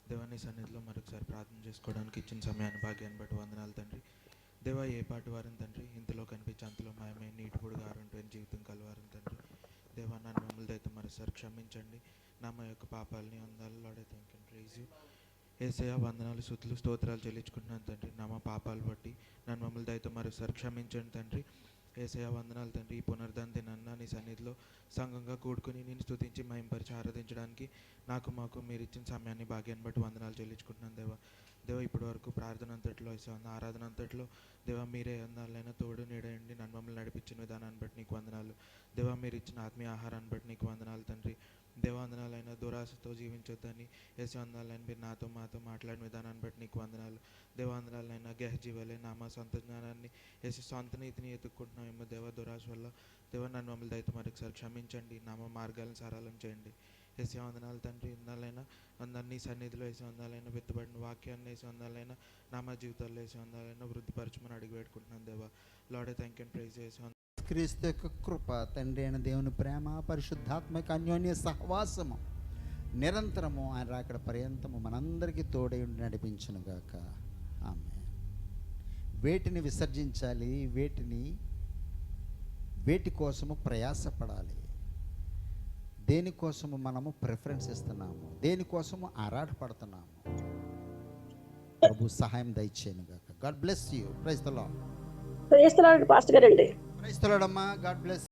[SPEAKER 6] దేవాని సన్నిధిలో మరొకసారి ప్రార్థన చేసుకోవడానికి ఇచ్చిన సమయాన్ని భాగ్యాన్ని బట్టి వందనాలు తండ్రి. దేవా ఏ పాటి వారం తండ్రి, ఇంతలో కనిపించి అంతలో మాయమే నీటి పొడి గారంటువంటి జీవితం కలవారం తండ్రి. దేవా నన్ను మమ్మల్ని అయితే మరోసారి క్షమించండి. నా మా యొక్క పాపాలని అందాలు లాడే థ్యాంక్ యూ ప్రైజ్ యూ. యేసయ్య వందనాలు స్తుతులు స్తోత్రాలు చెల్లించుకుంటున్నాను తండ్రి. నా మా పాపాలు బట్టి నన్ను మమ్మల్ని అయితే మరోసారి క్షమించండి తండ్రి. యేసయ్య వందనాలు తండ్రి. ఈ పునర్దాన దినాన్న నీ సన్నిధిలో సంఘంగా కూడుకుని నేను స్తుతించి మహింపరిచి ఆరాధించడానికి నాకు మాకు మీరు ఇచ్చిన సమయాన్ని భాగ్యాన్ని బట్టి వందనాలు చెల్లించుకుంటున్నాను దేవా. దేవ ఇప్పటి వరకు ప్రార్థన అంతట్లో ఆరాధన అంతట్లో దేవా మీరే అందాలైనా తోడు నీడండి నన్ను మమ్మల్ని నడిపించిన విధానాన్ని బట్టి నీకు వందనాలు. దేవా మీరు ఇచ్చిన ఆత్మీయ ఆహారాన్ని బట్టి నీకు వందనాలు తండ్రి. దేవాందనాలైన దురాశతో జీవించొద్దని యేసువందనాలైన మీరు నాతో మాతో మాట్లాడిన విధానాన్ని బట్టి నీకు వందనాలు. దేవాందనాలైన గెహజీవలే నా మా సొంత జ్ఞానాన్ని యేసు సొంత నీతిని ఎత్తుక్కుంటున్నామేమో దేవ దురాశ వల్ల. దేవ నన్ను మమ్మల్ని దయతో మరొకసారి క్షమించండి. నామ మార్గాలను సరళం చేయండి. యేసువందనాలు తండ్రి. ఇందాలైనా అందరినీ సన్నిధిలో యేసువందనాలైన వెతుబడిన వాక్యాన్ని యేసువందనాలైన నా మా జీవితాల్లో యేసువందనాలైన వృద్ధిపరచమని అడిగి పెట్టుకుంటున్నాను దేవా. Lord thank you and praise యేసు.
[SPEAKER 1] క్రీస్తు యొక్క కృప, తండ్రి అయిన దేవుని ప్రేమ, పరిశుద్ధాత్మక అన్యోన్య సహవాసము నిరంతరము ఆయన రాకడ పర్యంతము మనందరికీ తోడై ఉండి నడిపించునుగాక. ఆమేన్. వేటిని విసర్జించాలి, వేటి కోసము ప్రయాసపడాలి, దేనికోసము మనము ప్రిఫరెన్స్ ఇస్తున్నాము, దేనికోసము ఆరాటపడుతున్నాము. ప్రభు సహాయం దయచేయనుగాక. God bless you. Praise the Lord.
[SPEAKER 7] Praise the Lord pastor గారండి.
[SPEAKER 1] ప్రైజ్ ద లార్డ్ అమ్మా. God bless.